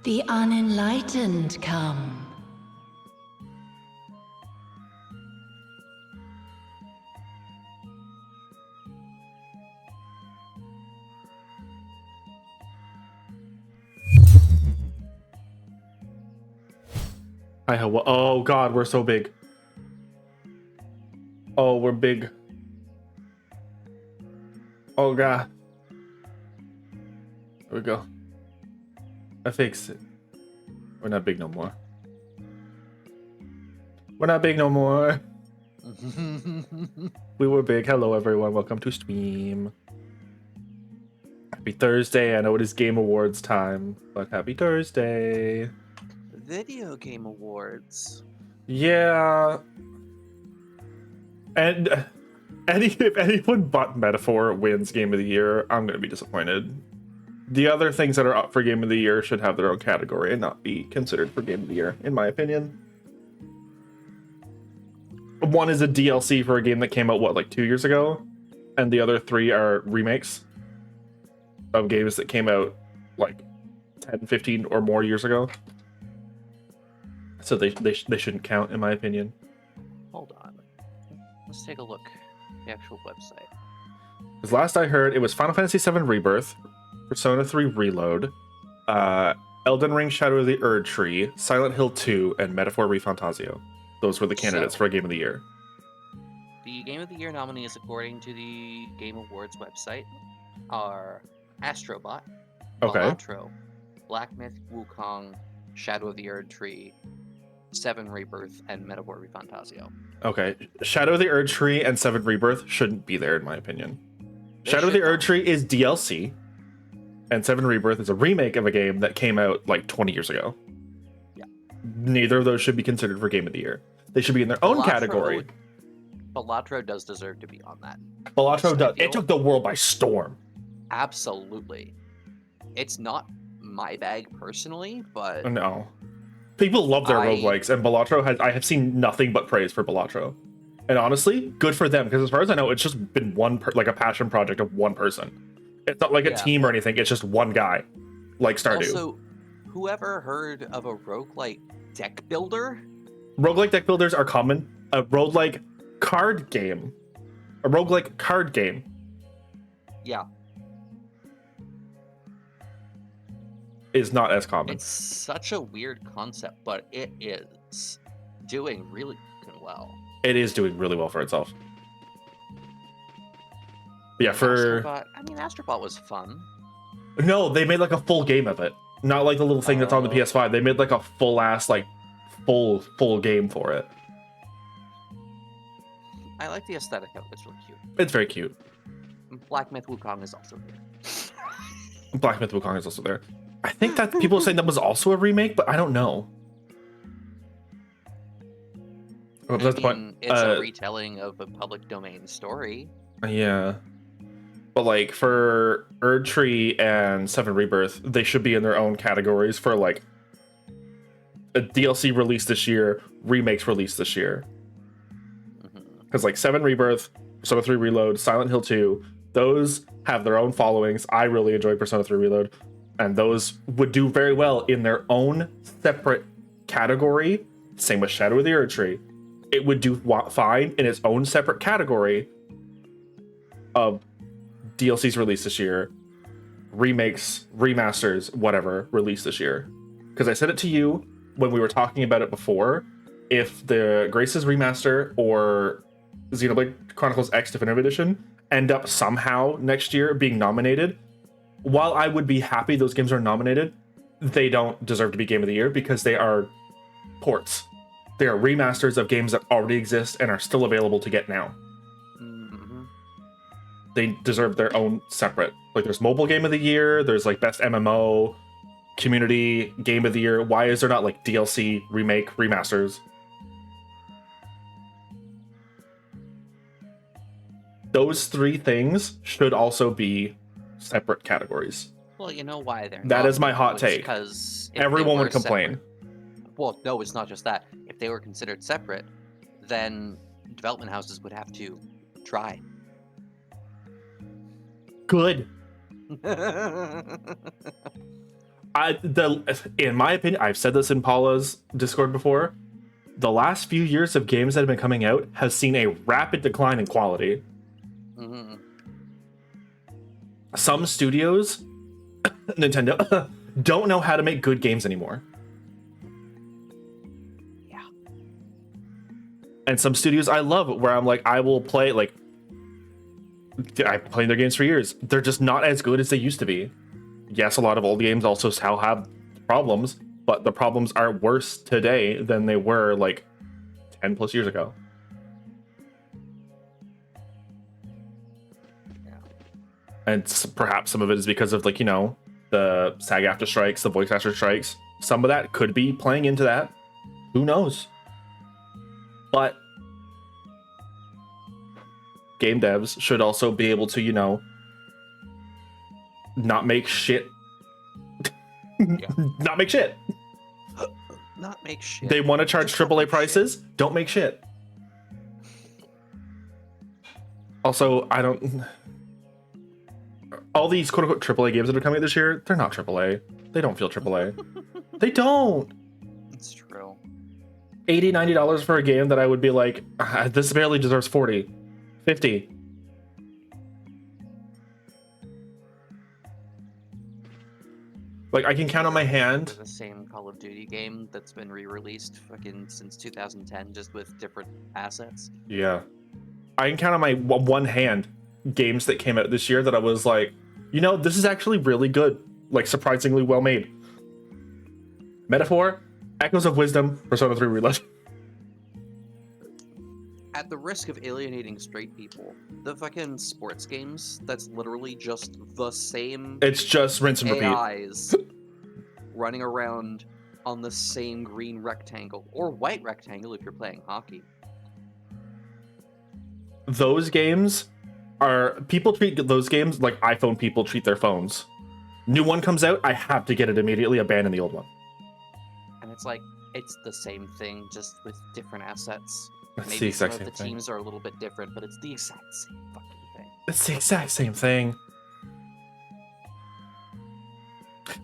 The unenlightened come. Oh god, we're so big. Oh, we're big. Oh god. There we go. I fixed it. We're not big no more. We're not big no more. We were big. Hello everyone, welcome to stream. Happy Thursday. I know it is Game Awards time, but happy Thursday. Video Game Awards. Yeah. And if anyone but Metaphor wins Game of the Year, I'm going to be disappointed. The other things that are up for Game of the Year should have their own category and not be considered for Game of the Year, in my opinion. One is a DLC for a game that came out, what, like 2 years ago? And the other three are remakes of games that came out like 10, 15 or more years ago. So they shouldn't count, in my opinion. Hold on. Let's take a look at the actual website. Because last I heard, it was Final Fantasy VII Rebirth, Persona 3 Reload, Elden Ring Shadow of the Erd Tree, Silent Hill 2, and Metaphor ReFantazio. Those were the candidates for a Game of the Year. The Game of the Year nominees, according to the Game Awards website, are Astrobot, Balatro, Black Myth Wukong, Shadow of the Erd Tree, 7 Rebirth, and Metaphor ReFantazio. Okay, Shadow of the Erd Tree and 7 Rebirth shouldn't be there, in my opinion. Shadow of the Erd Tree is DLC, and 7 Rebirth is a remake of a game that came out like 20 years ago. Yeah. Neither of those should be considered for Game of the Year. They should be in their own category. Balatro does deserve to be on that. Balatro does. It took the world by storm. Absolutely. It's not my bag personally, but... No. People love their roguelikes, and Balatro has... I have seen nothing but praise for Balatro. And honestly, good for them, because as far as I know, it's just been like a passion project of one person. It's not like a team or anything, it's just one guy, like Stardew. Also, whoever heard of a roguelike deck builder? Roguelike deck builders are common. A roguelike card game. A roguelike card game. Yeah. Is not as common. It's such a weird concept, but it is doing really well. It is doing really well for itself. But yeah, for... Astrobot was fun. No, they made like a full game of it. Not like the little thing that's on the PS5. They made like a full-ass, like, full game for it. I like the aesthetic of it. It's really cute. It's very cute. Black Myth Wukong is also here. Black Myth Wukong is also there. I think that people are saying that was also a remake, but I don't know. That's the point. It's a retelling of a public domain story. Yeah. But like for Erd Tree and 7 Rebirth, they should be in their own categories for like a DLC released this year, remakes released this year. Because like 7 Rebirth, Persona 3 Reload, Silent Hill 2, those have their own followings. I really enjoyed Persona 3 Reload, and those would do very well in their own separate category. Same with Shadow of the Erd Tree. It would do fine in its own separate category of DLCs released this year, remakes, remasters, whatever, released this year. Because I said it to you when we were talking about it before. If the Graces remaster or Xenoblade Chronicles X Definitive Edition end up somehow next year being nominated, while I would be happy those games are nominated, they don't deserve to be Game of the Year because they are ports. They are remasters of games that already exist and are still available to get now. They deserve their own separate. Like there's Mobile Game of the Year, there's like Best MMO, Community Game of the Year. Why is there not like DLC, remake, remasters? Those 3 things should also be separate categories. Well, you know why they're That is my hot take. Because everyone would complain. Well, no, it's not just that. If they were considered separate, then development houses would have to try. Good. In my opinion, I've said this in Paula's Discord before. The last few years of games that have been coming out have seen a rapid decline in quality. Mm-hmm. Some studios, Nintendo, don't know how to make good games anymore. Yeah. And some studios I love, where I'm like, I will play, like, I've played their games for years. They're just not as good as they used to be. Yes, a lot of old games also have problems, but the problems are worse today than they were like 10 plus years ago. Yeah. And perhaps some of it is because of, like, you know, the SAG-AFTRA strikes, the voice actor strikes. Some of that could be playing into that. Who knows? But game devs should also be able to, you know, not make shit. Yeah. Not make shit. Not make shit. They want to charge Just don't AAA make prices. shit. Don't make shit. Also, I don't. All these quote unquote AAA games that are coming out this year, they're not AAA. They don't feel AAA. They don't. It's true. $80, $90 for a game that I would be like, this barely deserves 40, 50. Like, I can count on my hand. The same Call of Duty game that's been re-released fucking since 2010, just with different assets. Yeah. I can count on my one hand games that came out this year that I was like, you know, this is actually really good. Like, surprisingly well made. Metaphor, Echoes of Wisdom, Persona 3 Reload. At the risk of alienating straight people, the fucking sports games, that's literally just the same It's just rinse and repeat. AIs running around on the same green rectangle, or white rectangle if you're playing hockey. Those games are, people treat those games like iPhone people treat their phones. New one comes out, I have to get it immediately, abandon the old one. And it's like, it's the same thing, just with different assets. It's the Maybe some exact of same the thing. teams are a little bit different, but it's the exact same fucking thing. It's the exact same thing.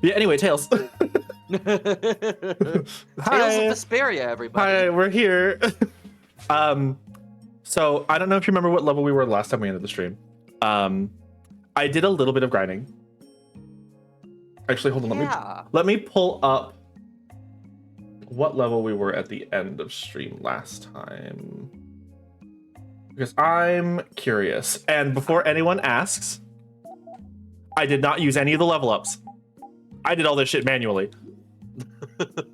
Yeah, anyway, Tails. Tales Hi. of Vesperia, everybody. Hi, we're here. So I don't know if you remember what level we were last time we ended the stream. I did a little bit of grinding. Actually, hold on, let me pull up what level we were at the end of stream last time. Because I'm curious. And before anyone asks, I did not use any of the level ups. I did all this shit manually. Let's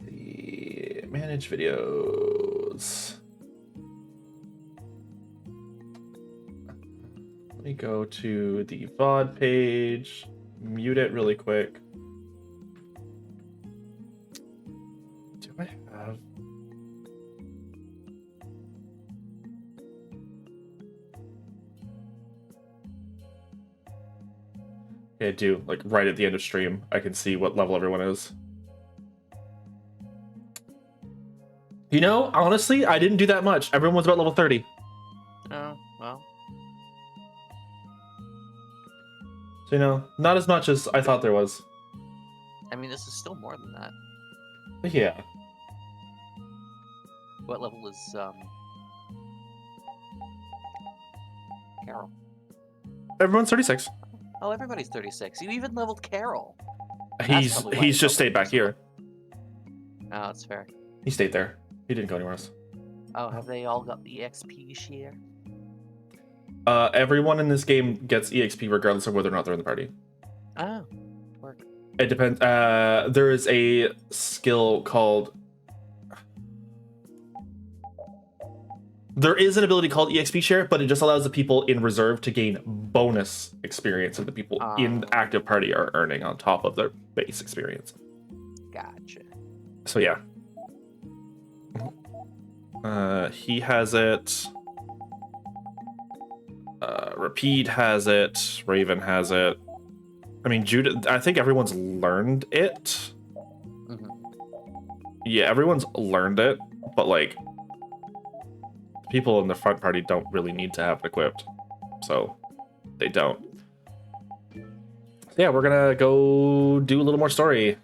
see. Manage videos. Let me go to the VOD page. Mute it really quick. Do I have... Okay, I do. Like, right at the end of stream, I can see what level everyone is. You know, honestly, I didn't do that much. Everyone was about level 30. Oh, well. So, you know, not as much as I thought there was. I mean, this is still more than that. But yeah. What level is, Carol? Everyone's 36. Oh, everybody's 36. You even leveled Carol. He's just stayed back here. Oh, that's fair. He stayed there. He didn't go anywhere else. Oh, have they all got the XP share? Everyone in this game gets EXP regardless of whether or not they're in the party. Oh, work. It depends. There is a skill called... There is an ability called EXP share, but it just allows the people in reserve to gain bonus experience that the people in the active party are earning on top of their base experience. Gotcha. So yeah. He has it. Repeat has it. Raven has it. I mean, Judith, I think everyone's learned it. Mm-hmm. Yeah, everyone's learned it, but like, people in the front party don't really need to have it equipped, so they don't. Yeah, we're gonna go do a little more story.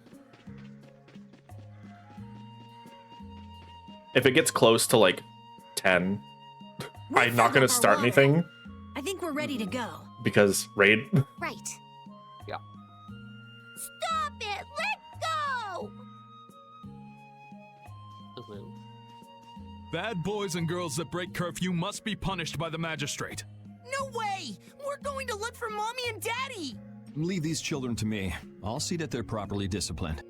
If it gets close to like 10, I'm not gonna start anything I think we're ready to go. because raid. Right. Yeah. Stop it! Let go! Ooh. Bad boys and girls that break curfew must be punished by the magistrate. No way! We're going to look for Mommy and Daddy! Leave these children to me. I'll see that they're properly disciplined.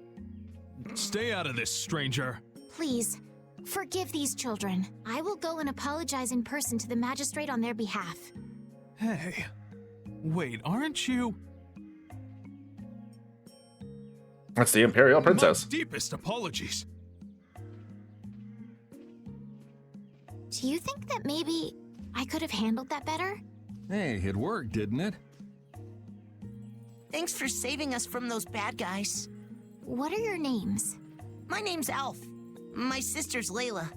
Stay out of this, stranger. Please, forgive these children. I will go and apologize in person to the magistrate on their behalf. Hey, wait, aren't you? That's the Imperial Princess. My deepest apologies. Do you think that maybe I could have handled that better? Hey, it worked, didn't it? Thanks for saving us from those bad guys. What are your names? My name's Alf. My sister's Layla.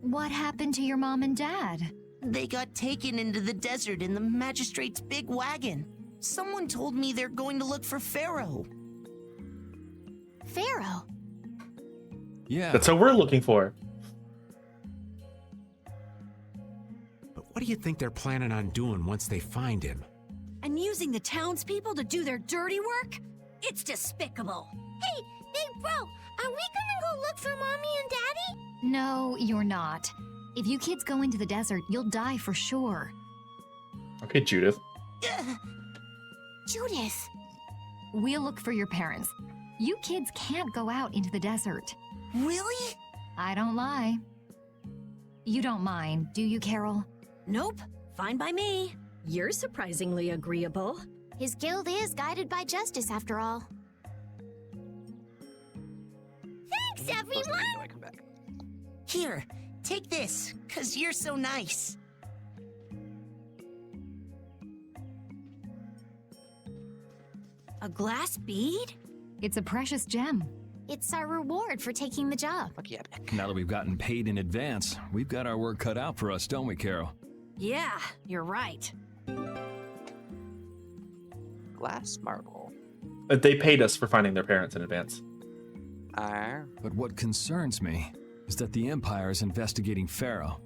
What happened to your mom and dad? They got taken into the desert in the magistrate's big wagon. Someone told me they're going to look for Pharaoh. Pharaoh? Yeah. That's what we're looking for. But what do you think they're planning on doing once they find him? And using the townspeople to do their dirty work? It's despicable. Hey, bro, are we gonna go look for Mommy and Daddy? No, you're not. If you kids go into the desert, you'll die for sure. Okay, Judith. Judith. We'll look for your parents. You kids can't go out into the desert. Really? I don't lie. You don't mind, do you, Carol? Nope, fine by me. You're surprisingly agreeable. His guild is guided by justice, after all. Thanks, Close the everyone! window, I come back. Here, take this, 'cause you're so nice. A glass bead? It's a precious gem. It's our reward for taking the job. Fuck yeah, Beck. Now that we've gotten paid in advance, we've got our work cut out for us, don't we, Carol? Yeah, you're right. Glass marble. They paid us for finding their parents in advance. But what concerns me is that the Empire is investigating Pharaoh.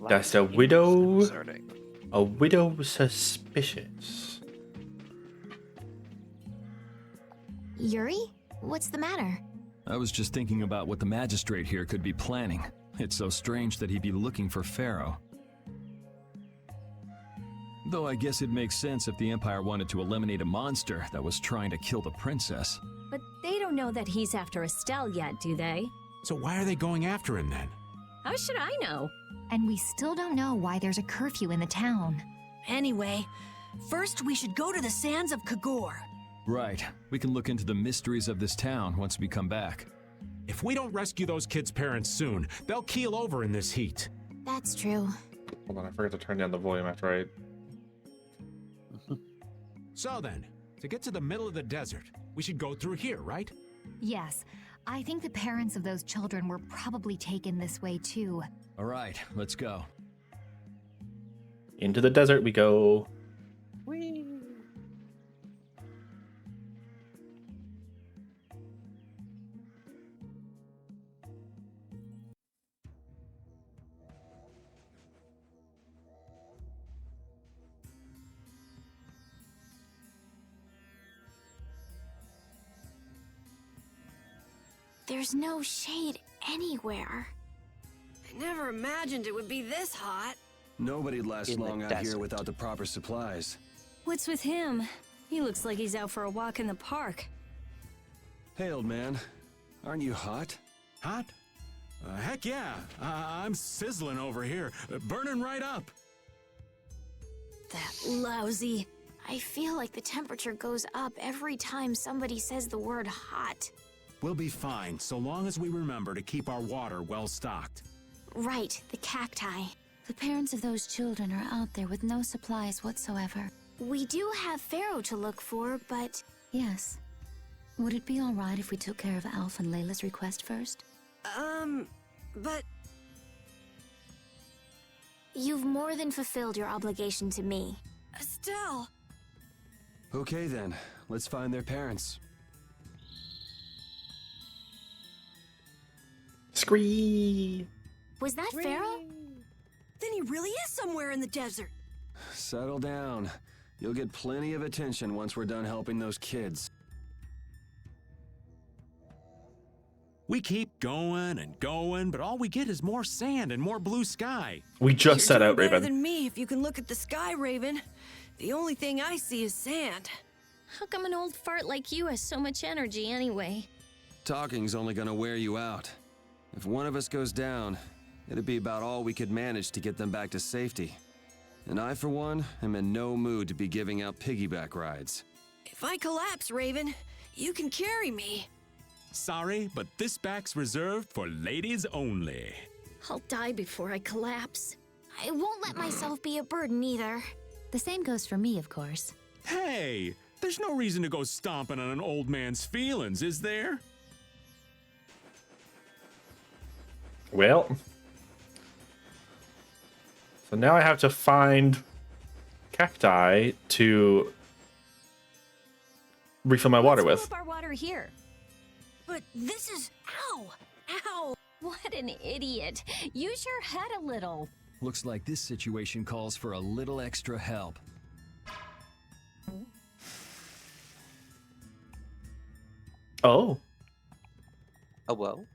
That's a widow. Concerning. A widow suspicious. Yuri? What's the matter? I was just thinking about what the magistrate here could be planning. It's so strange that he'd be looking for Pharaoh. Though I guess it makes sense if the Empire wanted to eliminate a monster that was trying to kill the princess. But they don't know that he's after Estelle yet, do they? So why are they going after him then? How should I know? And we still don't know why there's a curfew in the town. Anyway, first we should go to the sands of Kagor. Right. We can look into the mysteries of this town once we come back. If we don't rescue those kids' parents soon, they'll keel over in this heat. That's true. Hold on, I forgot to turn down the volume after I... So then, to get to the middle of the desert, we should go through here, right? Yes, I think the parents of those children were probably taken this way too. All right, let's go. Into the desert we go. Whee! There's no shade anywhere. I never imagined it would be this hot. Nobody'd last In the long out here desert. without the proper supplies. What's with him? He looks like he's out for a walk in the park. Hey, old man. Aren't you hot? Hot? Heck yeah. I'm sizzling over here, burning right up. That lousy. I feel like the temperature goes up every time somebody says the word hot. We'll be fine, so long as we remember to keep our water well stocked. Right, the cacti. The parents of those children are out there with no supplies whatsoever. We do have Pharaoh to look for, but... Yes. Would it be all right if we took care of Alf and Layla's request first? But... You've more than fulfilled your obligation to me. Estelle! Okay then, let's find their parents. Scree. Was that Pharaoh? Then he really is somewhere in the desert. Settle down. You'll get plenty of attention once we're done helping those kids. We keep going and going, but all we get is more sand and more blue sky. We just set out, Better Raven. than me if you can look at the sky, Raven. The only thing I see is sand. How come an old fart like you has so much energy anyway? Talking's only gonna wear you out. If one of us goes down, it'd be about all we could manage to get them back to safety. And I, for one, am in no mood to be giving out piggyback rides. If I collapse, Raven, you can carry me. Sorry, but this back's reserved for ladies only. I'll die before I collapse. I won't let myself be a burden either. The same goes for me, of course. Hey, there's no reason to go stomping on an old man's feelings, is there? Well. So now I have to find cacti to refill my water Let's with. fill up our water here. But this is... Ow! Ow! What an idiot. Use your head a little. Looks like this situation calls for a little extra help. Oh. Oh, well.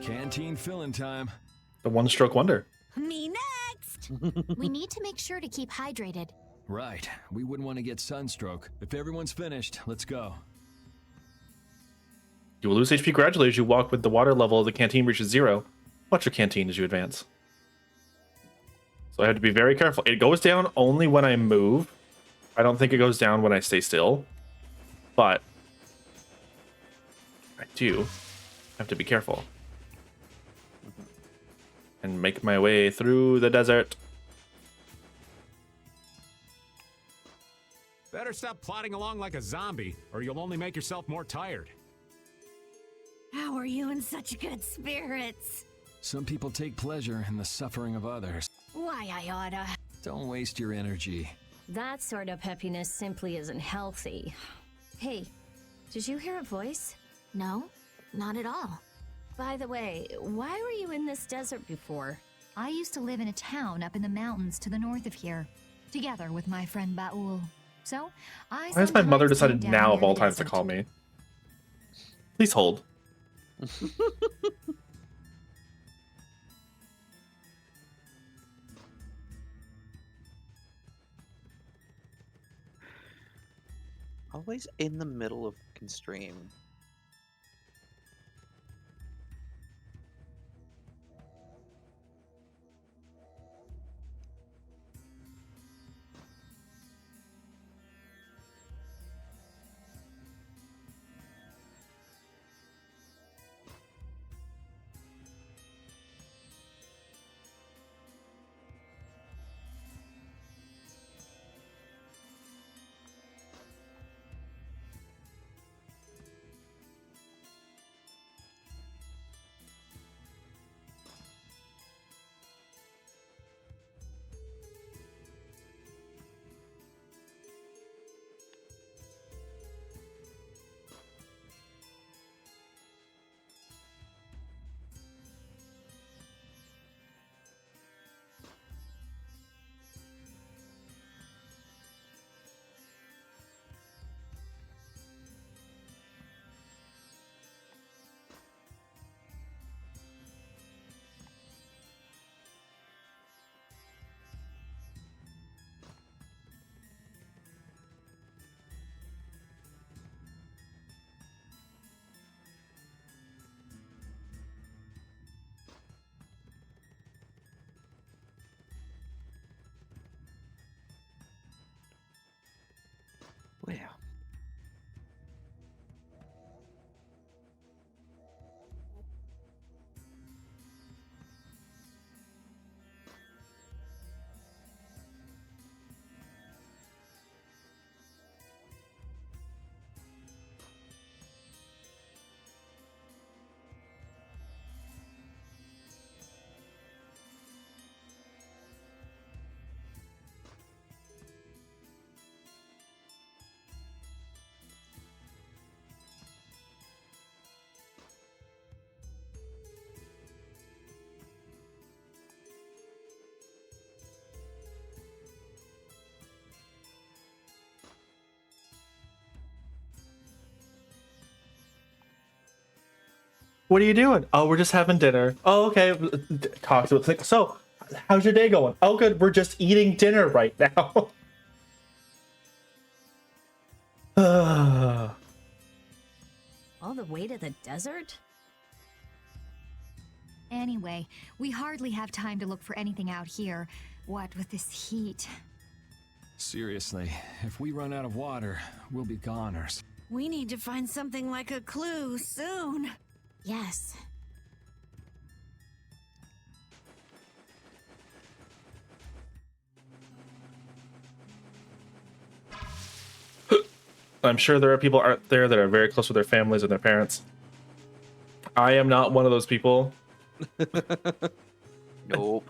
Canteen filling time. The one-stroke wonder. Me next! We need to make sure to keep hydrated. Right. We wouldn't want to get sunstroke. If everyone's finished, let's go. You will lose HP gradually as you walk with the water level of the canteen reaches 0. Watch your canteen as you advance. So I have to be very careful. It goes down only when I move. I don't think it goes down when I stay still. But I do have to be careful. And make my way through the desert. Better stop plodding along like a zombie, or you'll only make yourself more tired. How are you in such good spirits? Some people take pleasure in the suffering of others. Why, I oughta. Don't waste your energy. That sort of peppiness simply isn't healthy. Hey, did you hear a voice? No, not at all. By the way, why were you in this desert before? I used to live in a town up in the mountains to the north of here, together with my friend Baul. So, Why has my mother decided now of all times to call me? Please hold. Always in the middle of constrain. What are you doing? Oh, we're just having dinner. Oh, okay. Talk to it. So, how's your day going? Oh, good. We're just eating dinner right now. All the way to the desert? Anyway, we hardly have time to look for anything out here. What with this heat? Seriously, if we run out of water, we'll be goners. We need to find something like a clue soon. Yes. I'm sure there are people out there that are very close with their families and their parents. I am not one of those people. Nope.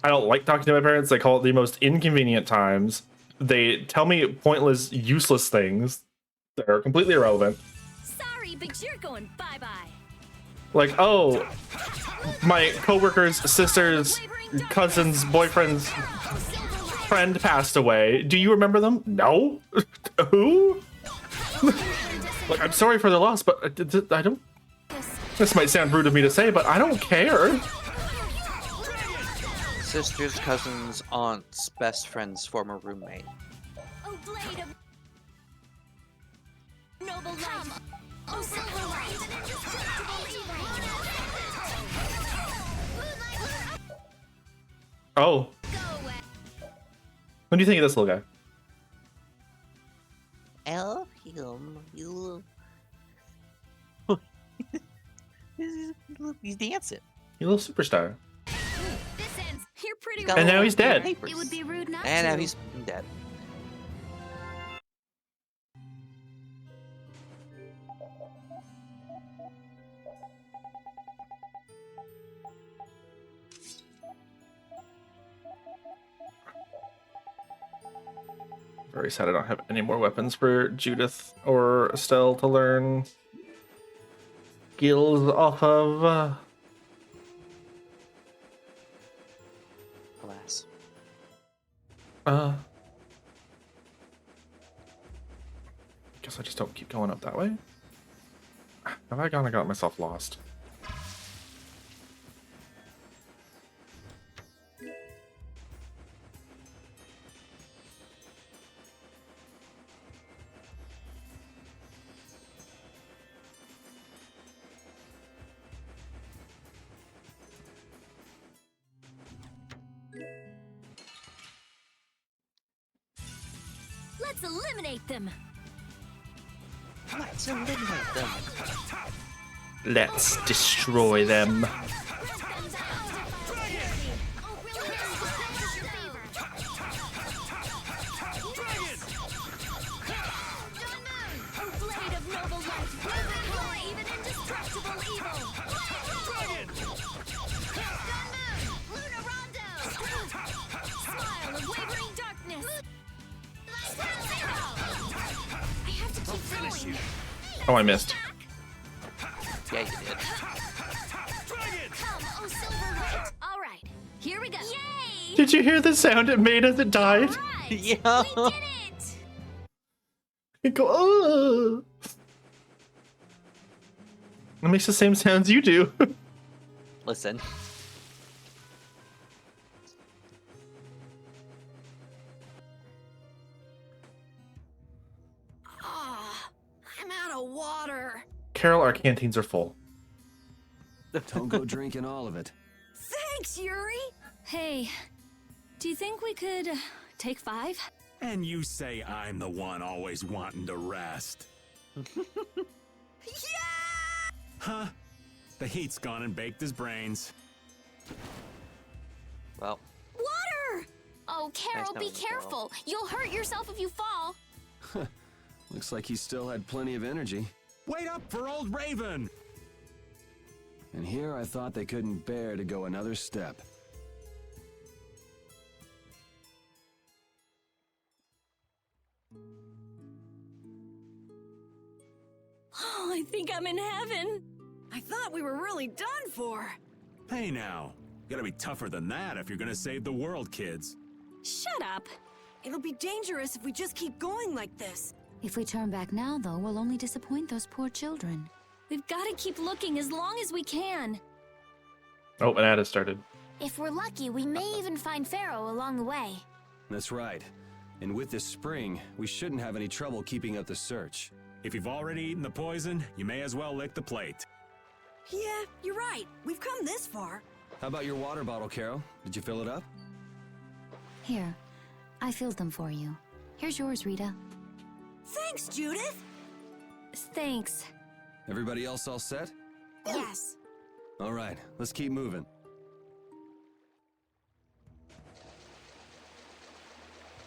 I don't like talking to my parents. They call it the most inconvenient times. They tell me pointless, useless things that are completely irrelevant. Sorry, but you're going bye-bye. Like, oh, my coworker's sister's cousin's boyfriend's friend passed away. Do you remember them? No. Who? Like, I'm sorry for the loss, but I don't. This might sound rude of me to say, but I don't care. Sister's cousin's aunt's best friend's former roommate. Oh, blade of noble life. Oh, silver light. Oh. What do you think of this little guy? Elf, you. He's dancing. He's a little superstar. You're pretty. And now he's dead. It would be rude not And to. now he's dead. Very sad I don't have any more weapons for Judith or Estelle to learn skills off of. Alas. Guess I just don't keep going up that way. Have I got myself lost? Let's eliminate them. Let's eliminate them. Let's destroy them. Oh, I missed. Yeah, you did. All right, here we go. Yay! Did you hear the sound it made as it died? Right, Yeah. we did it. It go. Oh. It makes the same sounds you do. Listen. I'm out of water. Carol, our canteens are full. Don't go drinking all of it. Thanks, Yuri. Hey, do you think we could take 5? And you say I'm the one always wanting to rest. Yeah! Huh? The heat's gone and baked his brains. Well, Water! Oh, Carol, Nice be knowing you, Carol. careful. You'll hurt yourself if you fall. Looks like he still had plenty of energy. Wait up for old Raven! And here I thought they couldn't bear to go another step. Oh, I think I'm in heaven. I thought we were really done for. Hey now, gotta be tougher than that if you're gonna save the world, kids. Shut up. It'll be dangerous if we just keep going like this. If we turn back now, though, we'll only disappoint those poor children. We've got to keep looking as long as we can. Oh, an ad has started. If we're lucky, we may even find Pharaoh along the way. That's right. And with this spring, we shouldn't have any trouble keeping up the search. If you've already eaten the poison, you may as well lick the plate. Yeah, you're right. We've come this far. How about your water bottle, Carol? Did you fill it up? Here, I filled them for you. Here's yours, Rita. Thanks, Judith. Thanks. Everybody else all set? Yes. All right, let's keep moving.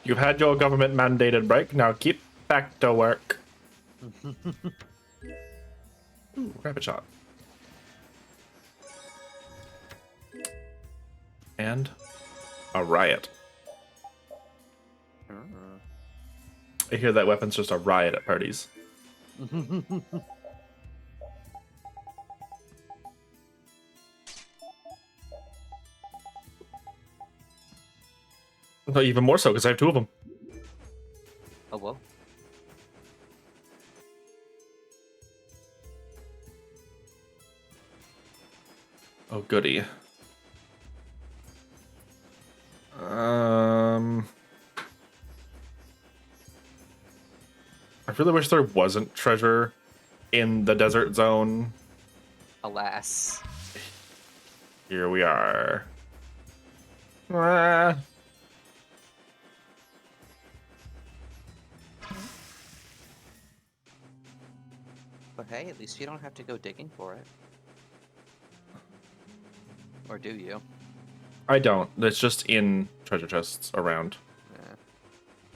You've had your government mandated break. Now keep back to work. Ooh, rabbit shot. And a riot. I hear that weapon's just a riot at parties. No, even more so because I have two of them. Oh, well. Oh, goody. I really wish there wasn't treasure in the desert zone. Alas. Here we are. Ah. But hey, at least you don't have to go digging for it. Or do you? I don't. It's just in treasure chests around. Yeah.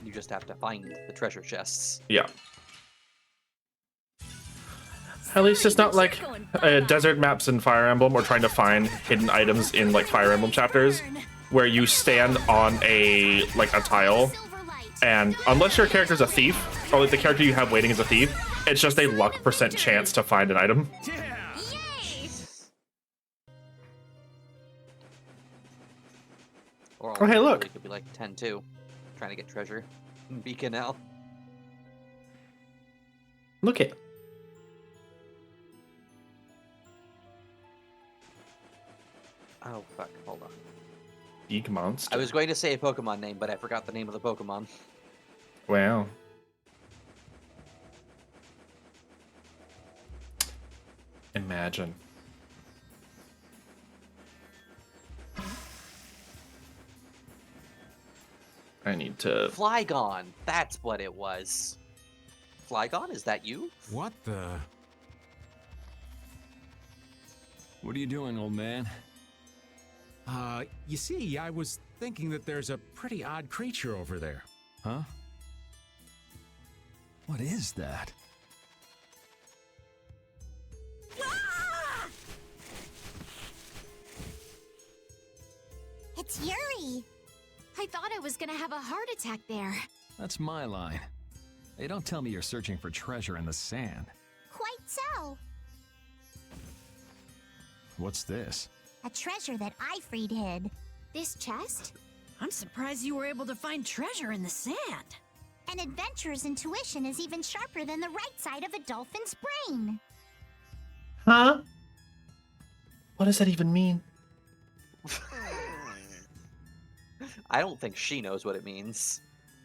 You just have to find the treasure chests. Yeah. At least it's not like desert maps in Fire Emblem or trying to find hidden items in like Fire Emblem chapters where you stand on a tile, and unless your character's a thief or like the character you have waiting is a thief, it's just a luck % chance to find an item. Or oh, hey, look. It could be like 10-2, trying to get treasure in Beacon L. Look it. Oh, fuck. Hold on. Geek monster. I was going to say a Pokemon name, but I forgot the name of the Pokemon. Wow. Imagine. I need to... Flygon! That's what it was. Flygon, is that you? What the... What are you doing, old man? You see, I was thinking that there's a pretty odd creature over there. Huh? What is that? It's Yuri. I thought I was gonna have a heart attack there. That's my line. Hey, don't tell me you're searching for treasure in the sand. Quite so. What's this? A treasure that I freed hid. This chest? I'm surprised you were able to find treasure in the sand. An adventurer's intuition is even sharper than the right side of a dolphin's brain. Huh? What does that even mean? I don't think she knows what it means.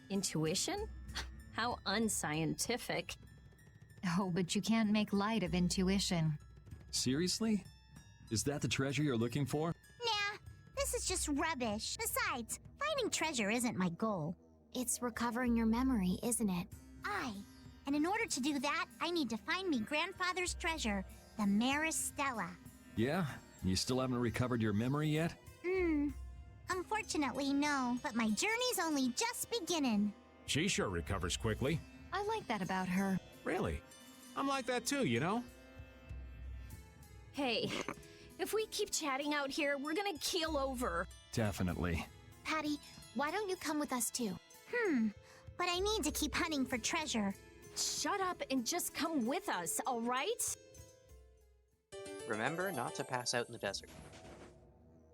Intuition? How unscientific. Oh, but you can't make light of intuition. Seriously? Is that the treasure you're looking for? Nah, this is just rubbish. Besides, finding treasure isn't my goal. It's recovering your memory, isn't it? And in order to do that, I need to find me grandfather's treasure, the Maris Stella. Yeah? You still haven't recovered your memory yet? Unfortunately, no. But my journey's only just beginning. She sure recovers quickly. I like that about her. Really? I'm like that too, you know? Hey, if we keep chatting out here, we're gonna keel over. Definitely. Patty, why don't you come with us too? But I need to keep hunting for treasure. Shut up and just come with us, all right? Remember not to pass out in the desert.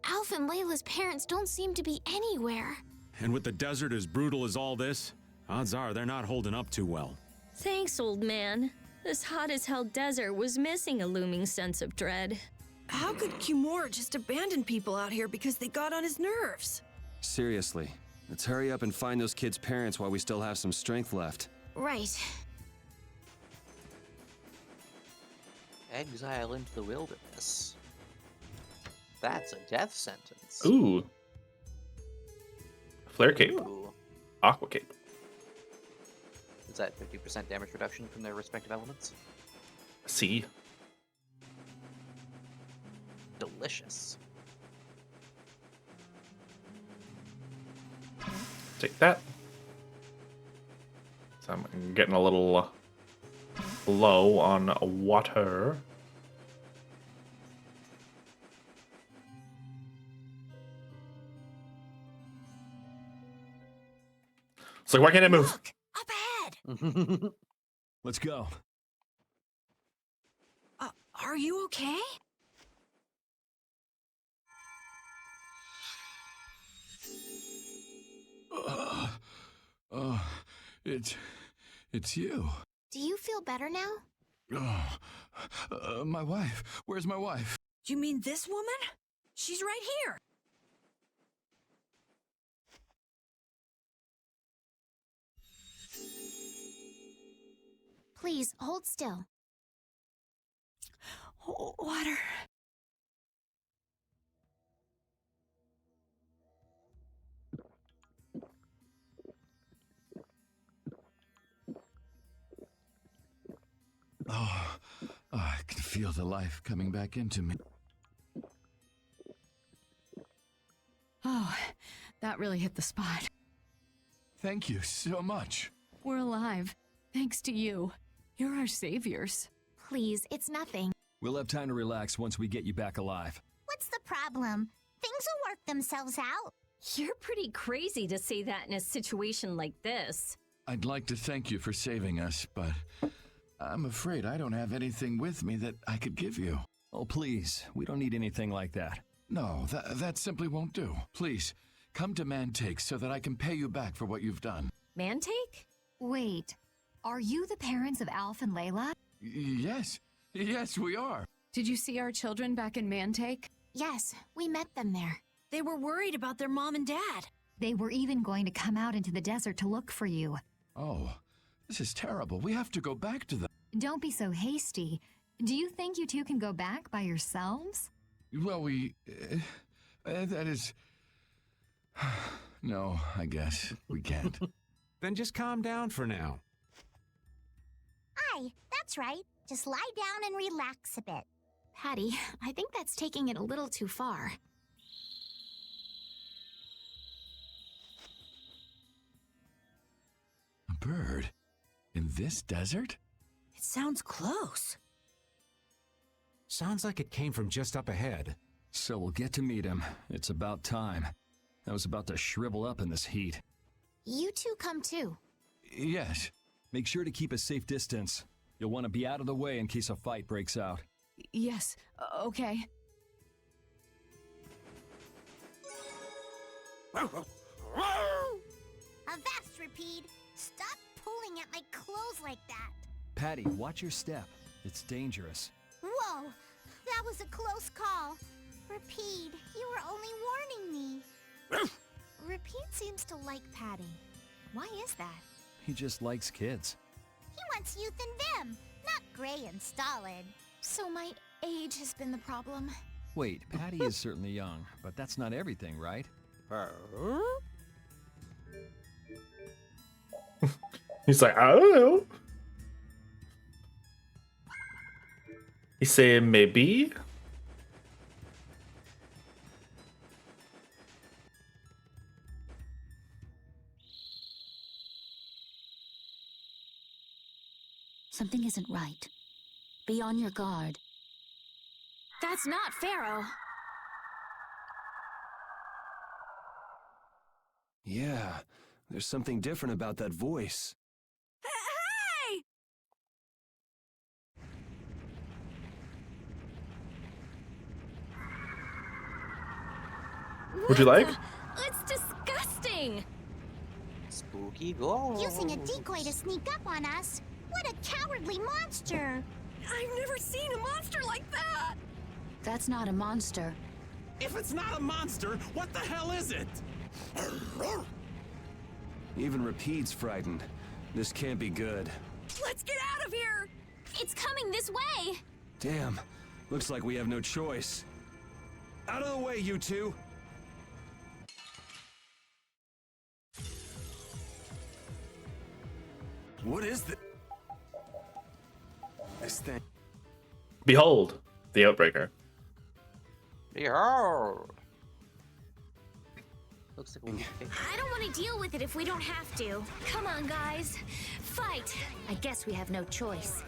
Alf and Layla's parents don't seem to be anywhere. And with the desert as brutal as all this, odds are they're not holding up too well. Thanks, old man. This hot-as-hell desert was missing a looming sense of dread. How could Kimura just abandon people out here because they got on his nerves? Seriously, let's hurry up and find those kids' parents while we still have some strength left. Right. Exile into the wilderness. That's a death sentence. Ooh. Flare cape. Ooh. Aqua cape. Is that 50% damage reduction from their respective elements? C. Delicious. Take that. So I'm getting a little low on water. So why can't I move? Look, up ahead. Let's go. Are you okay? It's you. Do you feel better now? My wife. Where's my wife? You mean this woman? She's right here. Please, hold still. Water. Oh, I can feel the life coming back into me. Oh, that really hit the spot. Thank you so much. We're alive, thanks to you. You're our saviors. Please, it's nothing. We'll have time to relax once we get you back alive. What's the problem? Things will work themselves out. You're pretty crazy to say that in a situation like this. I'd like to thank you for saving us, but I'm afraid I don't have anything with me that I could give you. Oh, please. We don't need anything like that. No, that simply won't do. Please, come to Mantake so that I can pay you back for what you've done. Mantake? Wait, are you the parents of Alf and Layla? Yes. Yes, we are. Did you see our children back in Mantake? Yes, we met them there. They were worried about their mom and dad. They were even going to come out into the desert to look for you. Oh, this is terrible. We have to go back to them. Don't be so hasty. Do you think you two can go back by yourselves? Well, that is... No, I guess we can't. Then just calm down for now. Aye, that's right. Just lie down and relax a bit. Patty, I think that's taking it a little too far. A bird? In this desert? It sounds close. Sounds like it came from just up ahead. So we'll get to meet him. It's about time. I was about to shrivel up in this heat. You two come too. Yes. Make sure to keep a safe distance. You'll want to be out of the way in case a fight breaks out. Yes, okay. Avast, Repeat! Stop pulling at my clothes like that! Patty, watch your step. It's dangerous. Whoa! That was a close call. Repeat, you were only warning me. Repeat seems to like Patty. Why is that? He just likes kids. He wants youth and vim, not gray and stolid. So my age has been the problem. Wait, Patty is certainly young, but that's not everything, right? He's like, I don't know. He say maybe. Something isn't right. Be on your guard. That's not Pharaoh. Yeah, there's something different about that voice. Hey! Would you like? It's disgusting! Spooky ghost. Using a decoy to sneak up on us. What a cowardly monster! I've never seen a monster like that! That's not a monster. If it's not a monster, what the hell is it? Even Rapide's frightened. This can't be good. Let's get out of here! It's coming this way! Damn. Looks like we have no choice. Out of the way, you two! What is this thing? Behold, the Outbreaker. Behold. Looks like I don't want to deal with it if we don't have to. Come on, guys. Fight! I guess we have no choice.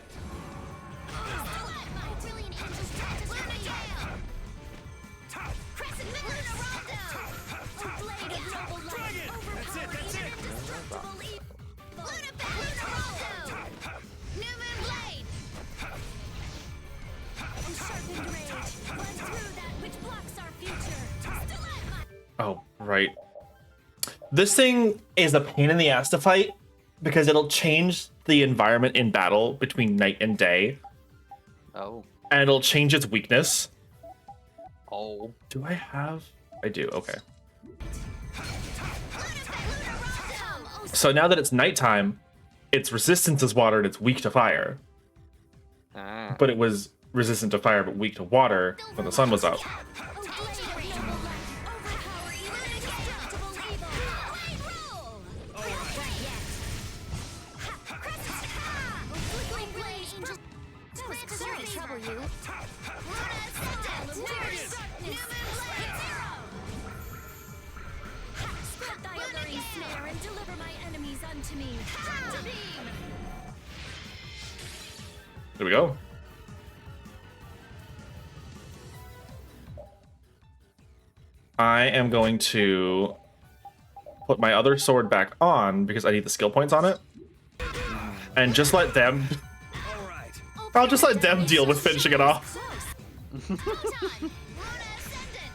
Oh, right. This thing is a pain in the ass to fight because it'll change the environment in battle between night and day. Oh. And it'll change its weakness. Oh. Do I have? I do, okay. So now that it's nighttime, its resistance is water and it's weak to fire. Ah. But it was resistant to fire but weak to water when the sun was up. There we go. I am going to put my other sword back on because I need the skill points on it. And just let them... I'll just let them deal with finishing it off.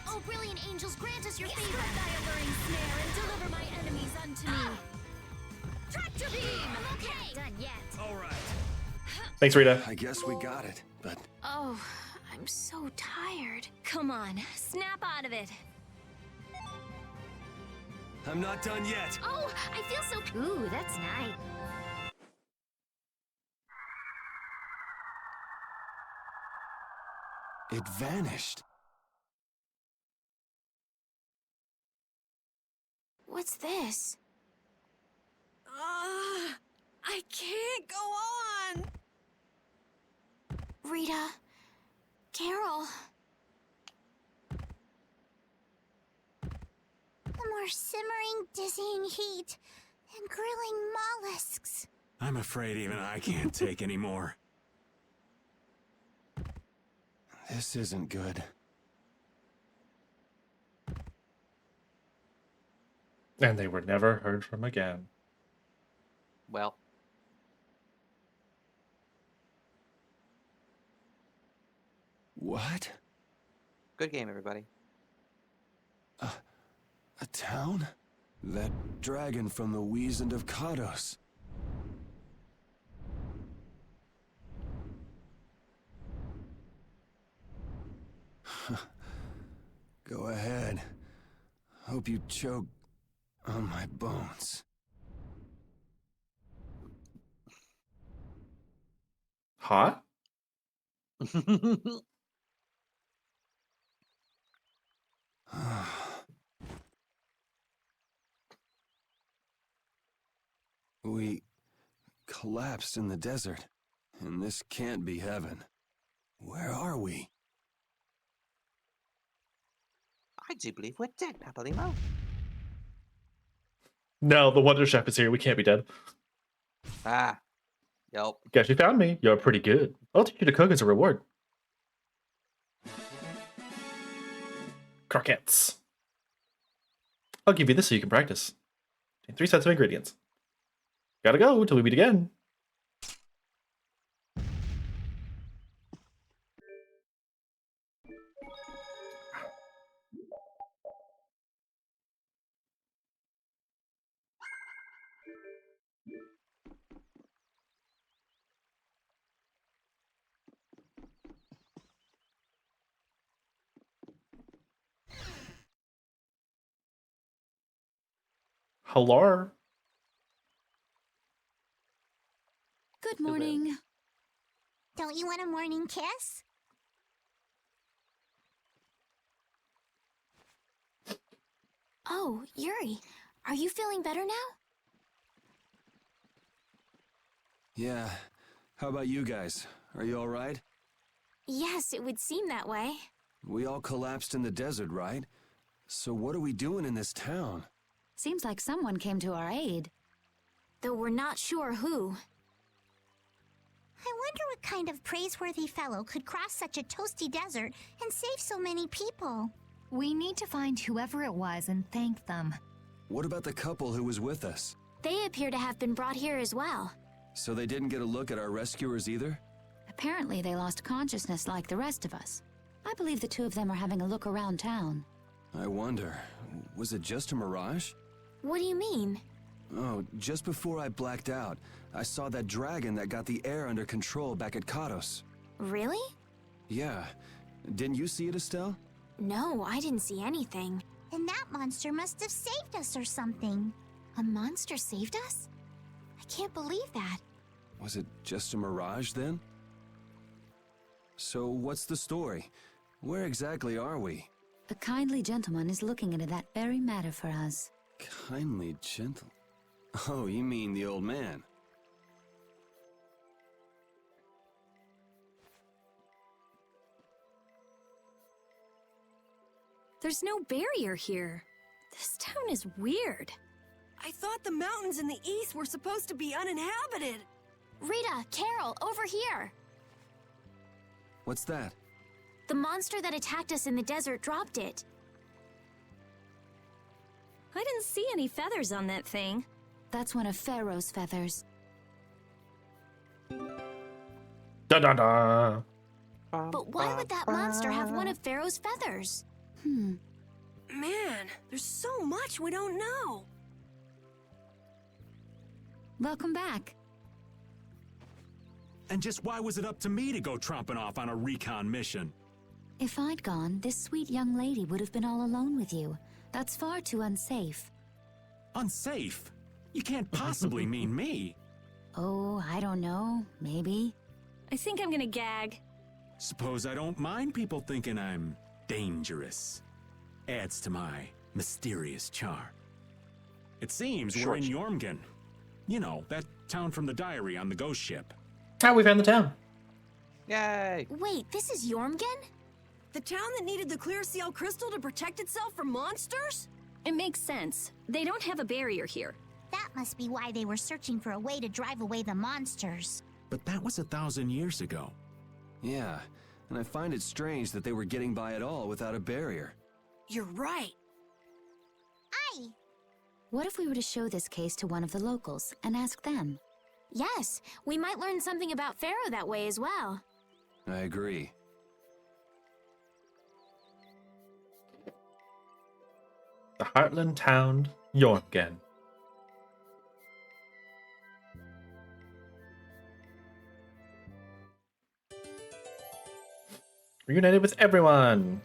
Oh, brilliant angels, grant us your favor. Thy alluring snare and deliver my enemies unto me. Tractor beam! Okay. Done yet. All right. Thanks, Rita. I guess we got it, but... Oh, I'm so tired. Come on, snap out of it. I'm not done yet. Oh, I feel so... Ooh, that's nice. It vanished. What's this? I can't go on! Rita. Carol. The more simmering, dizzying heat and grilling mollusks. I'm afraid even I can't take any more. This isn't good. And they were never heard from again. Well. What? Good game, everybody. A town? That dragon from the Wizened of Kados. Go ahead. Hope you choke on my bones. Hot? We collapsed in the desert, and this can't be heaven. Where are we? I do believe we're dead, Papalimo. No, the Wonder Chef is here. We can't be dead. Ah. Yep. Guess you found me. You're pretty good. I'll teach you to cook as a reward. Croquettes. I'll give you this so you can practice. 3 sets of ingredients. Gotta go till we meet again. Hello. Good morning. Don't you want a morning kiss? Oh, Yuri, are you feeling better now? Yeah. How about you guys? Are you all right? Yes, it would seem that way. We all collapsed in the desert, right? So what are we doing in this town? Seems like someone came to our aid. Though we're not sure who. I wonder what kind of praiseworthy fellow could cross such a toasty desert and save so many people. We need to find whoever it was and thank them. What about the couple who was with us? They appear to have been brought here as well. So they didn't get a look at our rescuers either? Apparently they lost consciousness like the rest of us. I believe the two of them are having a look around town. I wonder, was it just a mirage? What do you mean? Oh, just before I blacked out, I saw that dragon that got the air under control back at Katos. Really? Yeah. Didn't you see it, Estelle? No, I didn't see anything. And that monster must have saved us or something. A monster saved us? I can't believe that. Was it just a mirage then? So what's the story? Where exactly are we? A kindly gentleman is looking into that very matter for us. Kindly gentle. Oh, you mean the old man? There's no barrier here. This town is weird. I thought the mountains in the east were supposed to be uninhabited. Rita, Carol, over here! What's that? The monster that attacked us in the desert dropped it. I didn't see any feathers on that thing. That's one of Pharaoh's feathers. Da-da-da. But why would that monster have one of Pharaoh's feathers? Man, there's so much we don't know. Welcome back. And just why was it up to me to go tromping off on a recon mission? If I'd gone, this sweet young lady would have been all alone with you. That's far too unsafe. Unsafe? You can't possibly mean me. Oh, I don't know. Maybe. I think I'm gonna gag. Suppose I don't mind people thinking I'm dangerous. Adds to my mysterious charm. It seems we're in Jormungand. You know, that town from the diary on the ghost ship. Ah, we found the town. Yay! Wait, this is Jormungand? The town that needed the clear seal crystal to protect itself from monsters? It makes sense. They don't have a barrier here. That must be why they were searching for a way to drive away the monsters. But that was 1,000 years ago. Yeah, and I find it strange that they were getting by at all without a barrier. You're right. Aye. What if we were to show this case to one of the locals and ask them? Yes, we might learn something about Pharaoh that way as well. I agree. The Heartland town, Jormungand. Reunited with everyone.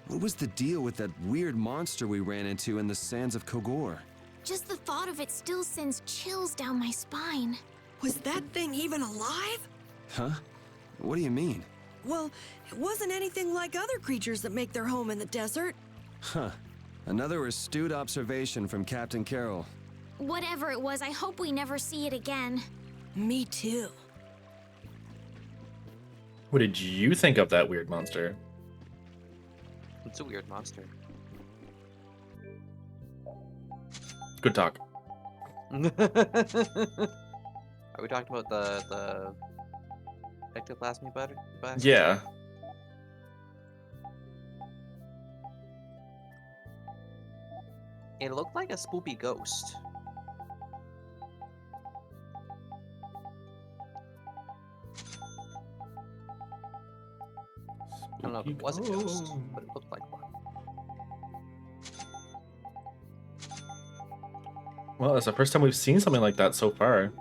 What was the deal with that weird monster we ran into in the sands of Kogor? Just the thought of it still sends chills down my spine. Was that thing even alive? Huh? What do you mean? Well, it wasn't anything like other creatures that make their home in the desert. Huh. Another astute observation from Captain Carroll. Whatever it was, I hope we never see it again. Me too. What did you think of that weird monster? It's a weird monster. Good talk. Are we talking about the ectoplasmy butter? Yeah. It looked like a spoopy ghost. I don't know if it was a ghost, but it looked like one. Well, it's the first time we've seen something like that so far.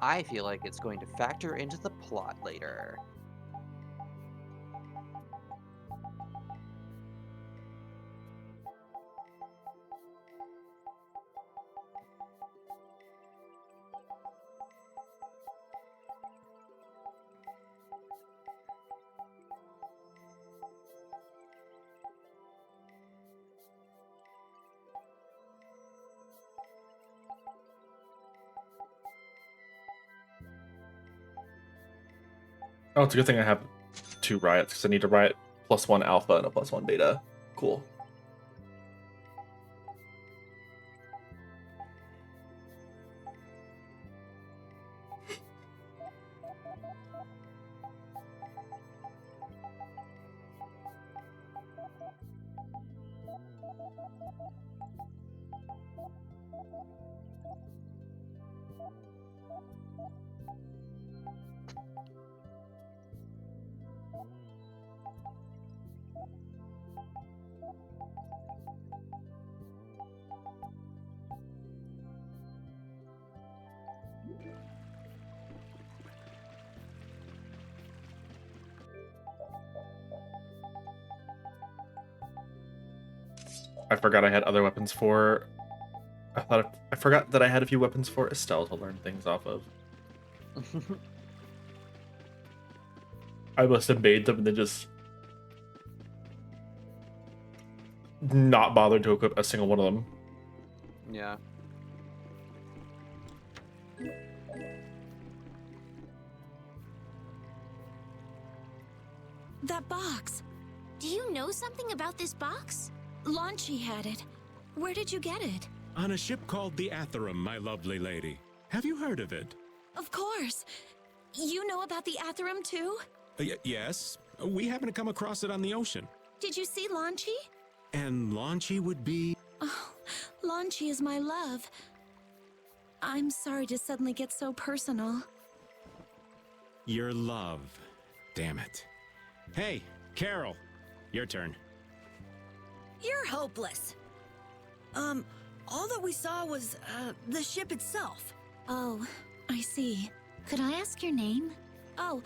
I feel like it's going to factor into the plot later. Oh, it's a good thing I have 2 riots, because I need a riot +1 alpha and a +1 beta. Cool. I forgot I had other weapons for. I forgot that I had a few weapons for Estelle to learn things off of. I must have made them and then just not bothered to equip a single one of them. Yeah. That box. Do you know something about this box? Launchy had it. Where did you get it? On a ship called the Atherum, my lovely lady. Have you heard of it? Of course. You know about the Atherum too? Yes. We happen to come across it on the ocean. Did you see Launchy? And Launchy would be... Oh, Launchy is my love. I'm sorry to suddenly get so personal. Your love. Damn it. Hey, Carol. Your turn. You're hopeless. All that we saw was, the ship itself. Oh, I see. Could I ask your name? Oh,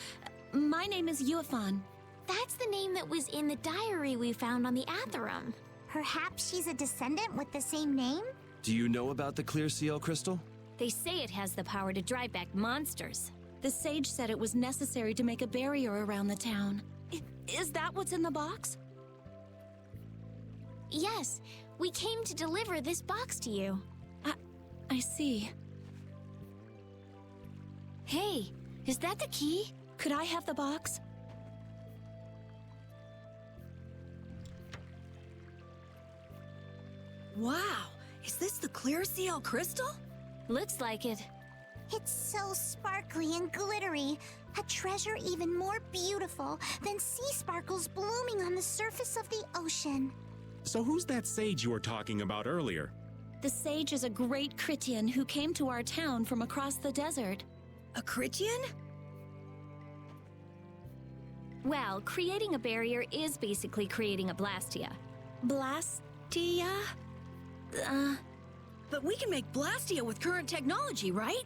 my name is Yuafan. That's the name that was in the diary we found on the Atherum. Perhaps she's a descendant with the same name? Do you know about the Clear Seal crystal? They say it has the power to drive back monsters. The sage said it was necessary to make a barrier around the town. Is that what's in the box? Yes, we came to deliver this box to you. I see. Hey, is that the key? Could I have the box? Wow, is this the Clear Seal crystal? Looks like it. It's so sparkly and glittery. A treasure even more beautiful than sea sparkles blooming on the surface of the ocean. So who's that sage you were talking about earlier? The sage is a great Critian who came to our town from across the desert. A Critian? Well, creating a barrier is basically creating a Blastia. Blastia? But we can make Blastia with current technology, right?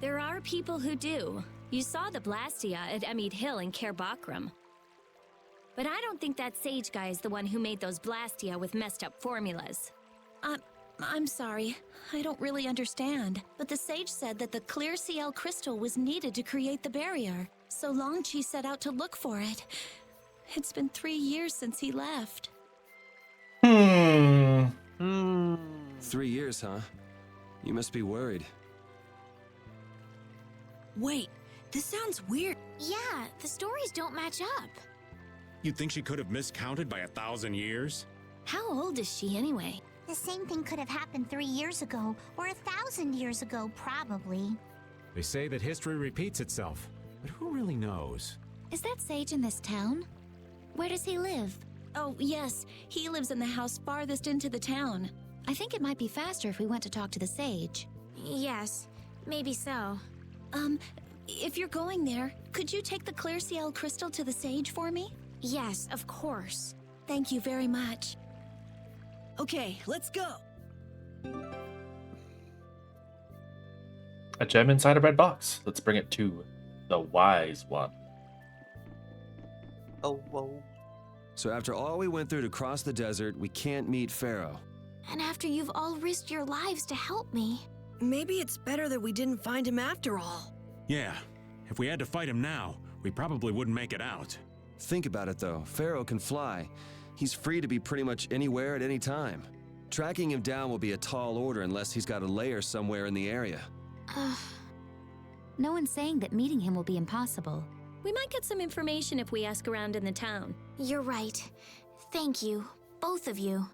There are people who do. You saw the Blastia at Emmead Hill in Cair Bakram. But I don't think that sage guy is the one who made those Blastia with messed up formulas. I'm sorry. I don't really understand. But the sage said that the Clear Seal crystal was needed to create the barrier. So Longchi set out to look for it. It's been 3 years since he left. 3 years, huh? You must be worried. Wait, this sounds weird. Yeah, the stories don't match up. You think she could have miscounted by 1,000 years? How old is she anyway? The same thing could have happened 3 years ago, or 1,000 years ago, probably. They say that history repeats itself, but who really knows? Is that sage in this town? Where does he live? Oh, yes. He lives in the house farthest into the town. I think it might be faster if we went to talk to the sage. Yes, maybe so. If you're going there, could you take the Clear Seal crystal to the sage for me? Yes, of course. Thank you very much. Okay, let's go. A gem inside a red box. Let's bring it to the wise one. Oh, whoa. So after all we went through to cross the desert, we can't meet Pharaoh. And after you've all risked your lives to help me. Maybe it's better that we didn't find him after all. Yeah, if we had to fight him now, we probably wouldn't make it out. Think about it though, Pharaoh can fly. He's free to be pretty much anywhere at any time. Tracking him down will be a tall order unless he's got a lair somewhere in the area. No one's saying that meeting him will be impossible. We might get some information if we ask around in the town. You're right. Thank you, both of you.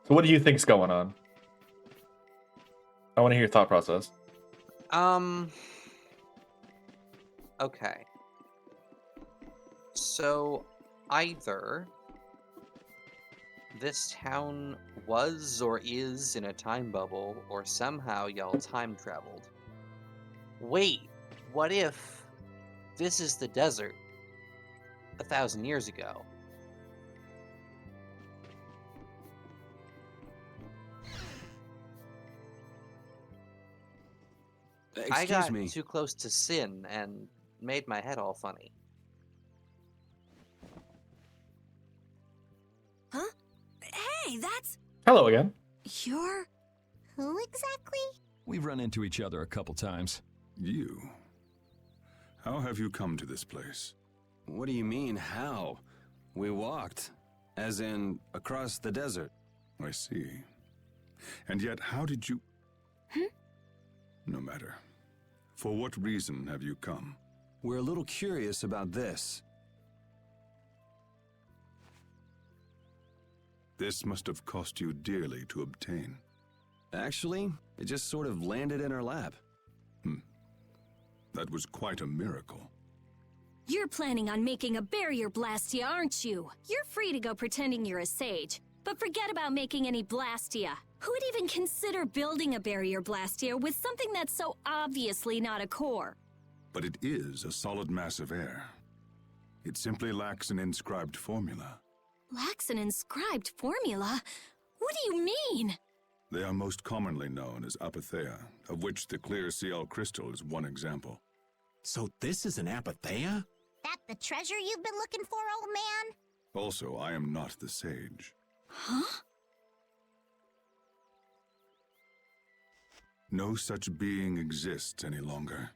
So what do you think's going on? I want to hear your thought process. Okay. So, either this town was or is in a time bubble, or somehow y'all time traveled. Wait, what if this is the desert 1,000 years ago? I got too close to sin and made my head all funny. Huh? Hey, that's... Hello again. You're... Who exactly? We've run into each other a couple times. You? How have you come to this place? What do you mean, how? We walked. As in, across the desert. I see. And yet, how did you... No matter. For what reason have you come? We're a little curious about this. This must have cost you dearly to obtain. Actually, it just sort of landed in our lap. That was quite a miracle. You're planning on making a barrier blastia, aren't you? You're free to go pretending you're a sage, but forget about making any blastia. Who would even consider building a barrier blastia with something that's so obviously not a core? But it is a solid mass of air. It simply lacks an inscribed formula. Lacks an inscribed formula? What do you mean? They are most commonly known as apatheia, of which the clear CL crystal is one example. So this is an apatheia? That the treasure you've been looking for, old man? Also, I am not the sage. Huh? No such being exists any longer.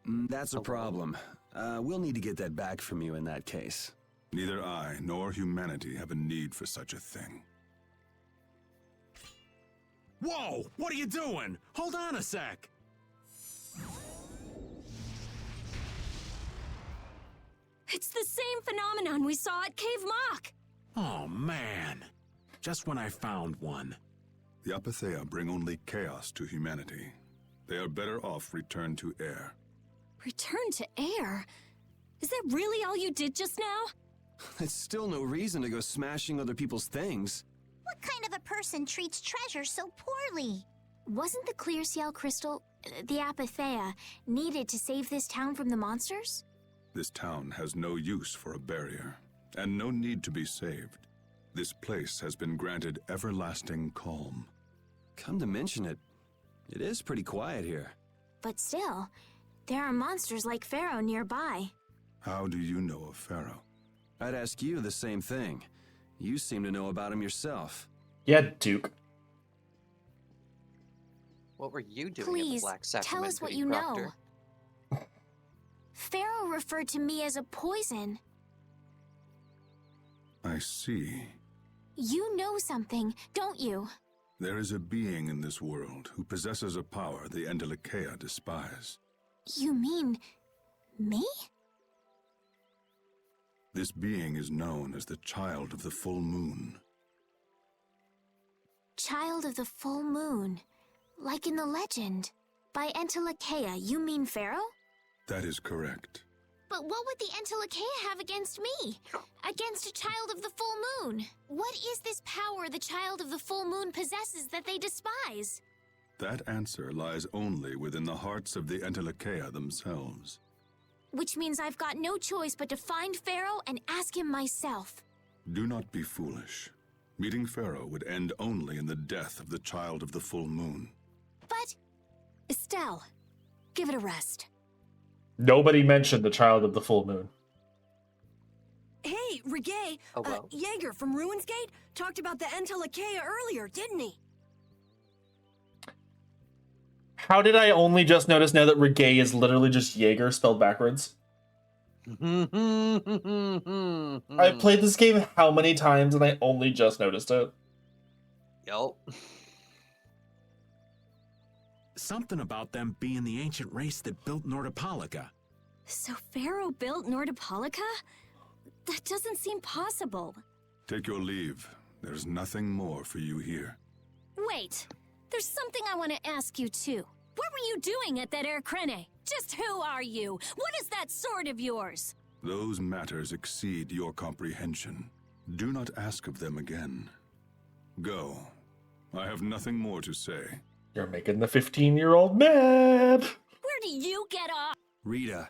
That's a problem. We'll need to get that back from you in that case. Neither I nor humanity have a need for such a thing. Whoa! What are you doing? Hold on a sec! It's the same phenomenon we saw at Cave Mock! Oh, man. Just when I found one. The apatheia bring only chaos to humanity. They are better off returned to air. Return to air? Is that really all you did just now? It's still no reason to go smashing other people's things. What kind of a person treats treasure so poorly? Wasn't the clear CL crystal, the apatheia, needed to save this town from the monsters? This town has no use for a barrier, and no need to be saved. This place has been granted everlasting calm. Come to mention it, it is pretty quiet here. But still, there are monsters like Pharaoh nearby. How do you know of Pharaoh? I'd ask you the same thing. You seem to know about him yourself. Yeah, Duke. What were you doing Please, at the Black Sacrament? tell us what Goody you Proctor? know. Pharaoh referred to me as a poison. I see. You know something, don't you? There is a being in this world who possesses a power the Endelikeia despise. You mean... me? This being is known as the Child of the Full Moon. Child of the Full Moon. Like in the legend. By Endelikeia, you mean Pharaoh? That is correct. But what would the Endelikeia have against me? Against a Child of the Full Moon? What is this power the Child of the Full Moon possesses that they despise? That answer lies only within the hearts of the Endelikeia themselves. Which means I've got no choice but to find Pharaoh and ask him myself. Do not be foolish. Meeting Pharaoh would end only in the death of the Child of the Full Moon. But... Estelle, give it a rest. Nobody mentioned the Child of the Full Moon. Hey, Regay, Jaeger from Ruins Gate talked about the Endelikeia earlier, didn't he? How did I only just notice now that Regay is literally just Jaeger spelled backwards? I've played this game how many times and I only just noticed it? Yup. something about them being the ancient race that built Nordopolica. So Pharaoh built Nordopolica? That doesn't seem possible. Take your leave. There's nothing more for you here. Wait, there's something I want to ask you too. What were you doing at that Air Krene? Just who are you? What is that sword of yours? Those matters exceed your comprehension. Do not ask of them again. Go. I have nothing more to say. You're making the 15-year-old mad! Where do you get off? Rita.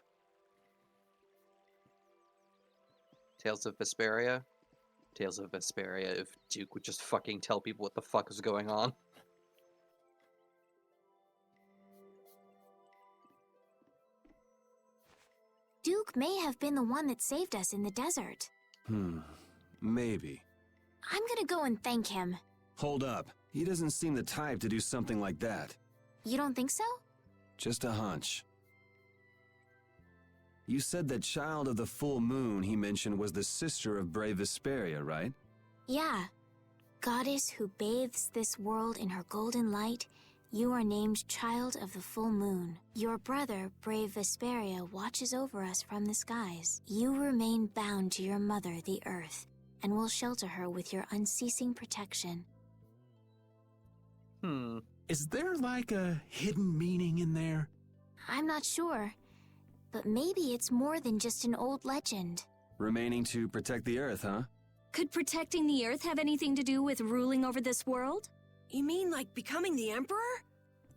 Tales of Vesperia? Tales of Vesperia, if Duke would just fucking tell people what the fuck is going on. Duke may have been the one that saved us in the desert. Maybe. I'm gonna go and thank him. Hold up. He doesn't seem the type to do something like that. You don't think so? Just a hunch. You said that child of the full moon he mentioned was the sister of brave Vesperia, right? Yeah. Goddess who bathes this world in her golden light, you are named Child of the Full Moon. Your brother, brave Vesperia, watches over us from the skies. You remain bound to your mother, the Earth, and will shelter her with your unceasing protection. Is there like a hidden meaning in there? I'm not sure, but maybe it's more than just an old legend. Remaining to protect the Earth, huh? Could protecting the Earth have anything to do with ruling over this world? You mean like becoming the Emperor?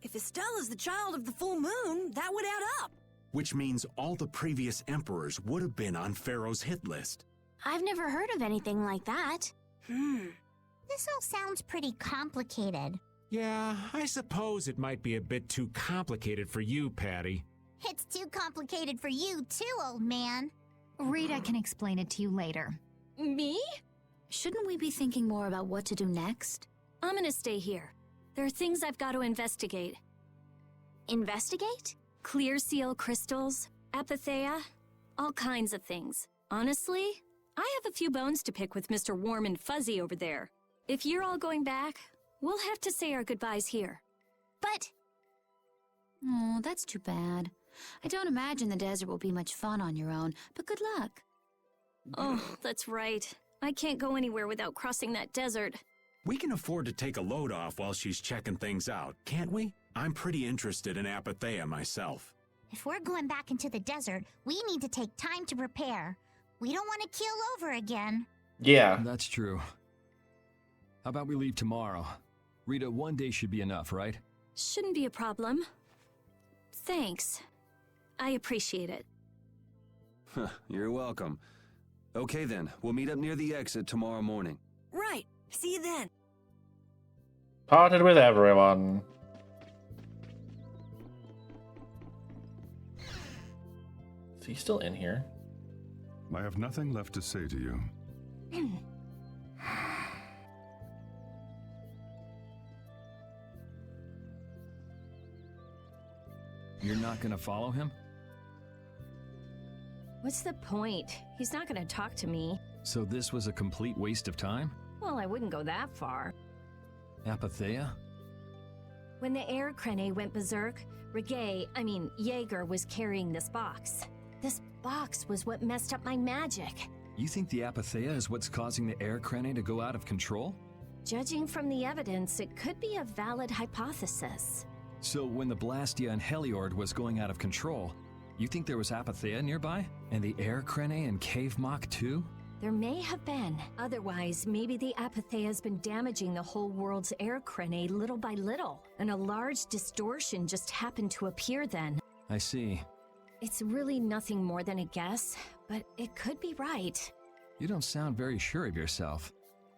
If Estella's the child of the full moon, that would add up. Which means all the previous emperors would have been on Pharaoh's hit list. I've never heard of anything like that. This all sounds pretty complicated. Yeah, I suppose it might be a bit too complicated for you, Patty. It's too complicated for you too, old man. Rita can explain it to you later. Me? Shouldn't we be thinking more about what to do next? I'm gonna stay here. There are things I've got to investigate. Investigate? Clear seal crystals, apatheia, all kinds of things. Honestly, I have a few bones to pick with Mr. Warm and Fuzzy over there. If you're all going back, we'll have to say our goodbyes here. But... Oh, that's too bad. I don't imagine the desert will be much fun on your own, but good luck. Oh, that's right. I can't go anywhere without crossing that desert. We can afford to take a load off while she's checking things out, can't we? I'm pretty interested in apatheia myself. If we're going back into the desert, we need to take time to prepare. We don't want to keel over again. Yeah. That's true. How about we leave tomorrow? Rita, one day should be enough, right? Shouldn't be a problem. Thanks. I appreciate it. You're welcome. Okay then, we'll meet up near the exit tomorrow morning. Right. See you then. Parted with everyone. Is he still in here? I have nothing left to say to you. You're not gonna follow him? What's the point? He's not gonna talk to me. So this was a complete waste of time? Well, I wouldn't go that far. Apatheia? When the Air Krene went berserk, Jaeger was carrying this box. This box was what messed up my magic. You think the Apatheia is what's causing the Air Krene to go out of control? Judging from the evidence, it could be a valid hypothesis. So when the Blastia and Heliord was going out of control, you think there was Apatheia nearby? And the Air Krene and Cave Mock too? There may have been. Otherwise, maybe the Apatheia has been damaging the whole world's Air Krene little by little, and a large distortion just happened to appear then. I see. It's really nothing more than a guess, but it could be right. You don't sound very sure of yourself.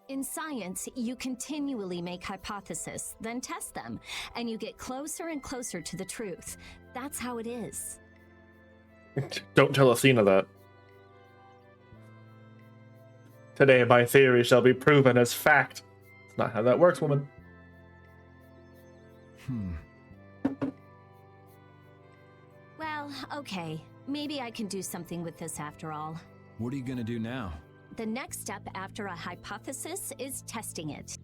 In science, you continually make hypotheses, then test them, and you get closer and closer to the truth. That's how it is. Don't tell Athena that. Today my theory shall be proven as fact. It's not how that works, woman. Well, okay. Maybe I can do something with this after all. What are you gonna do now? The next step after a hypothesis is testing it.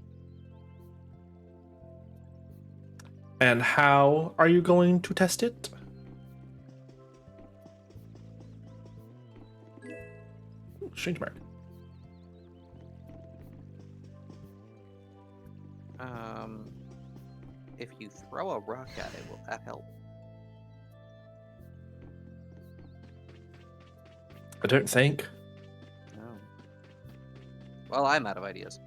And how are you going to test it? Ooh, strange mark. If you throw a rock at it, will that help? I don't think. No. Well, I'm out of ideas.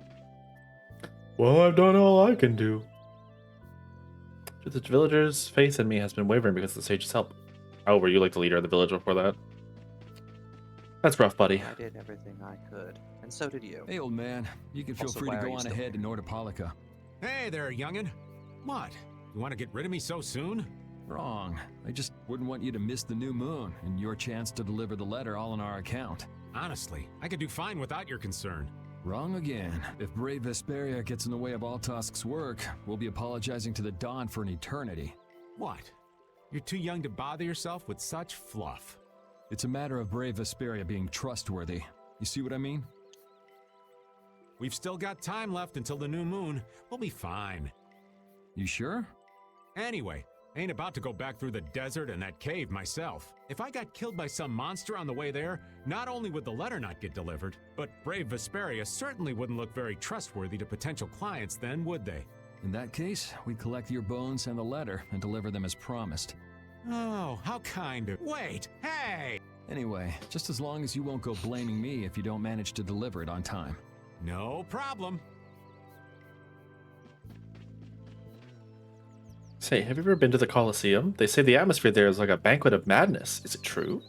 Well, I've done all I can do. The villagers' faith in me has been wavering because of the sage's help. Oh, were you like the leader of the village before that? That's rough, buddy. I did everything I could, and so did you. Hey, old man. You can feel Also, free why to are go you on still ahead here? to Nordopolica. Hey there, youngin'. What? You want to get rid of me so soon? Wrong. I just wouldn't want you to miss the new moon and your chance to deliver the letter all on our account. Honestly, I could do fine without your concern. Wrong again. If brave Vesperia gets in the way of Altosk's work, we'll be apologizing to the Dawn for an eternity. What? You're too young to bother yourself with such fluff. It's a matter of brave Vesperia being trustworthy. You see what I mean? We've still got time left until the new moon. We'll be fine. You sure? Anyway, ain't about to go back through the desert and that cave myself. If I got killed by some monster on the way there, not only would the letter not get delivered, but brave Vesperia certainly wouldn't look very trustworthy to potential clients then, would they? In that case, we'd collect your bones and the letter and deliver them as promised. Oh, how kind of... Wait, hey! Anyway, just as long as you won't go blaming me if you don't manage to deliver it on time. No problem. Say, have you ever been to the Colosseum? They say the atmosphere there is like a banquet of madness. Is it true?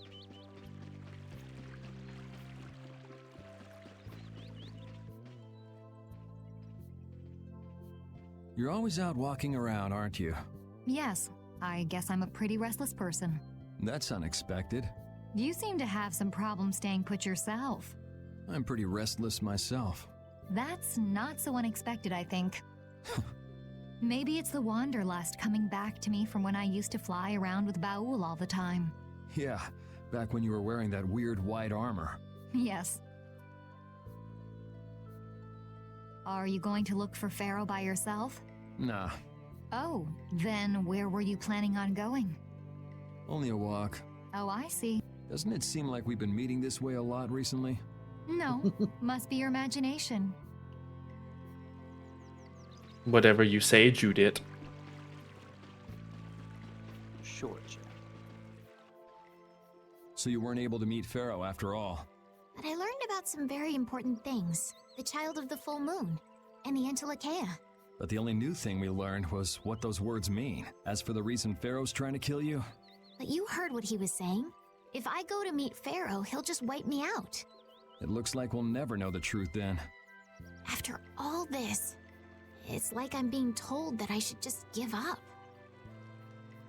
You're always out walking around, aren't you? Yes, I guess I'm a pretty restless person. That's unexpected. You seem to have some problems staying put yourself. I'm pretty restless myself. That's not so unexpected, I think. Maybe it's the wanderlust coming back to me from when I used to fly around with Baul all the time. Yeah, back when you were wearing that weird white armor. Yes. Are you going to look for Pharaoh by yourself? Nah, Oh, then where were you planning on going? only a walk. Oh, I see. Doesn't it seem like we've been meeting this way a lot recently? No, must be your imagination. Whatever you say, Judith. Sure, Jack. So you weren't able to meet Pharaoh after all? But I learned about some very important things. The child of the full moon, and the Entelekea. But the only new thing we learned was what those words mean. As for the reason Pharaoh's trying to kill you... But you heard what he was saying. If I go to meet Pharaoh, he'll just wipe me out. It looks like we'll never know the truth then. After all this, it's like I'm being told that I should just give up.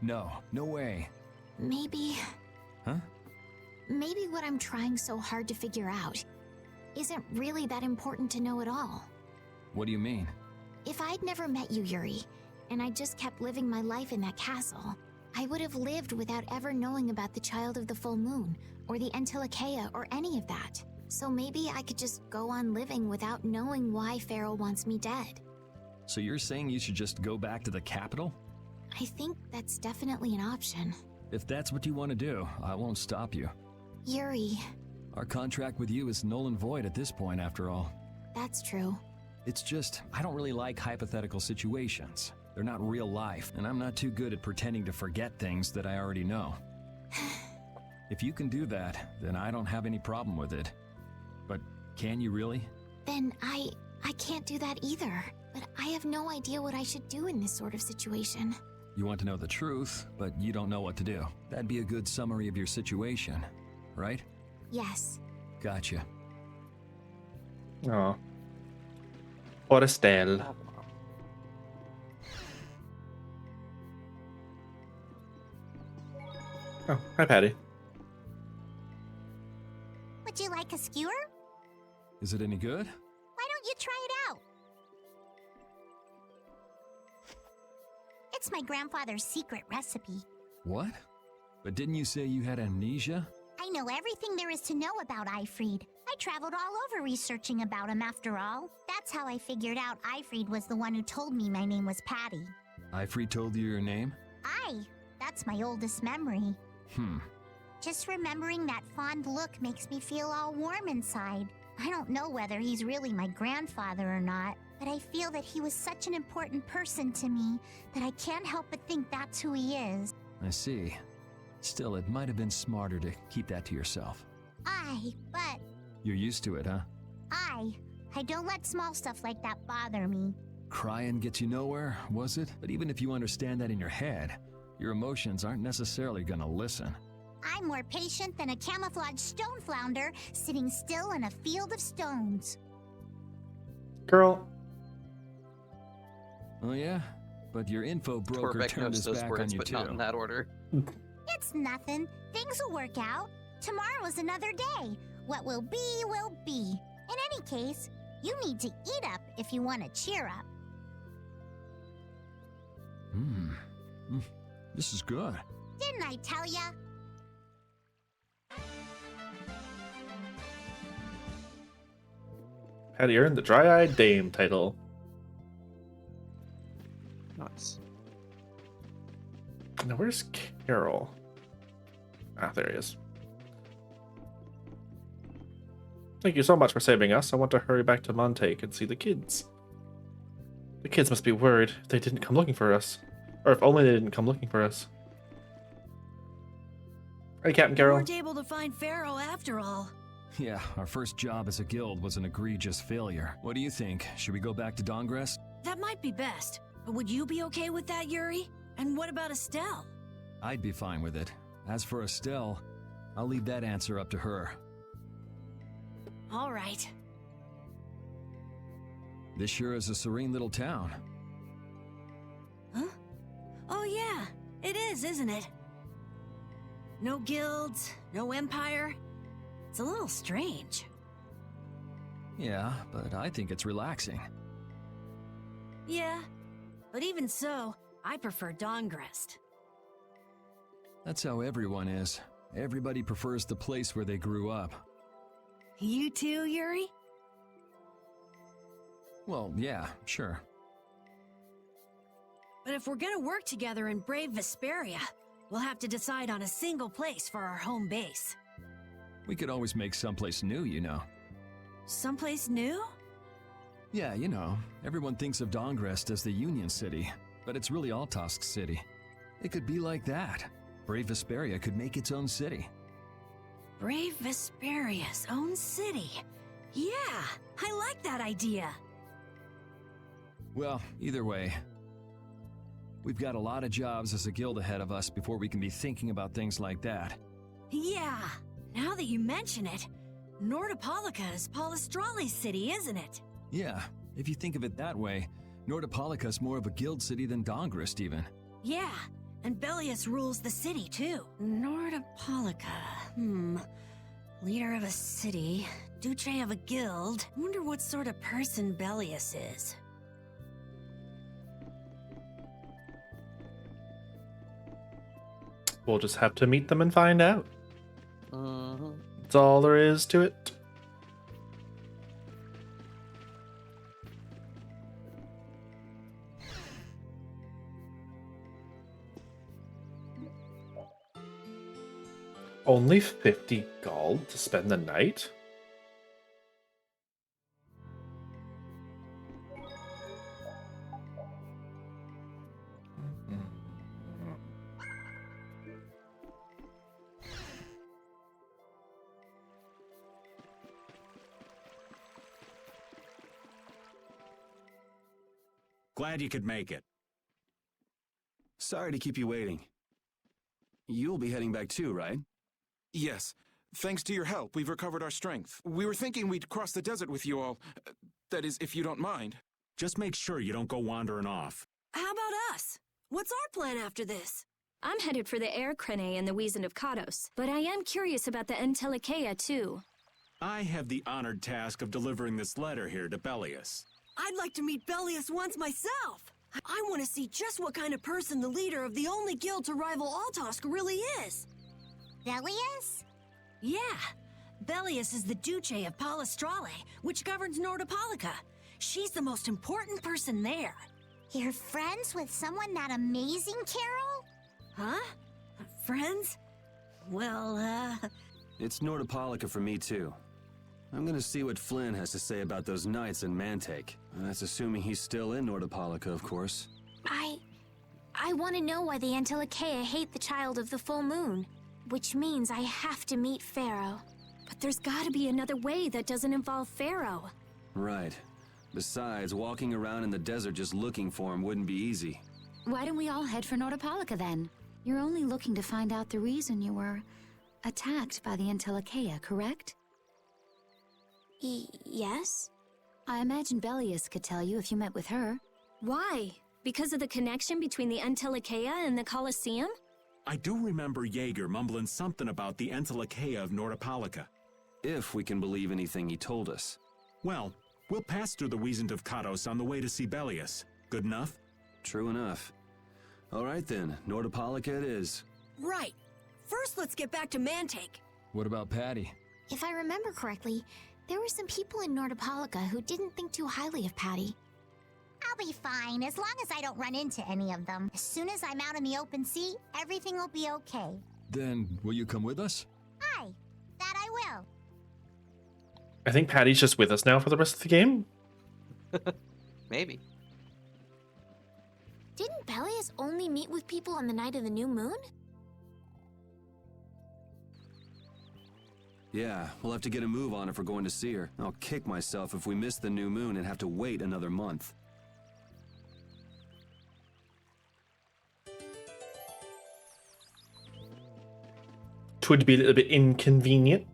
No, no way. Maybe... Huh? Maybe what I'm trying so hard to figure out isn't really that important to know at all. What do you mean? If I'd never met you, Yuri, and I just kept living my life in that castle, I would have lived without ever knowing about the child of the full moon, or the Entelekea, or any of that. So maybe I could just go on living without knowing why Pharaoh wants me dead. So you're saying you should just go back to the capital? I think that's definitely an option. If that's what you want to do, I won't stop you. Yuri, Our contract with you is null and void at this point, after all. that's true. It's just, I don't really like hypothetical situations. They're not real life, and I'm not too good at pretending to forget things that I already know. If you can do that, then I don't have any problem with it. But can you really? Then I can't do that either. But I have no idea what I should do in this sort of situation. You want to know the truth, but you don't know what to do. That'd be a good summary of your situation, right? Yes. Gotcha. Aw. Orestel. Oh, hi, Patty. Would you like a skewer? Is it any good? Why don't you try it out? It's my grandfather's secret recipe. What? But didn't you say you had amnesia? I know everything there is to know about Eifried. I traveled all over researching about him after all. That's how I figured out Eifried was the one who told me my name was Patty. Ifrit told you your name? Aye, that's my oldest memory. Hmm. Just remembering that fond look makes me feel all warm inside. I don't know whether he's really my grandfather or not, but I feel that he was such an important person to me that I can't help but think that's who he is. I see. Still, it might have been smarter to keep that to yourself. Aye, but You're used to it, huh? I don't let small stuff like that bother me. Crying gets you nowhere, was it? But even if you understand that in your head, your emotions aren't necessarily gonna listen. I'm more patient than a camouflaged stone flounder sitting still in a field of stones. Girl. Oh yeah? But your info broker Torbeck turned knows his those back words, on you but too. not in that order. It's nothing. Things will work out. Tomorrow's another day. What will be, will be. In any case, you need to eat up if you want to cheer up. This is good. Didn't I tell ya? Had he earned the Dry-Eyed Dame title. Nice. Now, where's Carol? Ah, there he is. Thank you so much for saving us. I want to hurry back to Montague and see the kids. The kids must be worried if they didn't come looking for us. Or if only they didn't come looking for us. Hey, Captain Carol. We weren't able to find Pharaoh after all. Yeah, our first job as a guild was an egregious failure. What do you think? Should we go back to Dongress? That might be best. But would you be okay with that, Yuri? And what about Estelle? I'd be fine with it. As for Estelle, I'll leave that answer up to her. All right. This sure is a serene little town. Huh? Oh yeah, it is, isn't it? No guilds, no empire. It's a little strange. Yeah, but I think it's relaxing. Yeah, but even so, I prefer Dongrest. That's how everyone is. Everybody prefers the place where they grew up. You too, Yuri? Well, yeah, sure. But if we're gonna work together in brave Vesperia, we'll have to decide on a single place for our home base. We could always make someplace new, you know. Someplace new? Yeah, you know, everyone thinks of Dongrest as the Union City, but it's really Altosk City. It could be like that. Brave Vesperia could make its own city. Brave Vesperia's own city. Yeah, I like that idea. Well, either way, we've got a lot of jobs as a guild ahead of us before we can be thinking about things like that. Yeah, now that you mention it, Nordopolica is Palestrale's city, isn't it? Yeah, if you think of it that way, Nordopolica's more of a guild city than Dongrest even. Yeah, and Bellius rules the city too. Nordopolica, leader of a city, Duce of a guild. Wonder what sort of person Bellius is. We'll just have to meet them and find out. That's all there is to it. Only 50 gold to spend the night? Glad you could make it. Sorry to keep you waiting. You'll be heading back too, right? Yes. Thanks to your help, we've recovered our strength. We were thinking we'd cross the desert with you all. That is, if you don't mind. Just make sure you don't go wandering off. How about us? What's our plan after this? I'm headed for the Air Crene and the Weazen of Kados, but I am curious about the Entelikeia too. I have the honored task of delivering this letter here to Bellius. I'd like to meet Bellius once myself. I want to see just what kind of person the leader of the only guild to rival Altosk really is. Bellius? Yeah. Bellius is the Duce of Palestrale, which governs Nordopolica. She's the most important person there. You're friends with someone that amazing, Carol? Huh? Friends? Well, It's Nordopolica for me, too. I'm gonna see what Flynn has to say about those knights in Mantake. That's assuming he's still in Nordopolica, of course. I want to know why the Antilochaea hate the child of the full moon. Which means I have to meet Pharaoh. But there's gotta be another way that doesn't involve Pharaoh. Right. Besides, walking around in the desert just looking for him wouldn't be easy. Why don't we all head for Nordopolica then? You're only looking to find out the reason you were attacked by the Antilochaea, correct? Yes? I imagine Belius could tell you if you met with her. Why? Because of the connection between the Antilochaea and the Colosseum? I do remember Jaeger mumbling something about the Antilochaea of Nordopolica. If we can believe anything he told us. Well, we'll pass through the Wiesent of Katos on the way to Sibelius. Good enough? True enough. All right then, Nordopolica it is. right. First, let's get back to Mantake. What about Patty? If I remember correctly, there were some people in Nordopolica who didn't think too highly of Patty. I'll be fine, as long as I don't run into any of them. As soon as I'm out in the open sea, everything will be okay. Then, will you come with us? Aye, that I will. I think Patty's just with us now for the rest of the game. Maybe. Didn't Belius only meet with people on the night of the new moon? Yeah, we'll have to get a move on if we're going to see her. I'll kick myself if we miss the new moon and have to wait another month. Twould be a little bit inconvenient.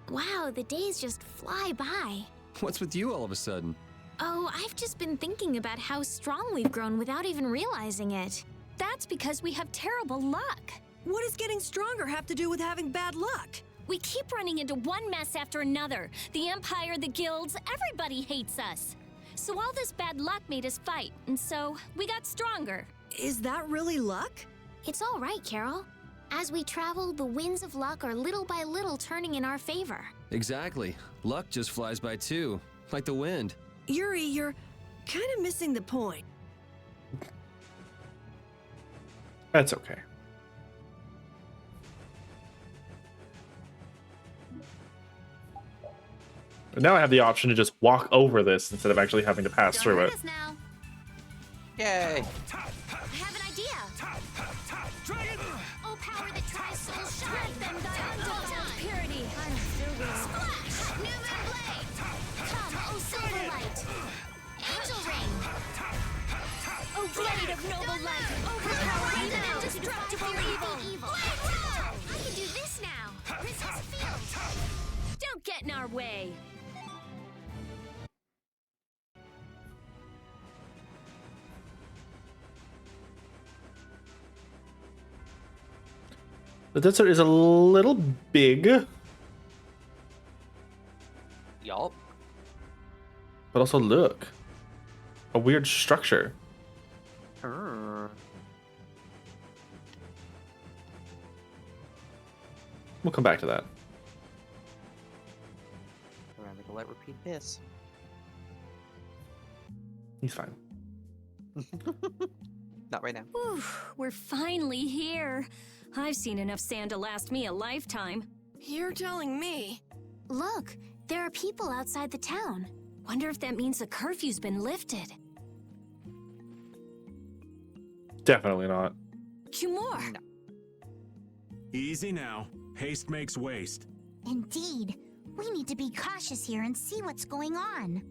Wow, the days just fly by. What's with you all of a sudden? Oh, I've just been thinking about how strong we've grown without even realizing it. That's because we have terrible luck. What does getting stronger have to do with having bad luck? We keep running into one mess after another. The Empire, the guilds, everybody hates us. So all this bad luck made us fight, and so we got stronger. Is that really luck? It's all right, Carol. As we travel, the winds of luck are little by little turning in our favor. Exactly. Luck just flies by too, like the wind. Yuri, you're kind of missing the point. That's okay. But now I have the option to just walk over this instead of actually having to pass through it. Now. Yay! I have an idea. Oh, power that tries soul shine. Them thy undefiled purity. Splash! New moon blade. Come, oh silver light. Angel ring. O blade of noble light, overpower even indestructible evil. I can do this now. Resist field. Don't get in our way. The desert is a little big, Yup. but also look, a weird structure. We'll come back to that. Around the let repeat this. He's fine. Not right now. Whew, we're finally here. I've seen enough sand to last me a lifetime. You're telling me. Look, there are people outside the town. Wonder if that means the curfew's been lifted. Definitely not. Kumor! No. Easy now. Haste makes waste. Indeed. We need to be cautious here and see what's going on.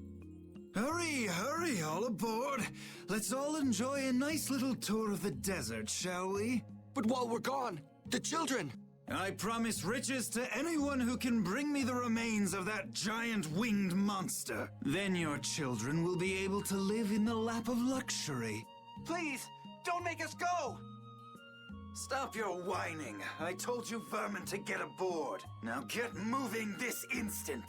Hurry, hurry, all aboard. Let's all enjoy a nice little tour of the desert, shall we? But while we're gone, the children! I promise riches to anyone who can bring me the remains of that giant winged monster. Then your children will be able to live in the lap of luxury. Please, don't make us go! Stop your whining. I told you vermin to get aboard. Now get moving this instant.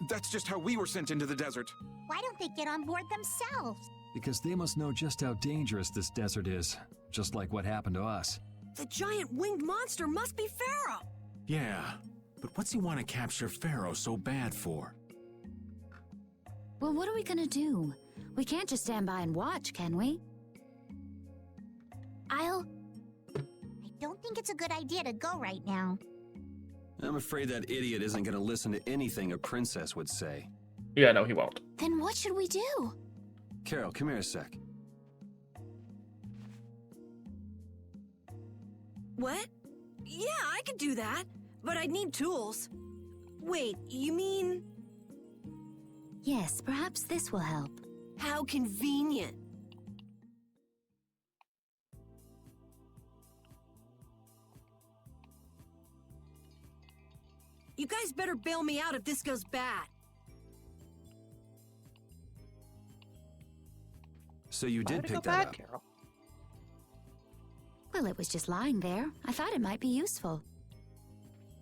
That's just how we were sent into the desert. Why don't they get on board themselves? Because they must know just how dangerous this desert is, just like what happened to us. The giant winged monster must be Pharaoh. Yeah, but what's he want to capture Pharaoh so bad for? Well, what are we gonna do? We can't just stand by and watch, can we? I don't think it's a good idea to go right now. I'm afraid that idiot isn't going to listen to anything a princess would say. Yeah, no, he won't. Then what should we do? Carol, come here a sec. What? Yeah, I could do that, but I'd need tools. Wait, you mean... Yes, perhaps this will help. How convenient. You guys better bail me out if this goes bad. So you did pick that up. Carol? Well, it was just lying there. I thought it might be useful.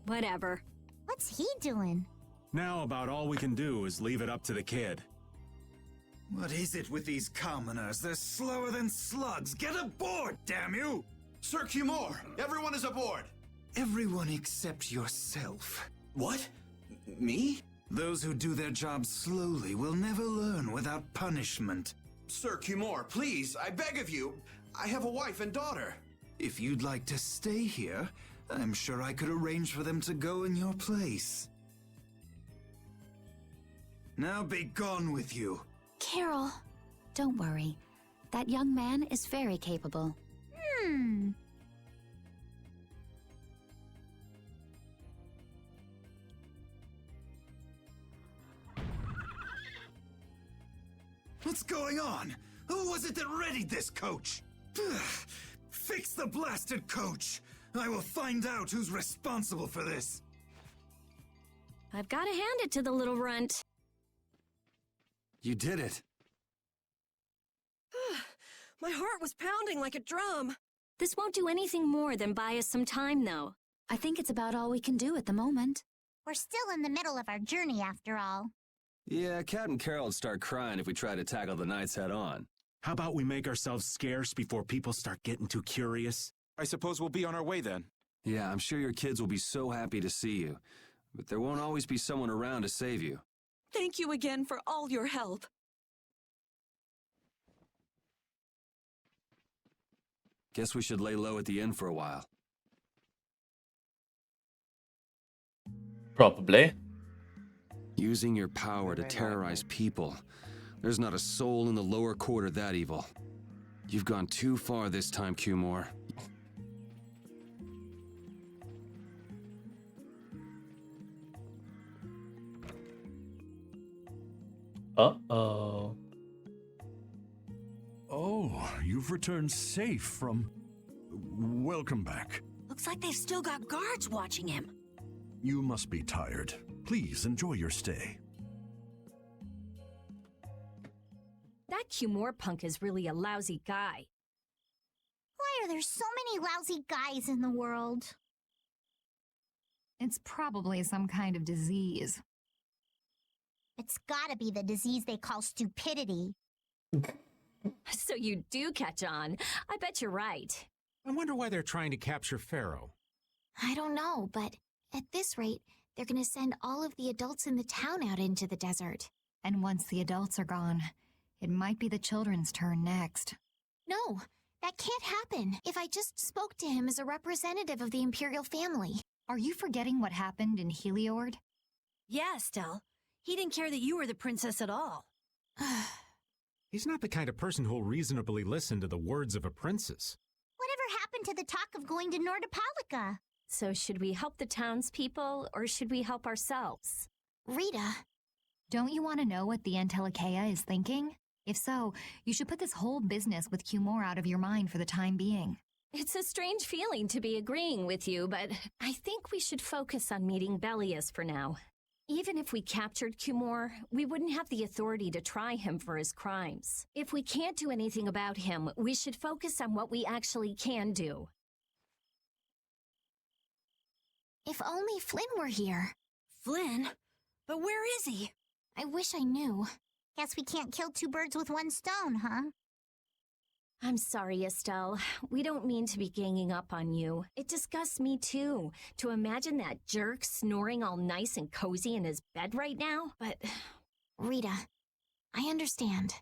Whatever. What's he doing? Now about all we can do is leave it up to the kid. What is it with these commoners? They're slower than slugs. Get aboard, damn you! Sir Cumore, everyone is aboard. Everyone except yourself. What? Me? Those who do their jobs slowly will never learn without punishment. Sir Cumore, please, I beg of you. I have a wife and daughter. If you'd like to stay here, I'm sure I could arrange for them to go in your place. Now be gone with you. Carol. Don't worry. That young man is very capable. What's going on? Who was it that readied this coach? Fix the blasted coach! I will find out who's responsible for this. I've got to hand it to the little runt. You did it. My heart was pounding like a drum. This won't do anything more than buy us some time, though. I think it's about all we can do at the moment. We're still in the middle of our journey, after all. Yeah, Cat and Carol would start crying if we tried to tackle the knights head on. How about we make ourselves scarce before people start getting too curious? I suppose we'll be on our way then. Yeah, I'm sure your kids will be so happy to see you. But there won't always be someone around to save you. Thank you again for all your help. Guess we should lay low at the inn for a while. Probably. Using your power to terrorize people. There's not a soul in the lower quarter that evil. You've gone too far this time, Cumore. Uh-oh. Oh, you've returned safe from... Welcome back. Looks like they've still got guards watching him. You must be tired. Please enjoy your stay. That Cumore punk is really a lousy guy. Why are there so many lousy guys in the world? It's probably some kind of disease. It's gotta be the disease they call stupidity. So you do catch on. I bet you're right. I wonder why they're trying to capture Pharaoh. I don't know, but at this rate, they're gonna send all of the adults in the town out into the desert. And once the adults are gone, it might be the children's turn next. No, that can't happen. If I just spoke to him as a representative of the Imperial family. Are you forgetting what happened in Heliord? Yeah, Estelle. He didn't care that you were the princess at all. He's not the kind of person who'll reasonably listen to the words of a princess. Whatever happened to the talk of going to Nordopolica? So should we help the townspeople, or should we help ourselves? Rita. Don't you want to know what the Entelikeia is thinking? If so, you should put this whole business with Cumore out of your mind for the time being. It's a strange feeling to be agreeing with you, but I think we should focus on meeting Belias for now. Even if we captured Cumore, we wouldn't have the authority to try him for his crimes. If we can't do anything about him, we should focus on what we actually can do. If only Flynn were here. Flynn? But where is he? I wish I knew. Guess we can't kill two birds with one stone, huh? I'm sorry, Estelle. We don't mean to be ganging up on you. It disgusts me, too, to imagine that jerk snoring all nice and cozy in his bed right now, but... Rita, I understand.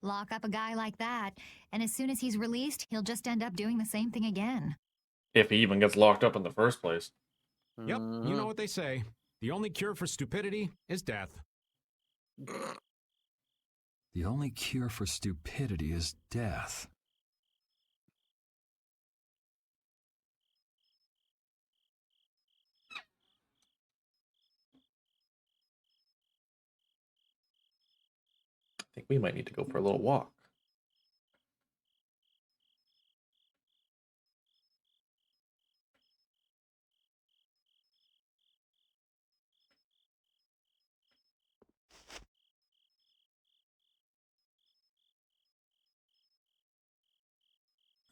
Lock up a guy like that, and as soon as he's released, he'll just end up doing the same thing again. If he even gets locked up in the first place. Yep, you know what they say. The only cure for stupidity is death. The only cure for stupidity is death. I think we might need to go for a little walk.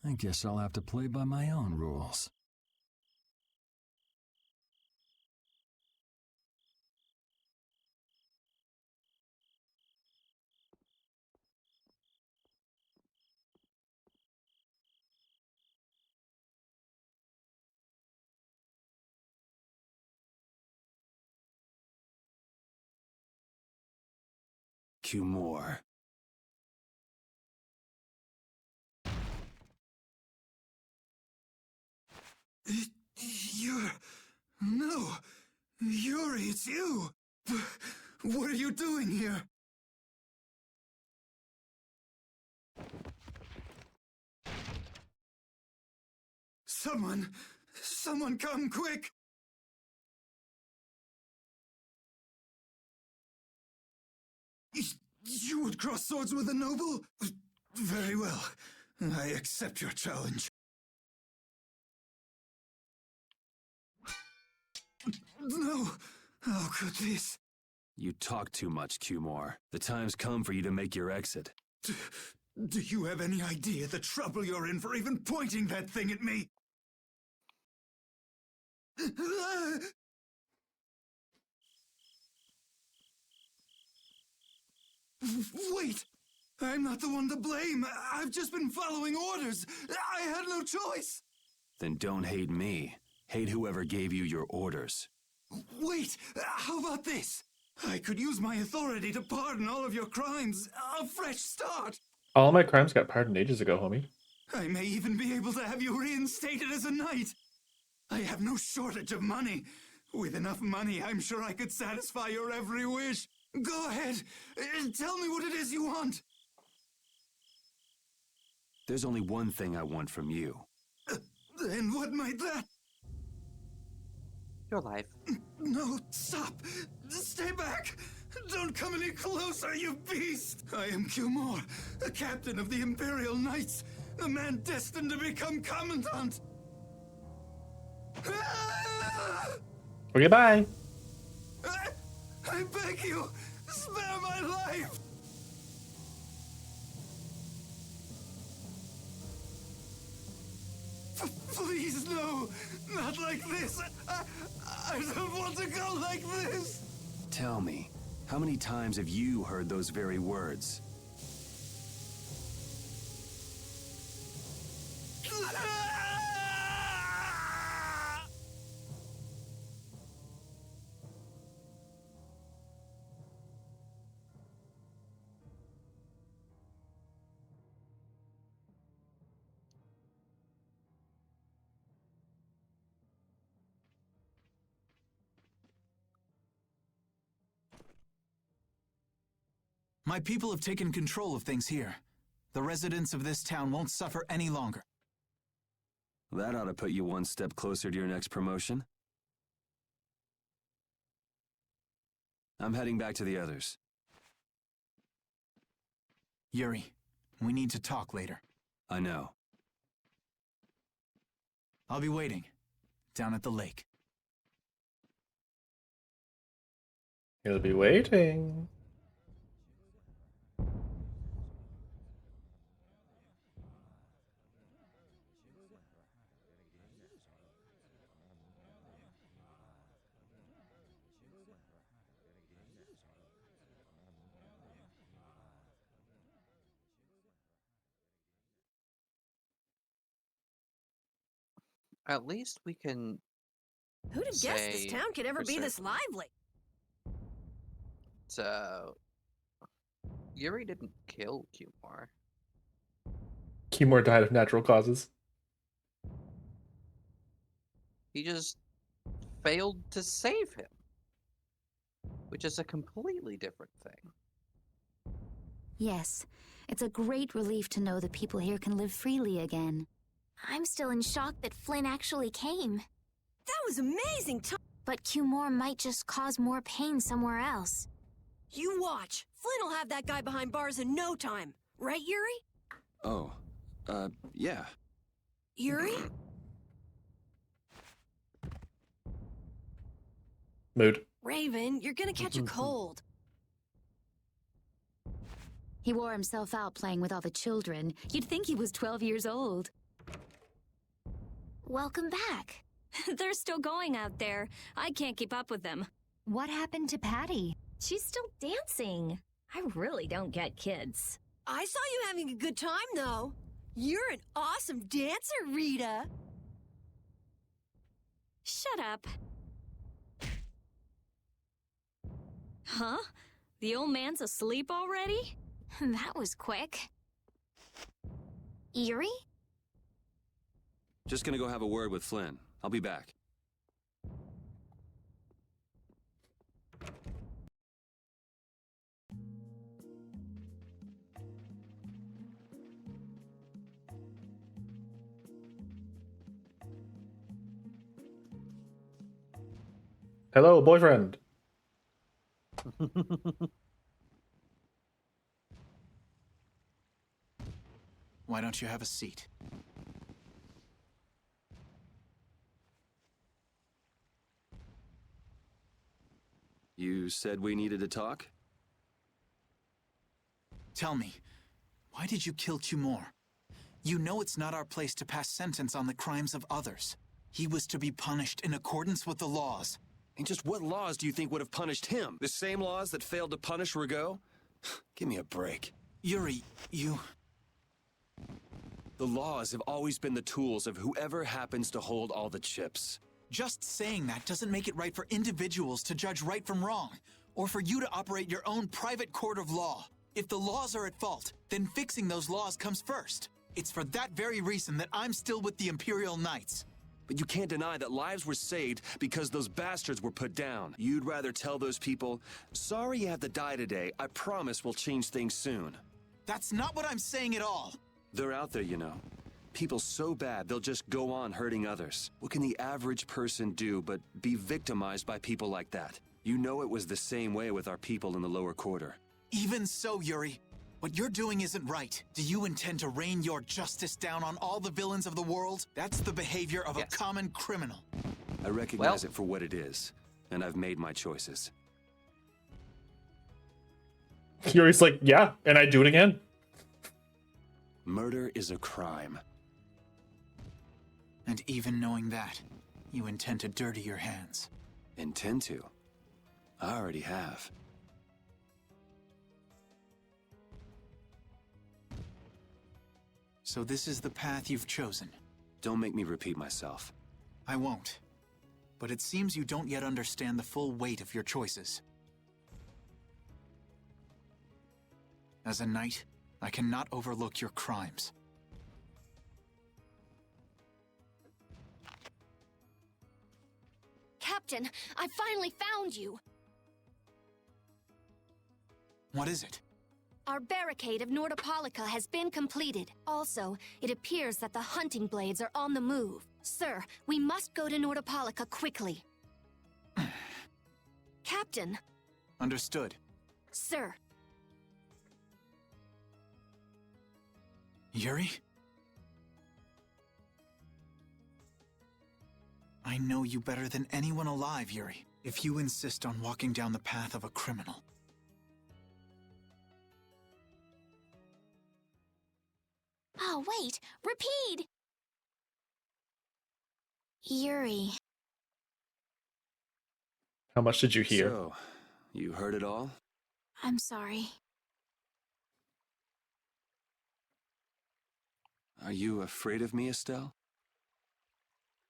I guess I'll have to play by my own rules. More. No! Yuri, it's you! What are you doing here? Someone come quick! You would cross swords with a noble? Very well. I accept your challenge. No! How could this? You talk too much, More. The time's come for you to make your exit. Do you have any idea the trouble you're in for even pointing that thing at me? Wait! I'm not the one to blame. I've just been following orders. I had no choice. Then don't hate me. Hate whoever gave you your orders. Wait! How about this? I could use my authority to pardon all of your crimes. A fresh start. All my crimes got pardoned ages ago, homie. I may even be able to have you reinstated as a knight. I have no shortage of money. With enough money, I'm sure I could satisfy your every wish. Go ahead. Tell me what it is you want. There's only one thing I want from you. And what might that? Your life. No, stop. Stay back. Don't come any closer, you beast. I am Kilmore, a captain of the Imperial Knights, a man destined to become commandant. Okay, bye. I beg you, spare my life. Please, no. Not like this. I don't want to go like this. Tell me, how many times have you heard those very words? My people have taken control of things here. The residents of this town won't suffer any longer. That ought to put you one step closer to your next promotion. I'm heading back to the others. Yuri, we need to talk later. I know. I'll be waiting. Down at the lake. He'll be waiting. At least we can. Who'd have guessed this town could ever be this lively? So, Yuri didn't kill Kumar. Kimura died of natural causes. He just failed to save him, which is a completely different thing. Yes, it's a great relief to know the people here can live freely again. I'm still in shock that Flynn actually came. That was amazing, But Kumar might just cause more pain somewhere else. You watch. Flynn will have that guy behind bars in no time. Right, Yuri? Oh, yeah. Yuri? Mood. Raven, you're gonna catch a cold. He wore himself out playing with all the children. You'd think he was 12 years old. Welcome back. They're still going out there. I can't keep up with them. What happened to Patty? She's still dancing. I really don't get kids. I saw you having a good time, though. You're an awesome dancer, Rita. Shut up. Huh? The old man's asleep already? That was quick. Yuri? Just gonna go have a word with Flynn. I'll be back. Hello, boyfriend. Why don't you have a seat? You said we needed to talk? Tell me, why did you kill Kumor? You know it's not our place to pass sentence on the crimes of others. He was to be punished in accordance with the laws. And just what laws do you think would have punished him? The same laws that failed to punish Rigaud? Give me a break. Yuri, you... The laws have always been the tools of whoever happens to hold all the chips. Just saying that doesn't make it right for individuals to judge right from wrong, or for you to operate your own private court of law. If the laws are at fault, then fixing those laws comes first. It's for that very reason that I'm still with the Imperial Knights. But you can't deny that lives were saved because those bastards were put down. You'd rather tell those people, sorry you have to die today, I promise we'll change things soon. That's not what I'm saying at all. They're out there, you know. People so bad they'll just go on hurting others. What can the average person do but be victimized by people like that? You know it was the same way with our people in the lower quarter. Even so, Yuri, what you're doing isn't right. Do you intend to rain your justice down on all the villains of the world? That's the behavior of a common criminal. I recognize it for what it is, and I've made my choices. Yuri's like, yeah, and I'd do it again. Murder is a crime. And even knowing that, you intend to dirty your hands. Intend to? I already have. So this is the path you've chosen. Don't make me repeat myself. I won't. But it seems you don't yet understand the full weight of your choices. As a knight, I cannot overlook your crimes. Captain, I finally found you! What is it? Our barricade of Nordopolica has been completed. Also, it appears that the hunting blades are on the move. Sir, we must go to Nordopolica quickly. Captain! Understood. Sir! Yuri? I know you better than anyone alive, Yuri. If you insist on walking down the path of a criminal. Oh, wait! Repeat! Yuri. How much did you hear? So, you heard it all? I'm sorry. Are you afraid of me, Estelle?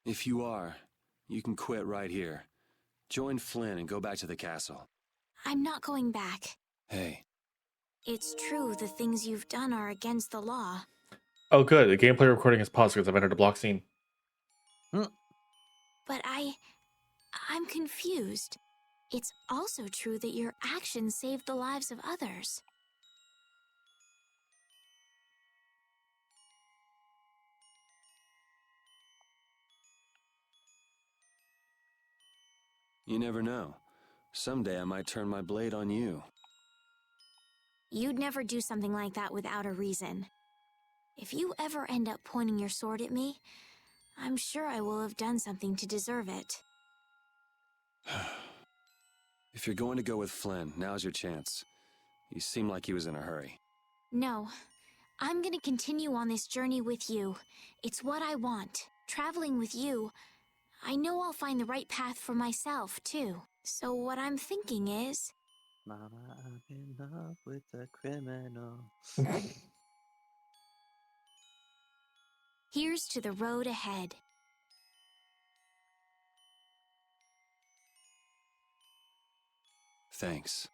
If you are, you can quit right here. Join Flynn and go back to the castle. I'm not going back. Hey, It's true the things you've done are against the law. Oh, good. The gameplay recording is paused because I've entered a block scene. But I'm confused. It's also true that your actions saved the lives of others. You never know. Someday I might turn my blade on you. You'd never do something like that without a reason. If you ever end up pointing your sword at me, I'm sure I will have done something to deserve it. If you're going to go with Flynn, now's your chance. You seem like he was in a hurry. No, I'm gonna continue on this journey with you. It's what I want. Traveling with you, I know I'll find the right path for myself, too. So what I'm thinking is... Mama, I'm in love with a criminal. Here's to the road ahead. Thanks.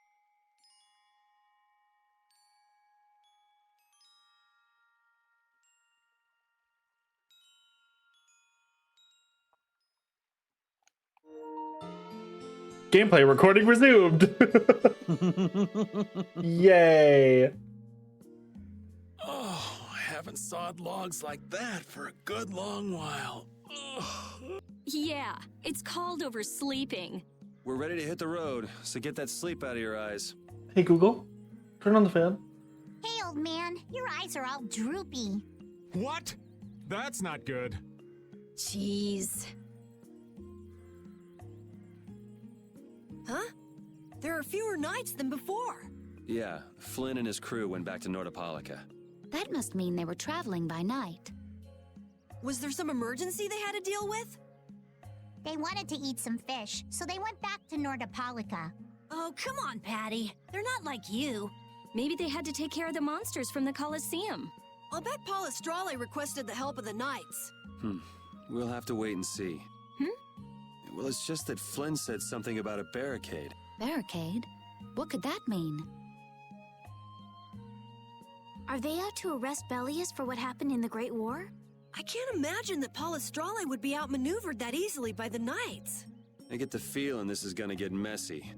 Gameplay recording resumed. Yay. Oh, I haven't sawed logs like that for a good long while. Yeah, it's called oversleeping. We're ready to hit the road, so get that sleep out of your eyes. Hey, Google, turn on the fan. Hey, old man, your eyes are all droopy. What? That's not good. Jeez. Huh? There are fewer nights than before. Yeah, Flynn and his crew went back to Nordopolica. That must mean they were traveling by night. Was there some emergency they had to deal with? They wanted to eat some fish, so they went back to Nordopolica. Oh, come on, Patty. They're not like you. Maybe they had to take care of the monsters from the Colosseum. I'll bet Paul Estrale requested the help of the knights. We'll have to wait and see. Well, it's just that Flynn said something about a barricade. Barricade? What could that mean? Are they out to arrest Bellius for what happened in the Great War? I can't imagine that Paul Estrale would be outmaneuvered that easily by the knights. I get the feeling this is gonna get messy.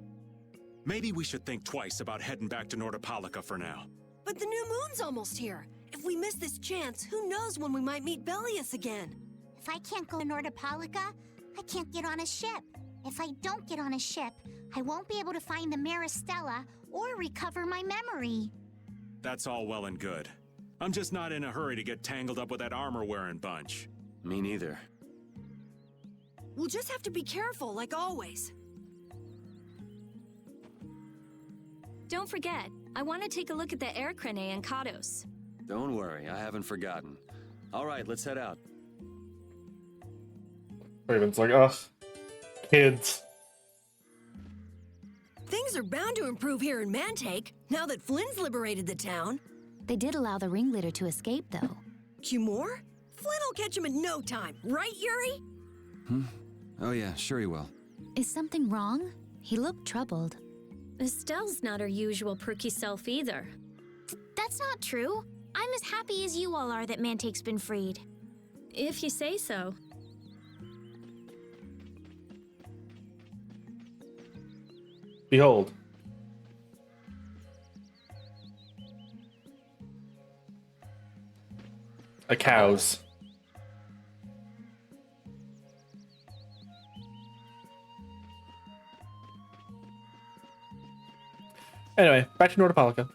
Maybe we should think twice about heading back to Nordopolica for now. But the new moon's almost here. If we miss this chance, who knows when we might meet Bellius again? If I can't go to Nordopolica, I can't get on a ship. If I don't get on a ship, I won't be able to find the Maristella or recover my memory. That's all well and good. I'm just not in a hurry to get tangled up with that armor-wearing bunch. Me neither. We'll just have to be careful, like always. Don't forget, I want to take a look at the air crane and Kados. Don't worry, I haven't forgotten. All right, let's head out. Raven's like, ugh, kids. Things are bound to improve here in Mantake, now that Flynn's liberated the town. They did allow the ringleader to escape, though. Cumore? Flynn will catch him in no time, right, Yuri? Oh yeah, sure he will. Is something wrong? He looked troubled. Estelle's not her usual perky self either. That's not true. I'm as happy as you all are that Mantake's been freed. If you say so. Behold. A cow's. Anyway, back to Nordopolica.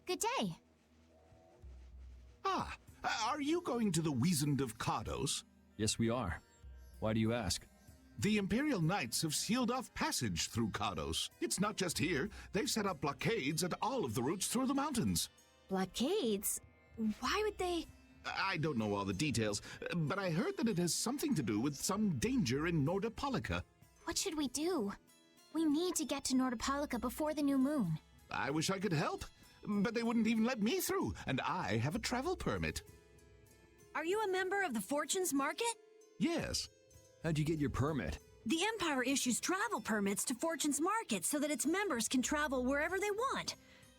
Good day. Ah, are you going to the Wiesent of Kados? Yes, we are. Why do you ask? The Imperial Knights have sealed off passage through Kados. It's not just here. They've set up blockades at all of the routes through the mountains. Blockades? Why would they... I don't know all the details, but I heard that it has something to do with some danger in Nordopolica. What should we do? We need to get to Nordopolica before the new moon. I wish I could help, but they wouldn't even let me through, and I have a travel permit. Are you a member of the Fortune's Market? Yes. How'd you get your permit? The Empire issues travel permits to Fortune's Market so that its members can travel wherever they want.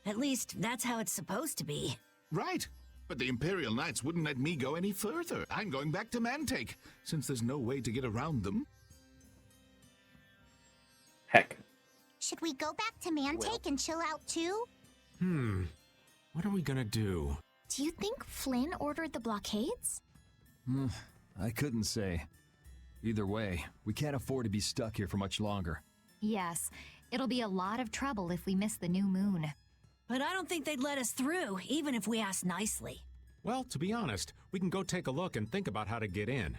At least, that's how it's supposed to be. Right. But the Imperial Knights wouldn't let me go any further. I'm going back to Mantake, since there's no way to get around them. Heck. Should we go back to Mantake and chill out too? What are we gonna do? Do you think Flynn ordered the blockades? I couldn't say. Either way, we can't afford to be stuck here for much longer. Yes, it'll be a lot of trouble if we miss the new moon. But I don't think they'd let us through, even if we asked nicely. Well, to be honest, we can go take a look and think about how to get in.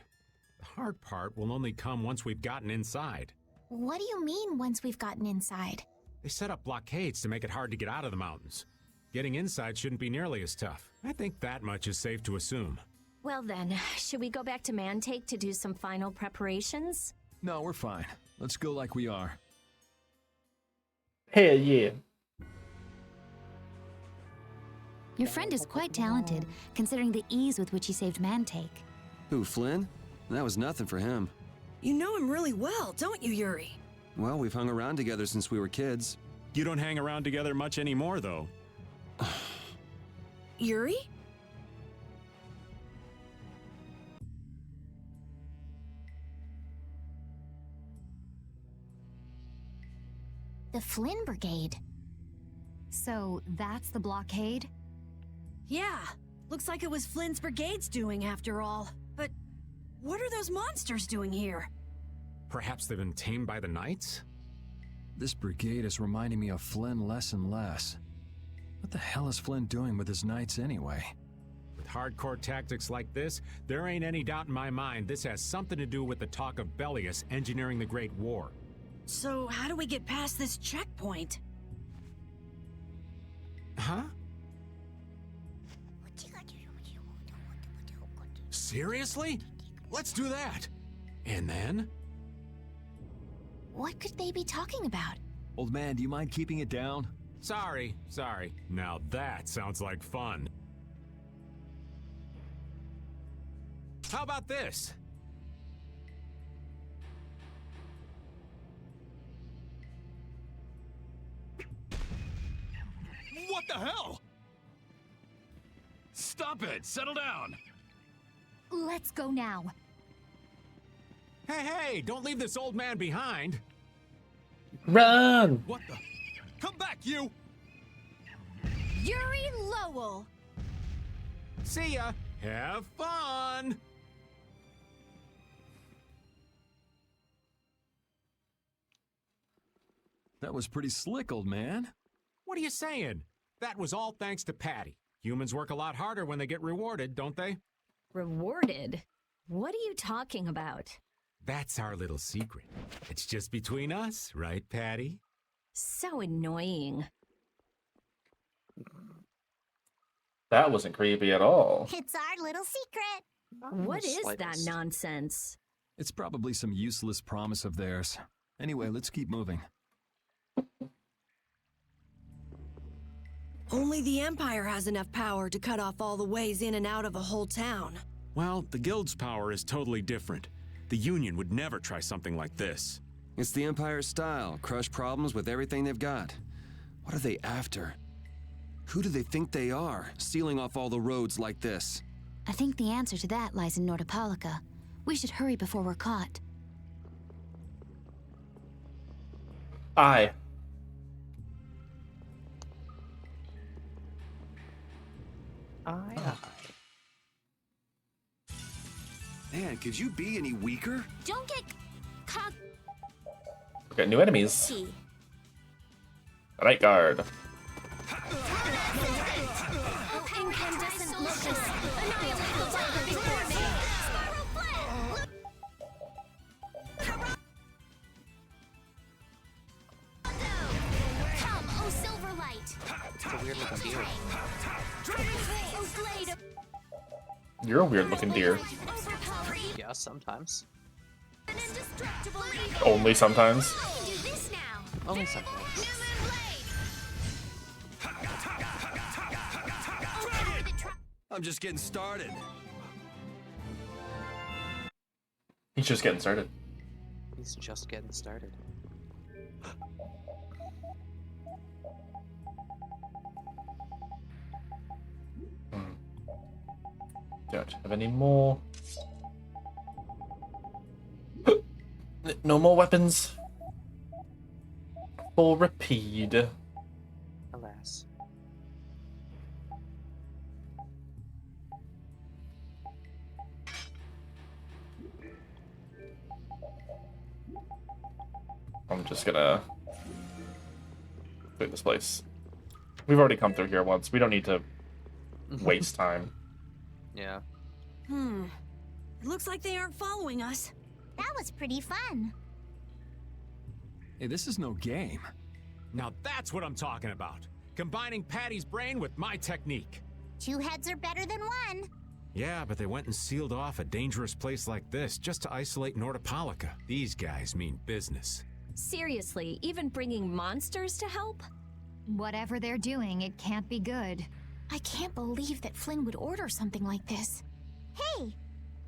The hard part will only come once we've gotten inside. What do you mean, once we've gotten inside? They set up blockades to make it hard to get out of the mountains. Getting inside shouldn't be nearly as tough. I think that much is safe to assume. Well then, should we go back to Mantake to do some final preparations? No, we're fine. Let's go like we are. Hell yeah. Your friend is quite talented, considering the ease with which he saved Mantake. Who, Flynn? That was nothing for him. You know him really well, don't you, Yuri? Well, we've hung around together since we were kids. You don't hang around together much anymore, though. Yuri? The Flynn Brigade. So that's the blockade? Yeah, looks like it was Flynn's brigade's doing after all. But what are those monsters doing here? Perhaps they've been tamed by the Knights? This brigade is reminding me of Flynn less and less. What the hell is Flynn doing with his knights anyway? With hardcore tactics like this, there ain't any doubt in my mind this has something to do with the talk of Bellius engineering the Great War. So how do we get past this checkpoint? Huh? Seriously? Let's do that. And then? What could they be talking about? Old man, do you mind keeping it down? Sorry. Now that sounds like fun. How about this? What the hell? Stop it! Settle down! Let's go now. Hey, don't leave this old man behind. Run! What the? Come back, you! Yuri Lowell! See ya! Have fun! That was pretty slick, old man. What are you saying? That was all thanks to Patty. Humans work a lot harder when they get rewarded, don't they? Rewarded? What are you talking about? That's our little secret. It's just between us, right, Patty? So annoying. That wasn't creepy at all. It's our little secret. What is that nonsense? It's probably some useless promise of theirs. Anyway, let's keep moving. Only the Empire has enough power to cut off all the ways in and out of a whole town. Well, the Guild's power is totally different. The Union would never try something like this. It's the Empire's style, crush problems with everything they've got. What are they after? Who do they think they are, sealing off all the roads like this? I think the answer to that lies in Nordopolica. We should hurry before we're caught. Aye. Man, could you be any weaker? Don't get cock. We got new enemies. Right guard. Incandescent locust. Annihilate the weapon before me. Spiral flare. Come, oh Silverlight. It's a weird looking deer. Oh blade of You're a weird looking deer. Yeah, sometimes. Only sometimes. Only sometimes. I'm just getting started. He's just getting started. He's just getting started. Don't have any more. No more weapons for Rapide. Alas. I'm just gonna clear this place. We've already come through here once. We don't need to waste time. Yeah. It looks like they aren't following us. That was pretty fun. Hey, this is no game. Now that's what I'm talking about. Combining Patty's brain with my technique. 2 heads are better than 1. Yeah, but they went and sealed off a dangerous place like this just to isolate Nordopolica. These guys mean business. Seriously, even bringing monsters to help? Whatever they're doing, it can't be good. I can't believe that Flynn would order something like this. Hey,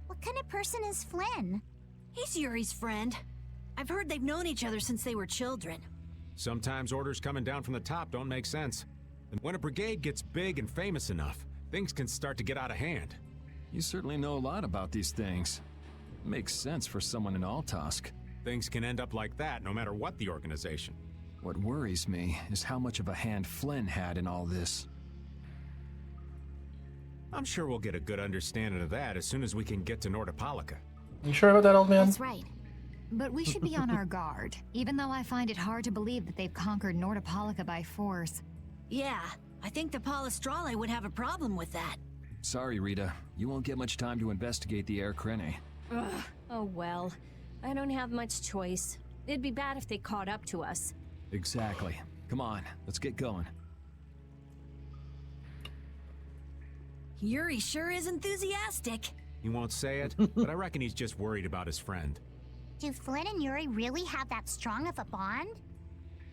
what kind of person is Flynn? He's Yuri's friend. I've heard they've known each other since they were children. Sometimes orders coming down from the top don't make sense. And when a brigade gets big and famous enough, things can start to get out of hand. You certainly know a lot about these things. Makes sense for someone in Altosk. Things can end up like that no matter what the organization. What worries me is how much of a hand Flynn had in all this. I'm sure we'll get a good understanding of that as soon as we can get to Nordopolica. You sure about that, old man? That's right. But we should be on our guard, even though I find it hard to believe that they've conquered Nordopolica by force. Yeah, I think the Palestrale would have a problem with that. Sorry, Rita. You won't get much time to investigate the Air Krene. Ugh. Oh well. I don't have much choice. It'd be bad if they caught up to us. Exactly. Come on, let's get going. Yuri sure is enthusiastic. He won't say it, but I reckon he's just worried about his friend. Do Flynn and Yuri really have that strong of a bond?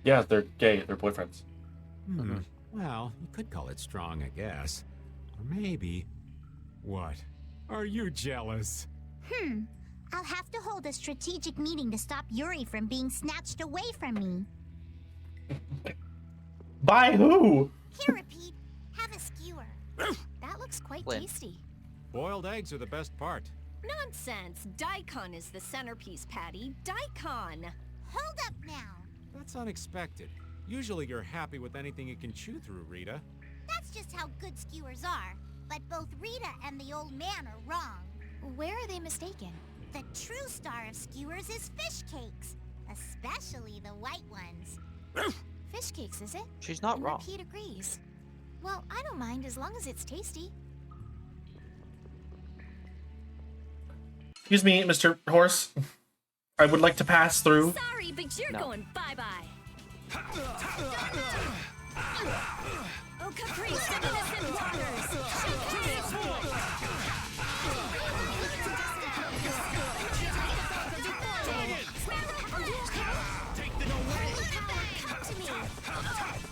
Yeah, they're gay. They're boyfriends. Well, you could call it strong, I guess. Or maybe... What? Are you jealous? I'll have to hold a strategic meeting to stop Yuri from being snatched away from me. By who? Here, Repeat. Have a skewer. That looks quite tasty. Boiled eggs are the best part. Nonsense! Daikon is the centerpiece, Patty. Daikon! Hold up now. That's unexpected. Usually you're happy with anything you can chew through, Rita. That's just how good skewers are. But both Rita and the old man are wrong. Where are they mistaken? The true star of skewers is fish cakes. Especially the white ones. Fish cakes, is it? She's not wrong. Repeat agrees. Well, I don't mind as long as it's tasty. Excuse me, Mr. Horse. I would like to pass through. Sorry, but you're going bye-bye. Oh, caprice of innocent waters!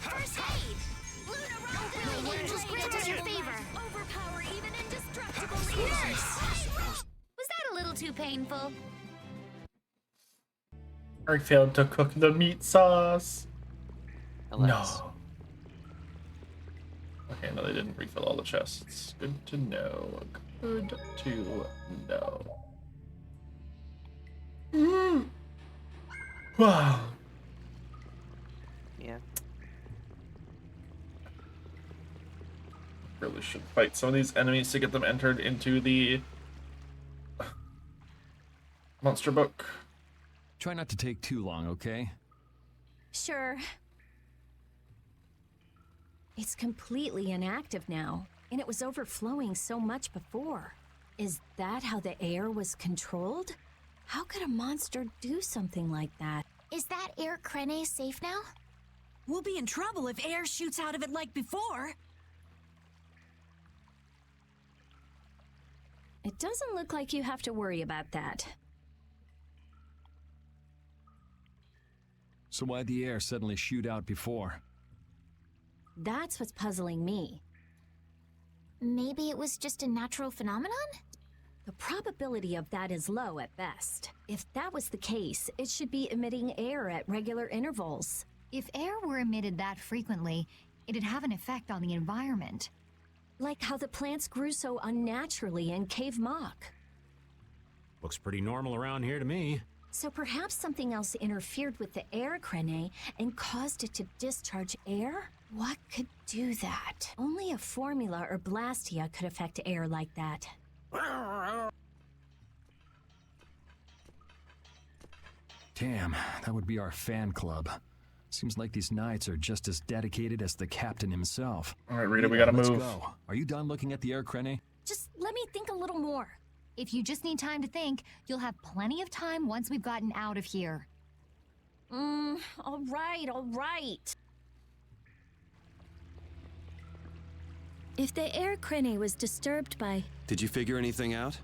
First aid! Luna angels grant us your favor. Overpower even indestructible leaders! Was that a little too painful? I failed to cook the meat sauce. Alas. No. Okay, no, they didn't refill all the chests. Good to know. Good to know. Wow. Yeah. Really should fight some of these enemies to get them entered into the monster book. Try not to take too long, okay? Sure. It's completely inactive now, and it was overflowing so much before. Is that how the air was controlled? How could a monster do something like that? Is that Air Krene safe now? We'll be in trouble if air shoots out of it like before. It doesn't look like you have to worry about that. So why'd the air suddenly shoot out before? That's what's puzzling me. Maybe it was just a natural phenomenon? The probability of that is low at best. If that was the case, it should be emitting air at regular intervals. If air were emitted that frequently, it'd have an effect on the environment. Like how the plants grew so unnaturally in Cave Mock. Looks pretty normal around here to me. So perhaps something else interfered with the air crane and caused it to discharge air? What could do that? Only a formula or blastia could affect air like that. Damn, that would be our fan club. Seems like these knights are just as dedicated as the captain himself. All right, Rita, we gotta let's move. Go. Are you done looking at the air crane? Just let me think a little more. If you just need time to think, you'll have plenty of time once we've gotten out of here. All right. If the air crane was disturbed by... Did you figure anything out?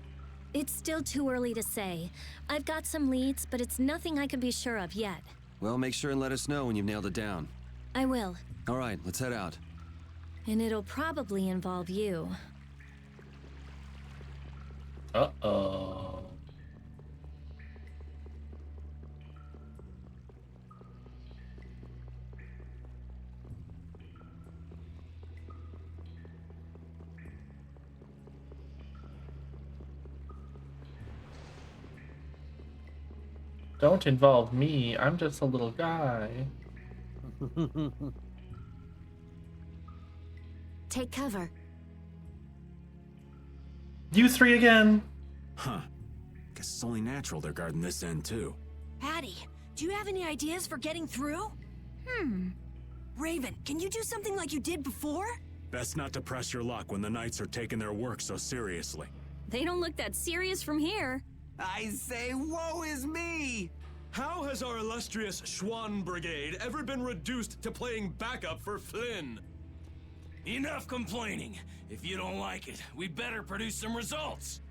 It's still too early to say. I've got some leads, but it's nothing I can be sure of yet. Well, make sure and let us know when you've nailed it down. I will. All right, let's head out. And it'll probably involve you. Uh-oh. Don't involve me. I'm just a little guy. Take cover. You three again? Huh. Guess it's only natural they're guarding this end, too. Patty, do you have any ideas for getting through? Raven, can you do something like you did before? Best not to press your luck when the knights are taking their work so seriously. They don't look that serious from here. I say, woe is me! How has our illustrious Schwann Brigade ever been reduced to playing backup for Flynn? Enough complaining. If you don't like it, we better produce some results.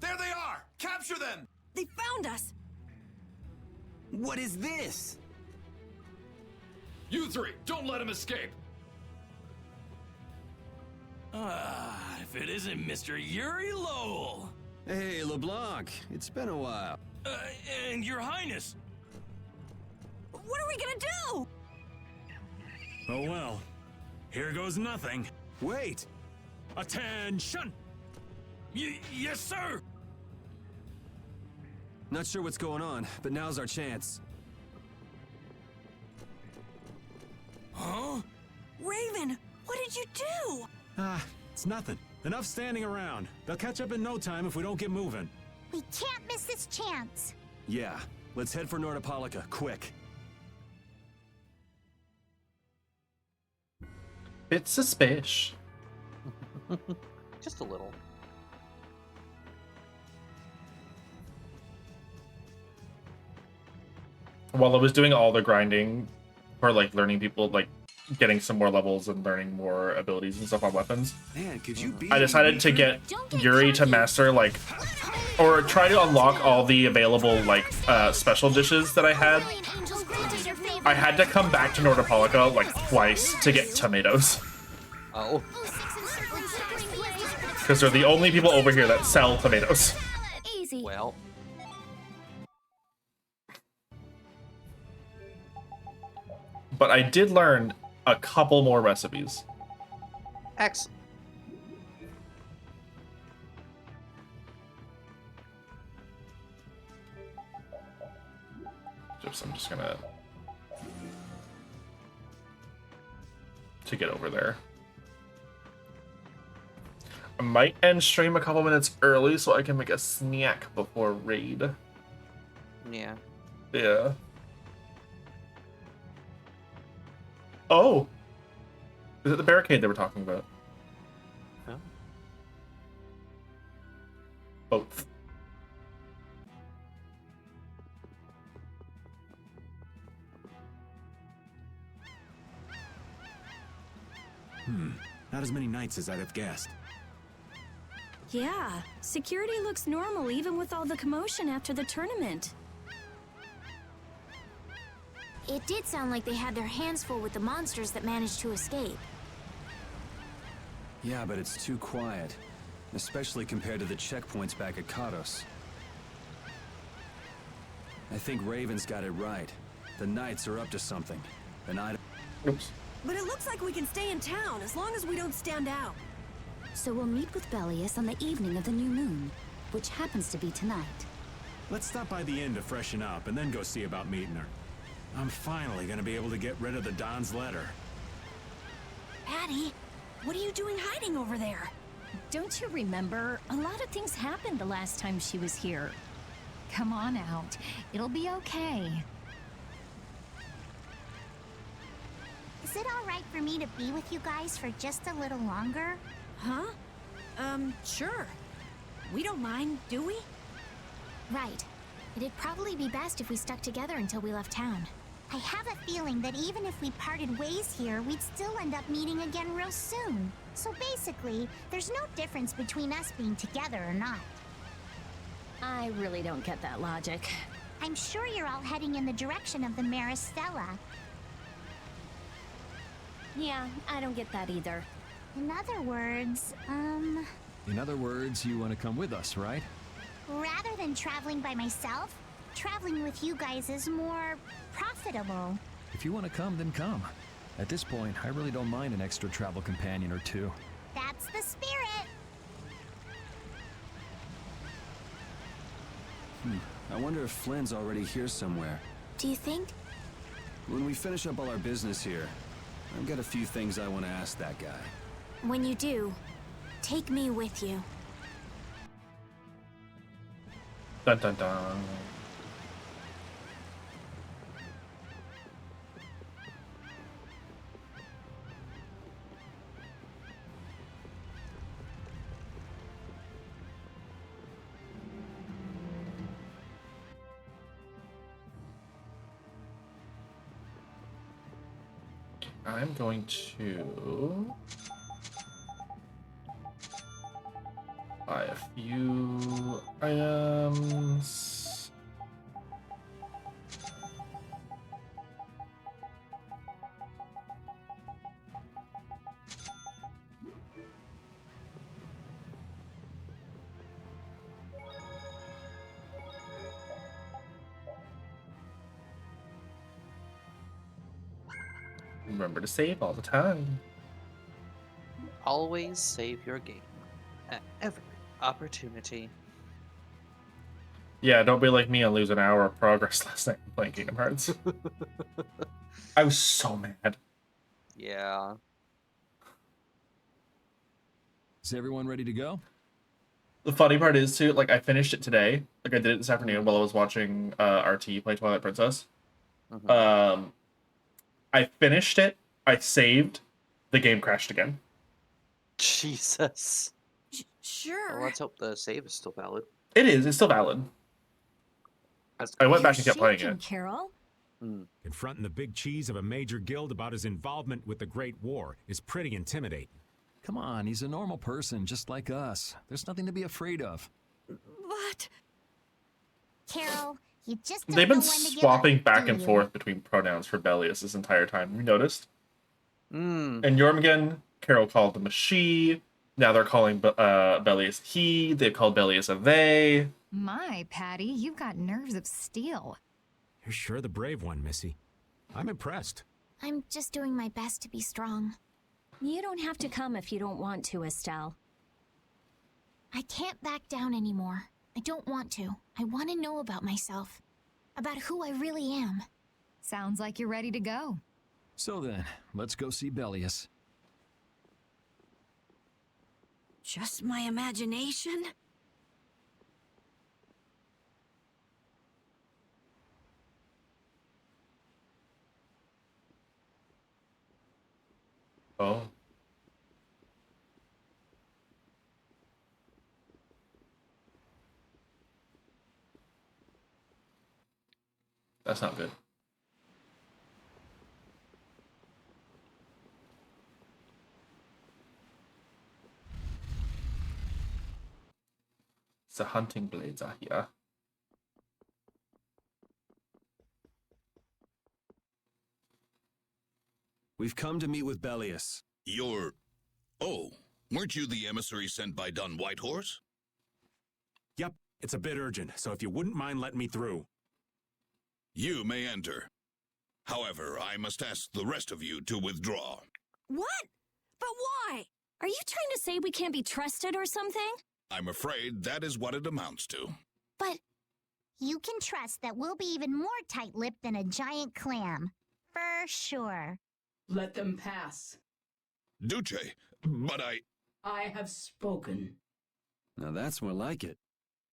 There they are! Capture them! They found us! What is this? You three, don't let him escape! If it isn't Mr. Yuri Lowell. Hey, LeBlanc, it's been a while. And Your Highness. What are we gonna do? Oh well. Here goes nothing. Wait! Attention! Yes, sir! Not sure what's going on, but now's our chance. Huh? Raven, what did you do? It's nothing. Enough standing around. They'll catch up in no time if we don't get moving. We can't miss this chance. Yeah, let's head for Nordopolica, quick. It's suspicious. Just a little. While I was doing all the grinding for like learning people, like getting some more levels and learning more abilities and stuff on weapons, Man, could you be I decided to get Yuri to master like, or try to unlock all the available like special dishes that I had. I had to come back to Nordopolica like twice to get tomatoes. Oh. Because they're the only people over here that sell tomatoes. Easy. Well. But I did learn a couple more recipes. Excellent. I'm just gonna to get over there. I might end stream a couple minutes early so I can make a snack before raid. Yeah. Yeah. Oh! Is it the barricade they were talking about? Huh? Both. Not as many knights as I'd have guessed. Yeah, security looks normal even with all the commotion after the tournament. It did sound like they had their hands full with the monsters that managed to escape. Yeah, but it's too quiet. especially compared to the checkpoints back at Kados. I think Raven's got it right. The Knights are up to something, and I... Oops. But it looks like we can stay in town as long as we don't stand out. So we'll meet with Belius on the evening of the new moon, which happens to be tonight. Let's stop by the inn to freshen up and then go see about meeting her. I'm finally gonna be able to get rid of the Don's letter. Patty, what are you doing hiding over there? Don't you remember? A lot of things happened the last time she was here. Come on out. It'll be okay. Is it all right for me to be with you guys for just a little longer? Huh? Sure. We don't mind, do we? Right. It'd probably be best if we stuck together until we left town. I have a feeling that even if we parted ways here, we'd still end up meeting again real soon. So basically, there's no difference between us being together or not. I really don't get that logic. I'm sure you're all heading in the direction of the Maristella. Yeah, I don't get that either. In other words, In other words, you want to come with us, right? rather than traveling by myself, traveling with you guys is more profitable. If you want to come, then come. At this point, I really don't mind an extra travel companion or two. That's the spirit. I wonder if Flynn's already here somewhere. Do you think? When we finish up all our business here, I've got a few things I want to ask that guy. When you do, take me with you. Dun dun dun. I'm going to buy a few items. Remember to save all the time. Always save your game at every opportunity. Yeah, don't be like me and lose an hour of progress last night playing Kingdom Hearts. I was so mad. Yeah. Is everyone ready to go? The funny part is too, like I finished it today. Like I did it this afternoon while I was watching RT play Twilight Princess. I finished it, I saved, the game crashed again. Jesus. Sure. Well, let's hope the save is still valid. It is, it's still valid. I went back and kept playing it. Carol? Confronting the big cheese of a major guild about his involvement with the Great War is pretty intimidating. Come on, he's a normal person, just like us. There's nothing to be afraid of. What? Carol, you just don't They've been know when to give swapping up, back do and you? forth between pronouns for Belius this entire time. You noticed? And Jormungand, Carol called him a she. Now they're calling Belius he. They've called Belius a they. My, Patty, you've got nerves of steel. You're sure the brave one, Missy. I'm impressed. I'm just doing my best to be strong. You don't have to come if you don't want to, Estelle. I can't back down anymore. I don't want to. I want to know about myself. About who I really am. Sounds like you're ready to go. So then, let's go see Belius. Just my imagination? Oh. That's not good. The hunting blades are here. We've come to meet with Belius. Oh, Weren't you the emissary sent by Don Whitehorse? Yep, it's a bit urgent, so if you wouldn't mind letting me through. You may enter. However, I must ask the rest of you to withdraw. What? But why? Are you trying to say we can't be trusted or something? I'm afraid that is what it amounts to. But you can trust that we'll be even more tight-lipped than a giant clam. For sure. Let them pass. Duce, but I have spoken. Now that's more like it.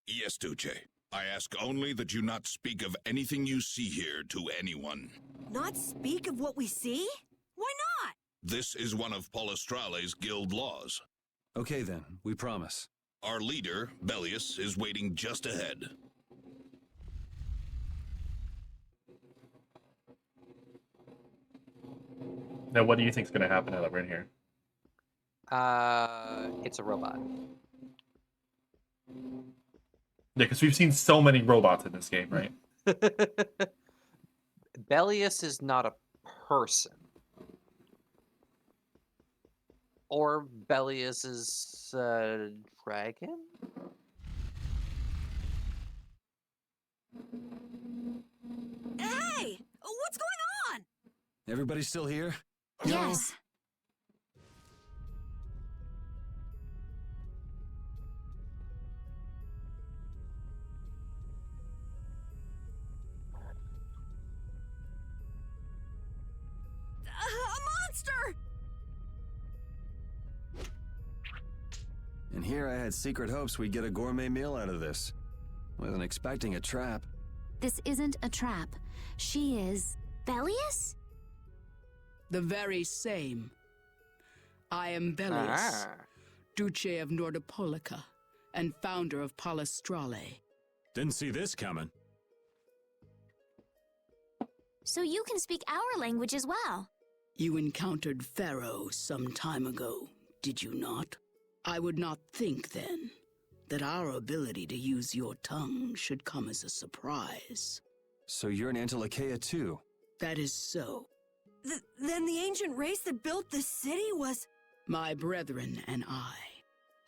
Yes, Duce. I ask only that you not speak of anything you see here to anyone. Not speak of what we see? Why not? This is one of Palestrale's guild laws. Okay then, we promise. Our leader, Bellius, is waiting just ahead. Now, what do you think's going to happen now that we're in here? It's a robot. Yeah, because we've seen so many robots in this game, right? Bellius is not a person. Or Bellius is a dragon? Hey! What's going on? Everybody still here? Yes. A monster! And here I had secret hopes we'd get a gourmet meal out of this. Wasn't expecting a trap. This isn't a trap. She is... Bellius? The very same. I am Bellius, Duce of Nordopolica, and founder of Palestrale. Didn't see this coming. So you can speak our language as well. You encountered Pharaoh some time ago, did you not? I would not think, then, that our ability to use your tongue should come as a surprise. So you're an Antilocheia too? That is so. Then the ancient race that built this city was... My brethren and I.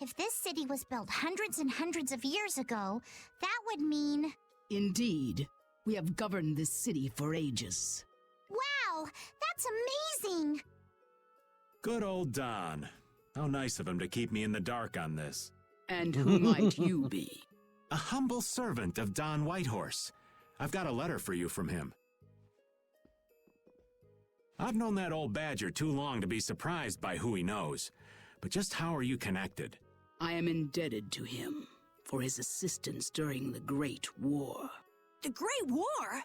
If this city was built hundreds and hundreds of years ago, that would mean... Indeed. We have governed this city for ages. Wow! That's amazing! Good old Don. How nice of him to keep me in the dark on this. And who might you be? A humble servant of Don Whitehorse. I've got a letter for you from him. I've known that old badger too long to be surprised by who he knows. But just how are you connected? I am indebted to him for his assistance during the Great War. The Great War?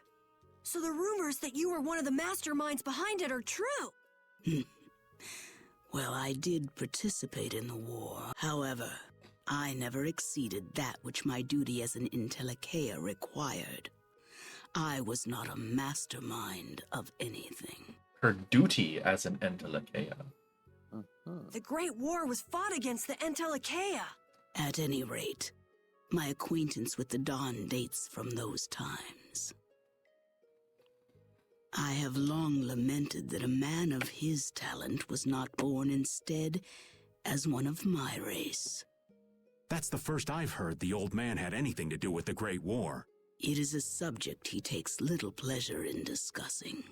So the rumors that you were one of the masterminds behind it are true? Well, I did participate in the war. However, I never exceeded that which my duty as an Intellicheia required. I was not a mastermind of anything. Her duty as an Intellicheia. The Great War was fought against the Intellicheia. At any rate, my acquaintance with the Dawn dates from those times. I have long lamented that a man of his talent was not born instead as one of my race. That's the first I've heard the old man had anything to do with the Great War. It is a subject he takes little pleasure in discussing.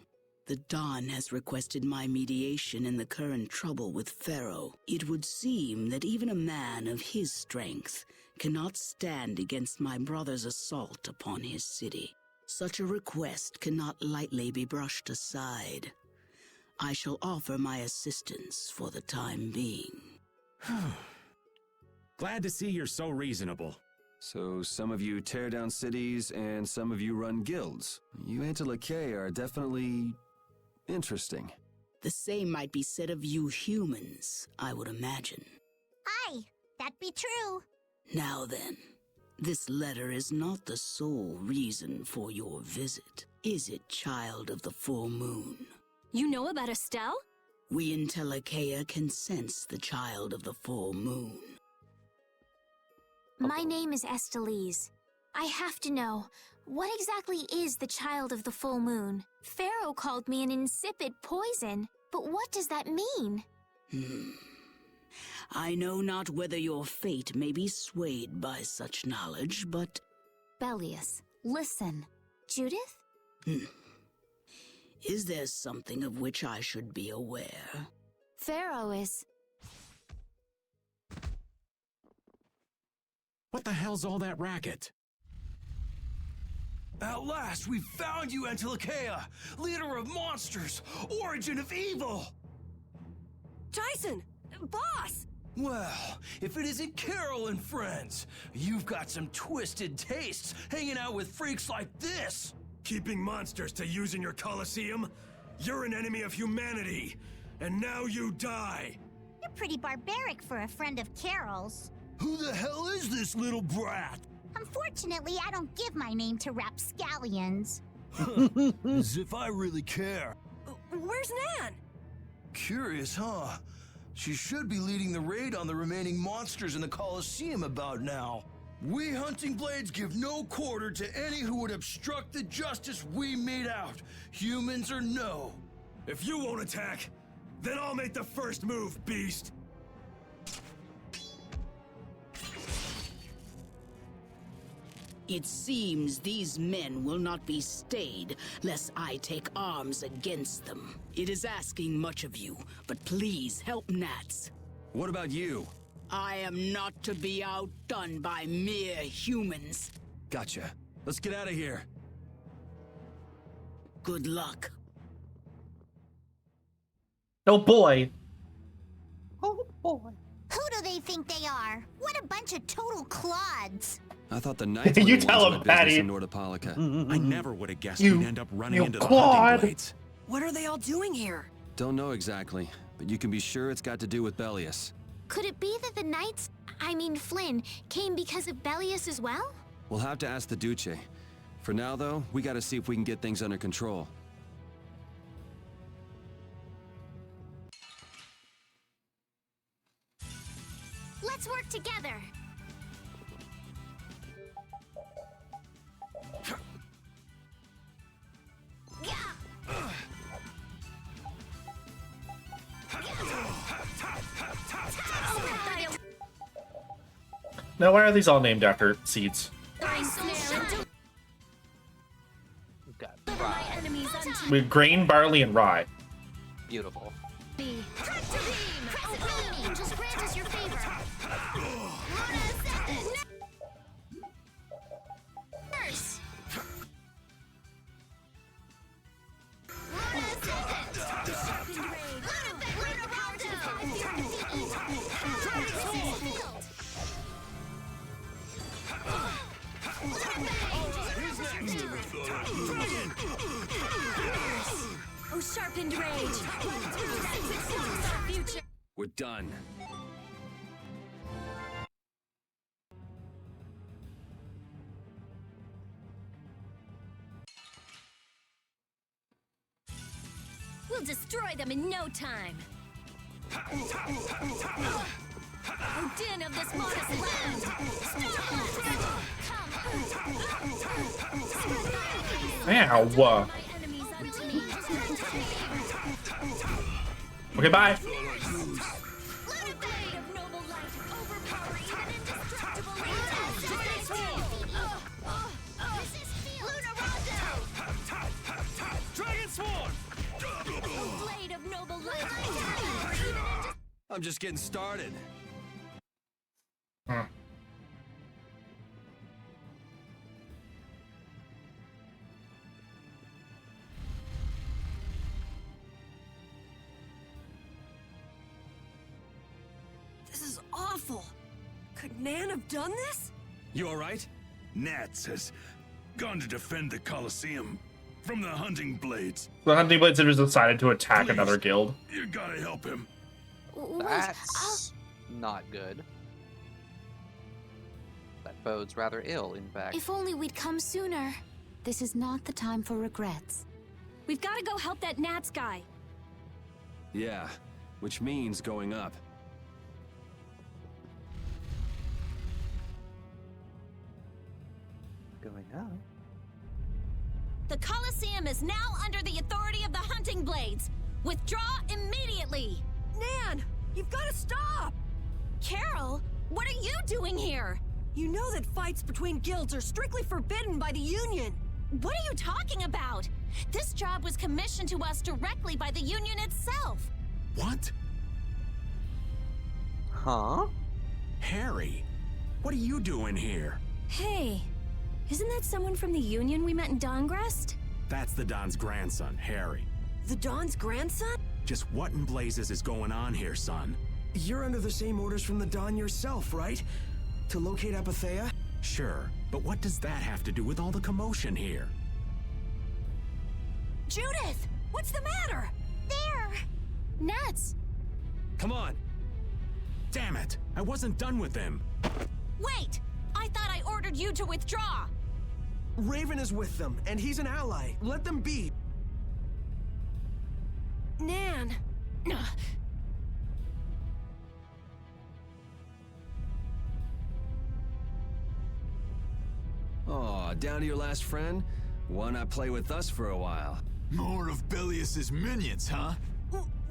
The Dawn has requested my mediation in the current trouble with Pharaoh. It would seem that even a man of his strength cannot stand against my brother's assault upon his city. Such a request cannot lightly be brushed aside. I shall offer my assistance for the time being. Glad to see you're so reasonable. So some of you tear down cities and some of you run guilds. You Antilocheia are definitely interesting. The same might be said of you humans, I would imagine. Aye, that be true. Now then, this letter is not the sole reason for your visit, is it, child of the full moon? You know about Estelle? We Intellicheia can sense the child of the full moon. My name is Estelise. I have to know, what exactly is the child of the full moon? Pharaoh called me an insipid poison, but what does that mean? I know not whether your fate may be swayed by such knowledge, but... Bellius, listen. Judith? Is there something of which I should be aware? Pharaoh is... What the hell's all that racket? At last, we found you, Antilochea, leader of monsters, origin of evil! Tyson! Boss! Well, if it isn't Carol and friends, you've got some twisted tastes hanging out with freaks like this! Keeping monsters to use in your Colosseum? You're an enemy of humanity, and now you die! You're pretty barbaric for a friend of Carol's. Who the hell is this little brat? Unfortunately, I don't give my name to rapscallions. As if I really care. Where's Nan? Curious, huh? She should be leading the raid on the remaining monsters in the Colosseum about now. We Hunting Blades give no quarter to any who would obstruct the justice we mete out, humans or no. If you won't attack, then I'll make the first move, beast! It seems these men will not be stayed, lest I take arms against them. It is asking much of you, but please help Nats. What about you? I am not to be outdone by mere humans. Gotcha. Let's get out of here. Good luck. Oh boy. Oh boy. Who do they think they are? What a bunch of total clods. I thought the knights were You the tell ones him, with business Patty. in Nordopolica. I never would have guessed You- we'd end up running you into the quad. Hunting Blades. What are they all doing here? Don't know exactly, but you can be sure it's got to do with Bellius. Could it be that the knights, I mean Flynn, came because of Bellius as well? We'll have to ask the Duce. For now, though, we gotta see if we can get things under control. Let's work together. Now, why are these all named after seeds? We've got rye. We have grain, barley, and rye. Beautiful. Just grant us your favor. Nurse. Oh, sharpened rage. Future. We're done. We'll destroy them in no time. Oh, din of this modest land. Ow. Okay, bye. I'm just getting started. This is awful. Could Nan have done this? You alright? Nats has gone to defend the Colosseum from the Hunting Blades. The Hunting Blades have decided to attack Please. another guild. You gotta help him. That's not good. That bodes rather ill, in fact. If only we'd come sooner. This is not the time for regrets. We've got to go help that Nats guy. Yeah, which means going up. Going up? The Colosseum is now under the authority of the Hunting Blades. Withdraw immediately. Nan, you've got to stop. Carol, what are you doing here? You know that fights between guilds are strictly forbidden by the Union. What are you talking about? This job was commissioned to us directly by the Union itself. What? Huh? Harry, what are you doing here? Hey, isn't that someone from the Union we met in Dawngrest? That's the Don's grandson, Harry. The Don's grandson? Just what in blazes is going on here, son? You're under the same orders from the Don yourself, right? To locate Apathea? Sure, but what does that have to do with all the commotion here? Judith! What's the matter? There! Nuts! Come on! Damn it! I wasn't done with them! Wait! I thought I ordered you to withdraw! Raven is with them, and he's an ally. Let them be. Nan! Aw, down to your last friend? Why not play with us for a while? More of Belius's minions, huh?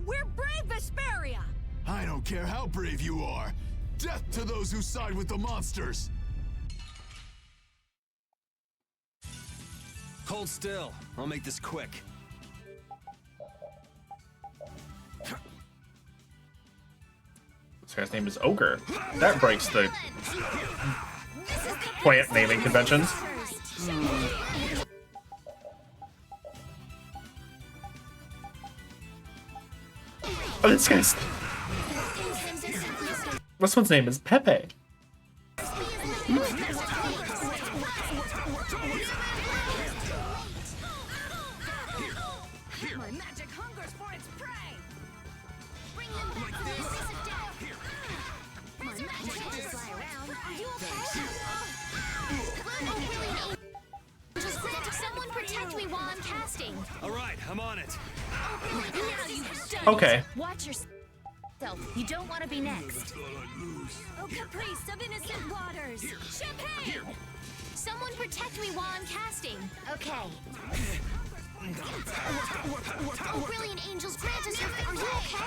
We're brave Vesperia! I don't care how brave you are. Death to those who side with the monsters! Hold still. I'll make this quick. This guy's name is Ogre. That breaks the plant naming conventions. Oh, this guy's... This one's name is Pepe. My magic hungers for its prey! Bring them back to the face of death. My magic just fly around. Are you okay? Just someone protect me while I'm casting. Alright, I'm on it. Now you've done Okay. it. Watch yourself. You don't want to be next. Oh, caprice of innocent waters! Champagne! Someone protect me while I'm casting. Okay. Oh, brilliant angels, grant us your favor. Are you okay?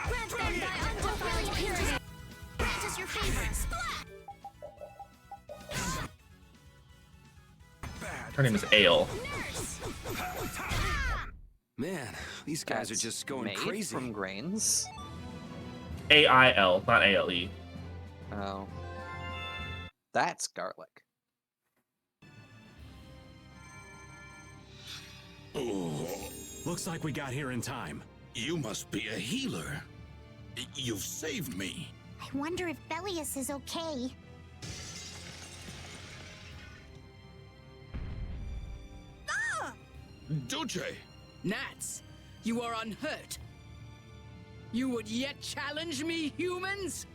Grant them thy oh, brilliant angels, grant us your favors. Her name is Ale. Man, these guys are just going made crazy. From grains. A-I-L, not A-L-E. Oh. That's garlic. Looks like we got here in time. You must be a healer. You've saved me. I wonder if Belius is okay. Duce! Gnats, you are unhurt. You would yet challenge me, humans?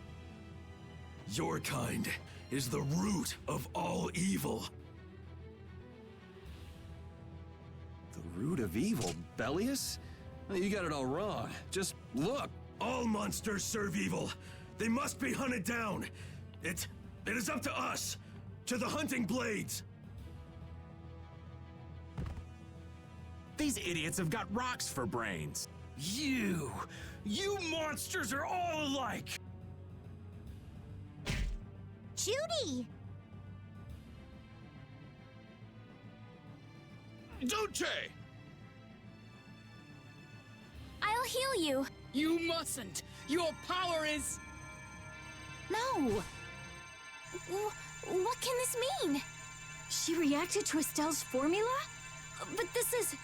Your kind is the root of all evil. The root of evil, Belius? You got it all wrong. Just look. All monsters serve evil. They must be hunted down. It is up to us. To the hunting blades. These idiots have got rocks for brains. You monsters are all alike. Judy! Duce! I'll heal you. You mustn't. Your power is... No. What can this mean? She reacted to Estelle's formula? But this is...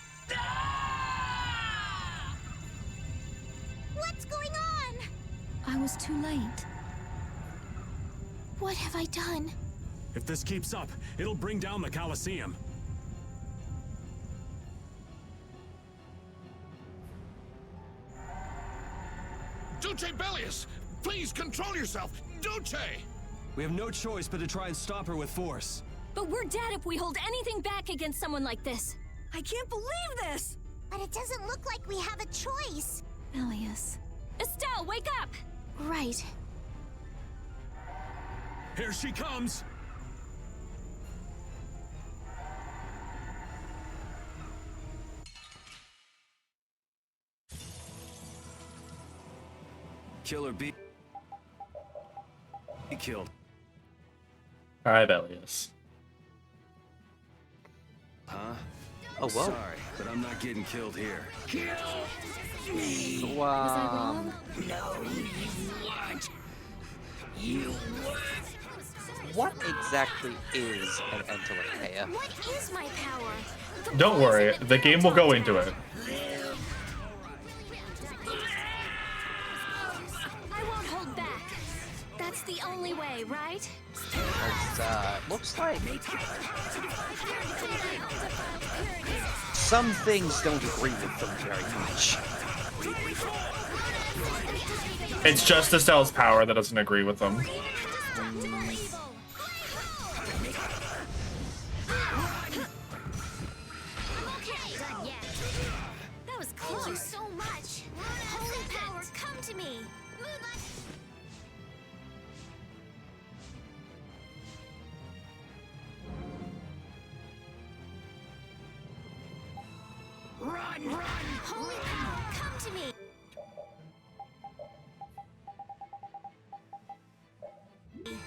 What's going on? I was too late. What have I done? If this keeps up, it'll bring down the Colosseum. Duce Belius! Please control yourself! Duce! We have no choice but to try and stop her with force. But we're dead if we hold anything back against someone like this. I can't believe this! But it doesn't look like we have a choice. Belius. Estelle, wake up! Right. Here she comes! Killer bee. killed. Hi, Bellius. Huh? Oh, whoa. Sorry, but I'm not getting killed here. Wow. Was I wrong? No, you weren't. You were. What exactly is an Entelekea? What is my power? Don't worry, the game will go into it. I won't hold back. That's the only way, right? Looks like some things don't agree with them very much. It's just Estelle's power that doesn't agree with them. That was close. Thank you so much. Holy power, come to me. Run, run! Holy power, come to me.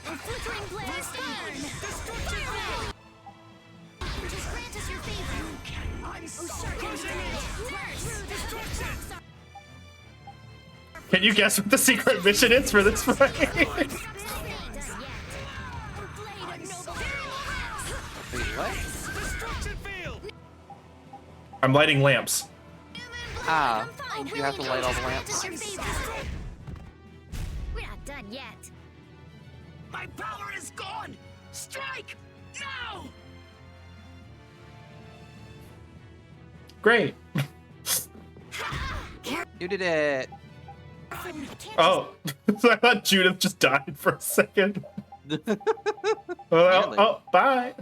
A flickering blaze burn! Just grant us your favor. Can you guess what the secret mission is for this fight? I'm lighting lamps. Ah, you have to light all the lamps. We're not done yet. My power is gone! Strike! Now! Great. You did it. Oh, I thought Judith just died for a second. Oh, bye.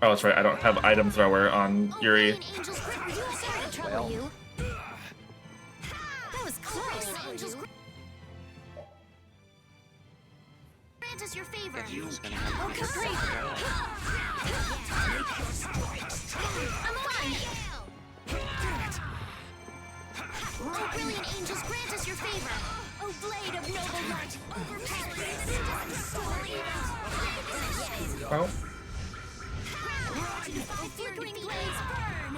Oh, that's right. I don't have item thrower on Yuri. Well. That was close. Angels, grant us your favor. Oh, Capri! I'm fine. Oh, brilliant angels, grant us your favor. Oh, blade of noble light! Oh. Oh, flickering blaze burn!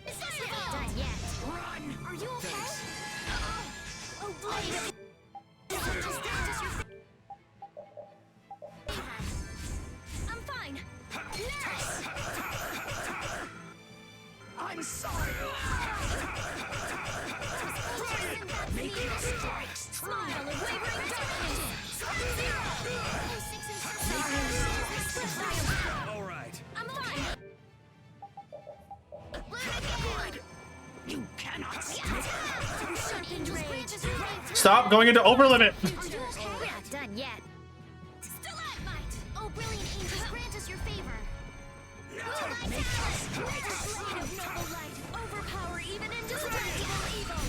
It's not done yet. Run. Are you okay? Oh, blade of... Angels, grant us your favor. I'm fine. I'm sorry. Smile of wavering darkness! All right. I'm fine. Good. You cannot stop. Stop going into overlimit. We're not done yet. Stalagmite! Oh, brilliant angels, grant us your favor. Blade of noble light! Overpower even indestructible evil!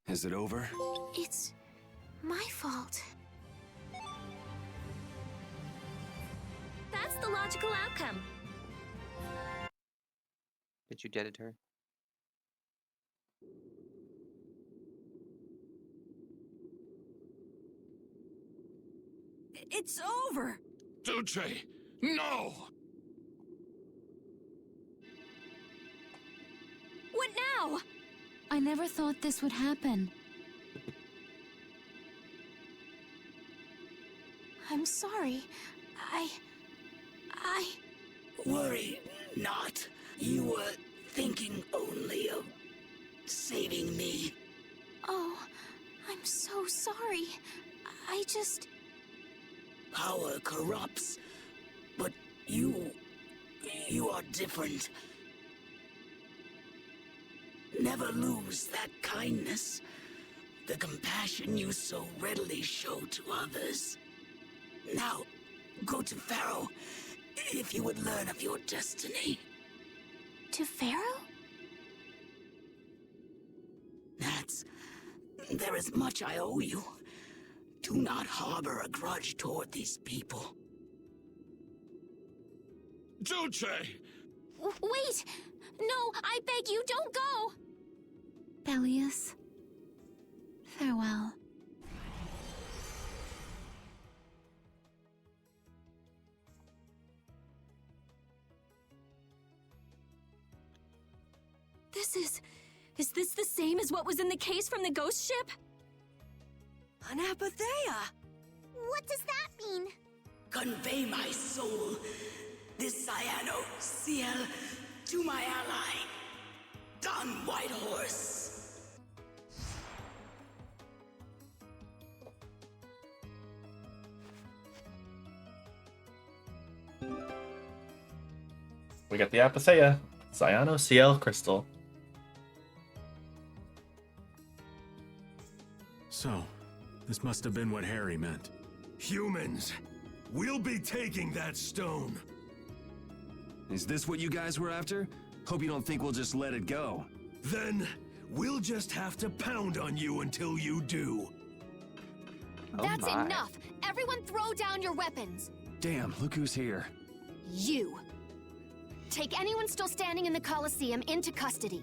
Is it over? It's my fault. That's the logical outcome. Did you dead her? It's over. Duce, no! What now? I never thought this would happen. I'm sorry. I... Worry not. You were thinking only of saving me. Oh, I'm so sorry. I just... Power corrupts, but you are different. Never lose that kindness, the compassion you so readily show to others. Now, go to Pharaoh, if you would learn of your destiny. To Pharaoh? There is much I owe you. Do not harbor a grudge toward these people. Duce! Wait! No, I beg you, don't go! Bellius, farewell. Is this the same as what was in the case from the ghost ship? An apatheia! What does that mean? Convey my soul, this cyano seal, to my ally, Don Whitehorse. We got the Apatheia, Cyano-Ciel crystal. So, this must have been what Harry meant. Humans, we'll be taking that stone. Is this what you guys were after? Hope you don't think we'll just let it go. Then, we'll just have to pound on you until you do. That's enough! Everyone throw down your weapons! Damn, look who's here. You! Take anyone still standing in the Colosseum into custody.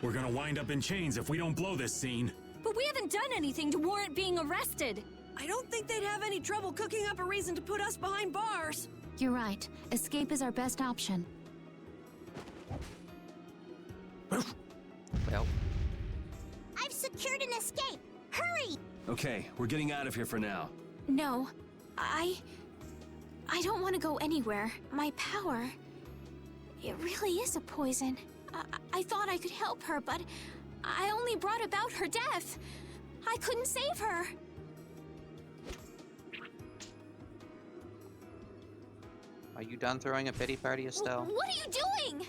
We're gonna wind up in chains if we don't blow this scene. But we haven't done anything to warrant being arrested. I don't think they'd have any trouble cooking up a reason to put us behind bars. You're right. Escape is our best option. Well, I've secured an escape. Hurry! Okay, we're getting out of here for now. No, I don't want to go anywhere. My power, it really is a poison. I thought I could help her, but I only brought about her death. I couldn't save her. are you done throwing a pity party, Estelle? What are you doing?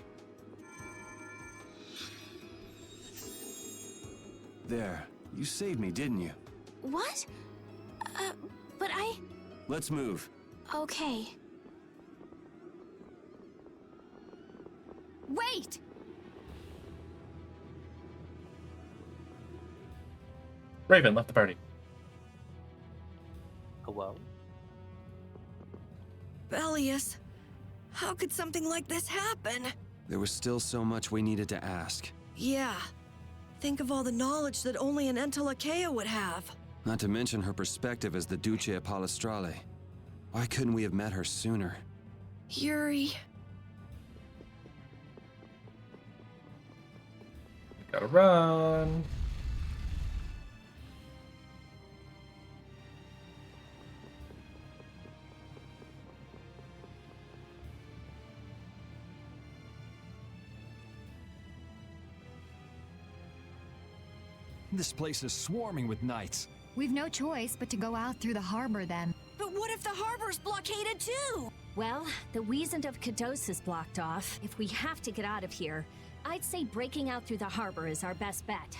There, you saved me, didn't you? What? But I... Let's move. Okay. Wait! Raven left the party. Hello? Bellius, how could something like this happen? There was still so much we needed to ask. Yeah. Think of all the knowledge that only an Entelakea would have. Not to mention her perspective as the Duce Palestrale. Why couldn't we have met her sooner? Yuri. Gotta run. This place is swarming with knights. We've no choice but to go out through the harbor then. But what if the harbor's blockaded too? Well, the Wiesent of Kados is blocked off. If we have to get out of here, I'd say breaking out through the harbor is our best bet.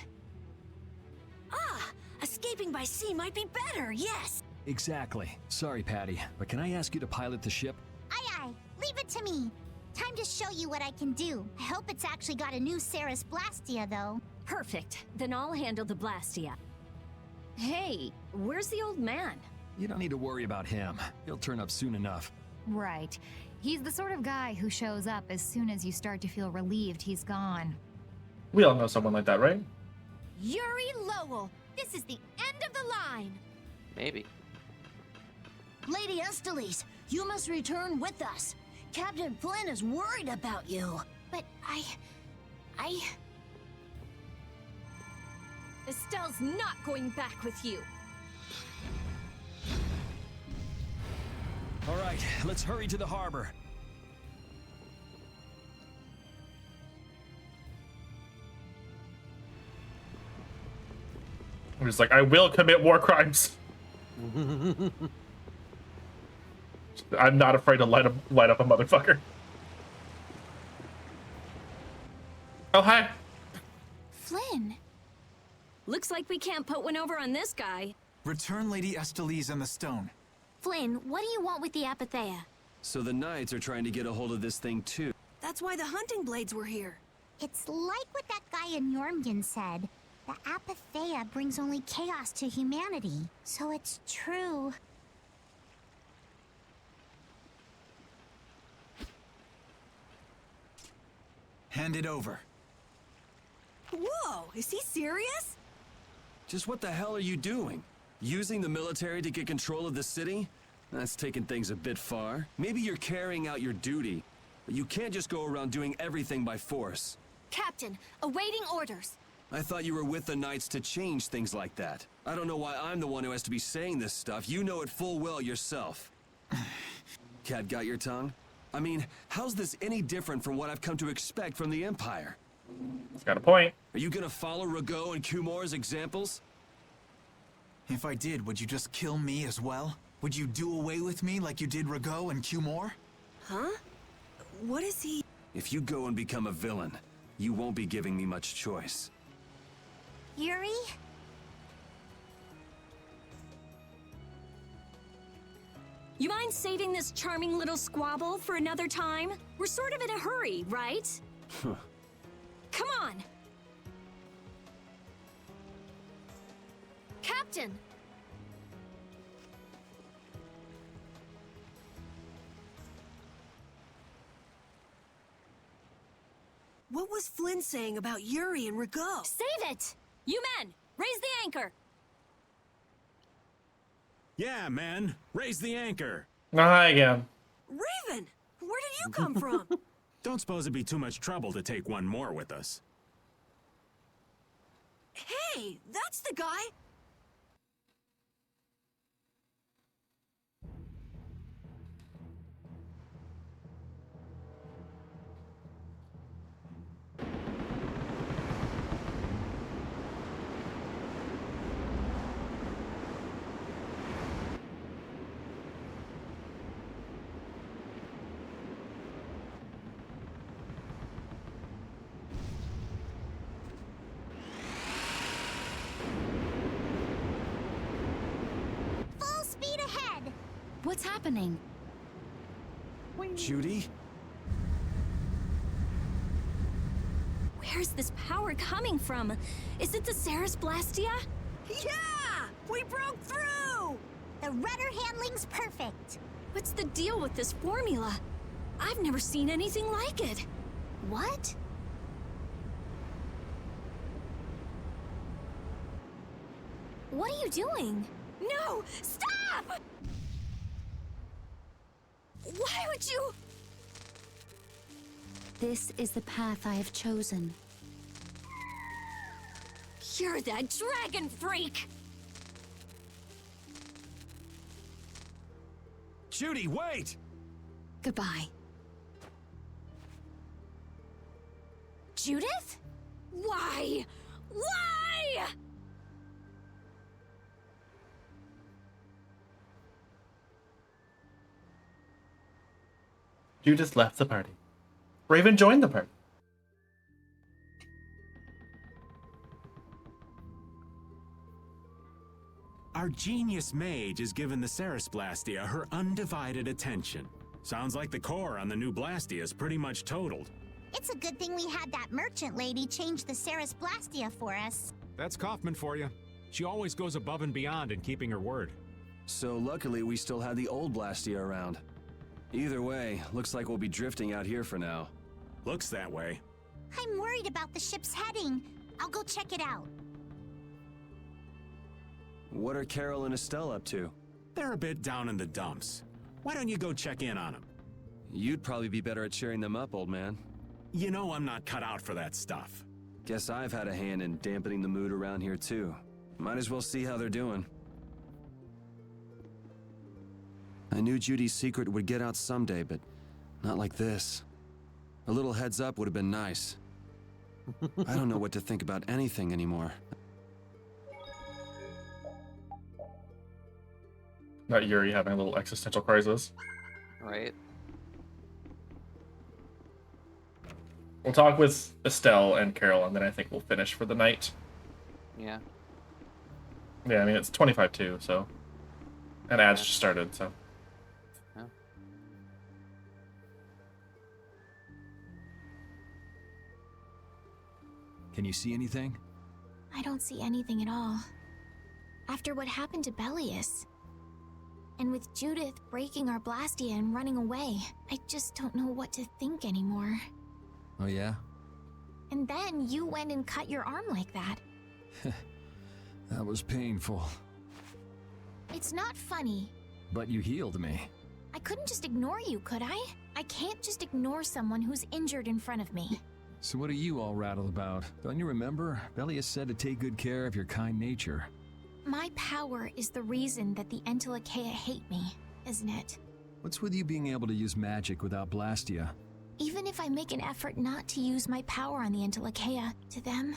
Ah! Escaping by sea might be better, yes! Exactly. Sorry, Patty, but can I ask you to pilot the ship? Aye. Leave it to me. Time to show you what I can do. I hope it's actually got a new Ceres Blastia, though. Perfect. Then I'll handle the Blastia. Hey, where's the old man? You don't need to worry about him. He'll turn up soon enough. Right. He's the sort of guy who shows up as soon as you start to feel relieved he's gone. We all know someone like that, right? Yuri Lowell, this is the end of the line. Maybe. Lady Estellise, you must return with us. Captain Flynn is worried about you. But I... Estelle's not going back with you. All right, let's hurry to the harbor. I'm just like, I will commit war crimes. I'm not afraid to light up a motherfucker. Oh, hi. Flynn. Looks like we can't put one over on this guy. Return Lady Estellise and the stone. Flynn, what do you want with the Apatheia? So the Knights are trying to get a hold of this thing too. That's why the hunting blades were here. It's like what that guy in Jormungand said. The Apatheia brings only chaos to humanity. So it's true. Hand it over. Whoa, is he serious? Just what the hell are you doing? Using the military to get control of the city? That's taking things a bit far. Maybe you're carrying out your duty, but you can't just go around doing everything by force. Captain, awaiting orders. I thought you were with the Knights to change things like that. I don't know why I'm the one who has to be saying this stuff. You know it full well yourself. Cat got your tongue? I mean, how's this any different from what I've come to expect from the Empire? It's got a point. Are you gonna follow Rago and Kumor's examples? If I did, would you just kill me as well? Would you do away with me like you did Rago and Kumor? Huh? What is he? If you go and become a villain, you won't be giving me much choice. Yuri? You mind saving this charming little squabble for another time? We're sort of in a hurry, right? Come on! Captain! What was Flynn saying about Yuri and Rago? Save it! You men, raise the anchor! Yeah, man. Raise the anchor. Hi again. Raven! Where did you come from? Don't suppose it'd be too much trouble to take one more with us. Hey, that's the guy! What's happening? Judy? Where's this power coming from? Is it the Ceres Blastia? Yeah! We broke through! The rudder handling's perfect. What's the deal with this formula? I've never seen anything like it. What? What are you doing? No! Stop! Why would you? This is the path I have chosen. You're that dragon freak! Judy, wait! Goodbye. Judith? Why? Why? You just left the party. Raven joined the party. Our genius mage has given the Ceres Blastia her undivided attention. Sounds like the core on the new Blastia is pretty much totaled. It's a good thing we had that merchant lady change the Ceres Blastia for us. That's Kaufman for you. She always goes above and beyond in keeping her word. So luckily we still had the old Blastia around. Either way, looks like we'll be drifting out here for now. Looks that way. I'm worried about the ship's heading. I'll go check it out. What are Carol and Estelle up to? They're a bit down in the dumps. Why don't you go check in on them? You'd probably be better at cheering them up, old man. You know I'm not cut out for that stuff. Guess I've had a hand in dampening the mood around here too. Might as well see how they're doing. I knew Judy's secret would get out someday, but not like this. A little heads up would have been nice. I don't know what to think about anything anymore. Not Yuri having a little existential crisis. Right. We'll talk with Estelle and Carol, and then I think we'll finish for the night. Yeah. Yeah, I mean, it's 25-2, so... And ads just started, so... Yeah. Can you see anything? I don't see anything at all. After what happened to Bellius, and with Judith breaking our Blastia and running away, I just don't know what to think anymore. Oh yeah? And then you went and cut your arm like that. That was painful. It's not funny. But you healed me. I couldn't just ignore you, could I? I can't just ignore someone who's injured in front of me. So what are you all rattled about? Don't you remember? Belius said to take good care of your kind nature. My power is the reason that the Entelekea hate me, isn't it? What's with you being able to use magic without Blastia? Even if I make an effort not to use my power on the Entelekea, to them,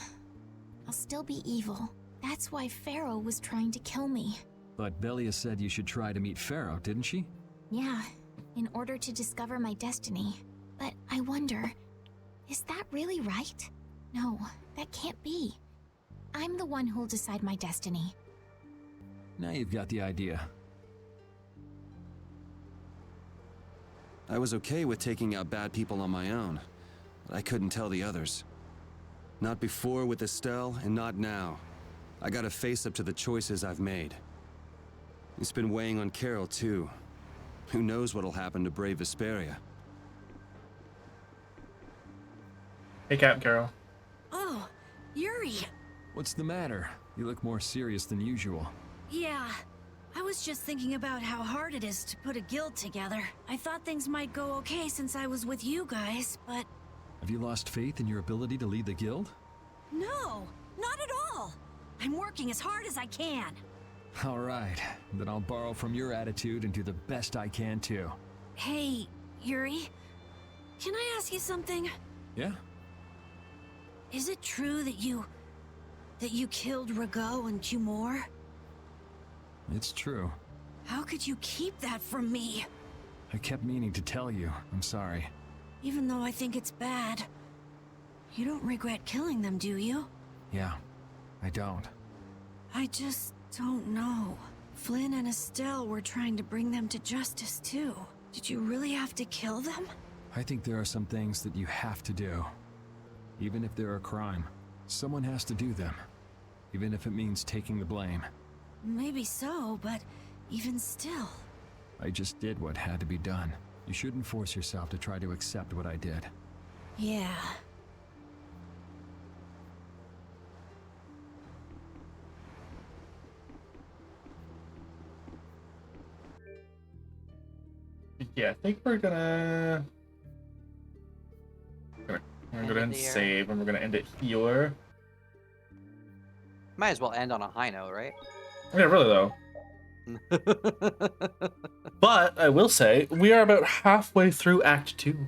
I'll still be evil. That's why Pharaoh was trying to kill me. But Belius said you should try to meet Pharaoh, didn't she? Yeah, in order to discover my destiny. But I wonder, is that really right? No, that can't be. I'm the one who'll decide my destiny. Now you've got the idea. I was okay with taking out bad people on my own, but I couldn't tell the others. Not before with Estelle, and not now. I gotta face up to the choices I've made. It's been weighing on Carol, too. Who knows what'll happen to brave Vesperia? Hey, Cap Carol. Oh, Yuri. What's the matter? You look more serious than usual. Yeah, I was just thinking about how hard it is to put a guild together. I thought things might go okay since I was with you guys, but... Have you lost faith in your ability to lead the guild? No, not at all. I'm working as hard as I can. All right, then I'll borrow from your attitude and do the best I can too. Hey, Yuri, can I ask you something? Yeah? Is it true that you killed Rago and Cumor? It's true. How could you keep that from me? I kept meaning to tell you. I'm sorry. Even though I think it's bad. You don't regret killing them, do you? Yeah, I don't. I just don't know. Flynn and Estelle were trying to bring them to justice too. Did you really have to kill them? I think there are some things that you have to do. Even if they're a crime, someone has to do them. Even if it means taking the blame. Maybe so, but even still. I just did what had to be done. You shouldn't force yourself to try to accept what I did. Yeah. Yeah, I think we're gonna go ahead and save, and we're gonna end it here. Might as well end on a high note, right? Yeah, really though. But I will say we are about halfway through Act 2,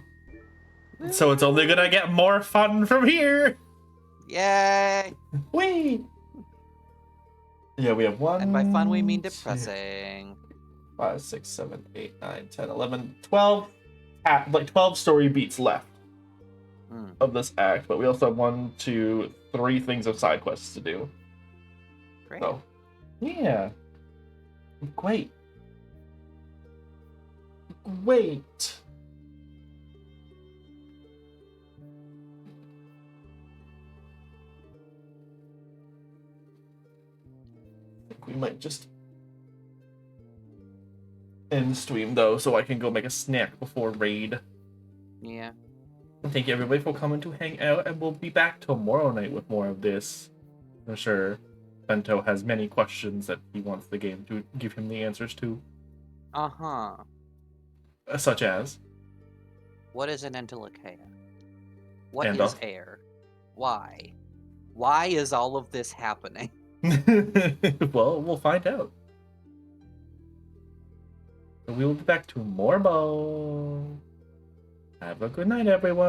so it's only gonna get more fun from here. Yay! Whee! Yeah, we have 1. And by fun we mean depressing. 5, 6, 7, 8, 9, 10, 11, 12. Like 12 story beats left of this act, but we also have 1, 2, 3 things of side quests to do. Great. So, yeah. Great. Great. I think we might just end stream though, so I can go make a snack before raid. Yeah. Thank you everybody for coming to hang out, and we'll be back tomorrow night with more of this. I'm sure Bento has many questions that he wants the game to give him the answers to. Uh-huh. Such as? What is an Entelekea? What And is air? Why? Why is all of this happening? Well, we'll find out. We will be back tomorrow. Have a good night, everyone.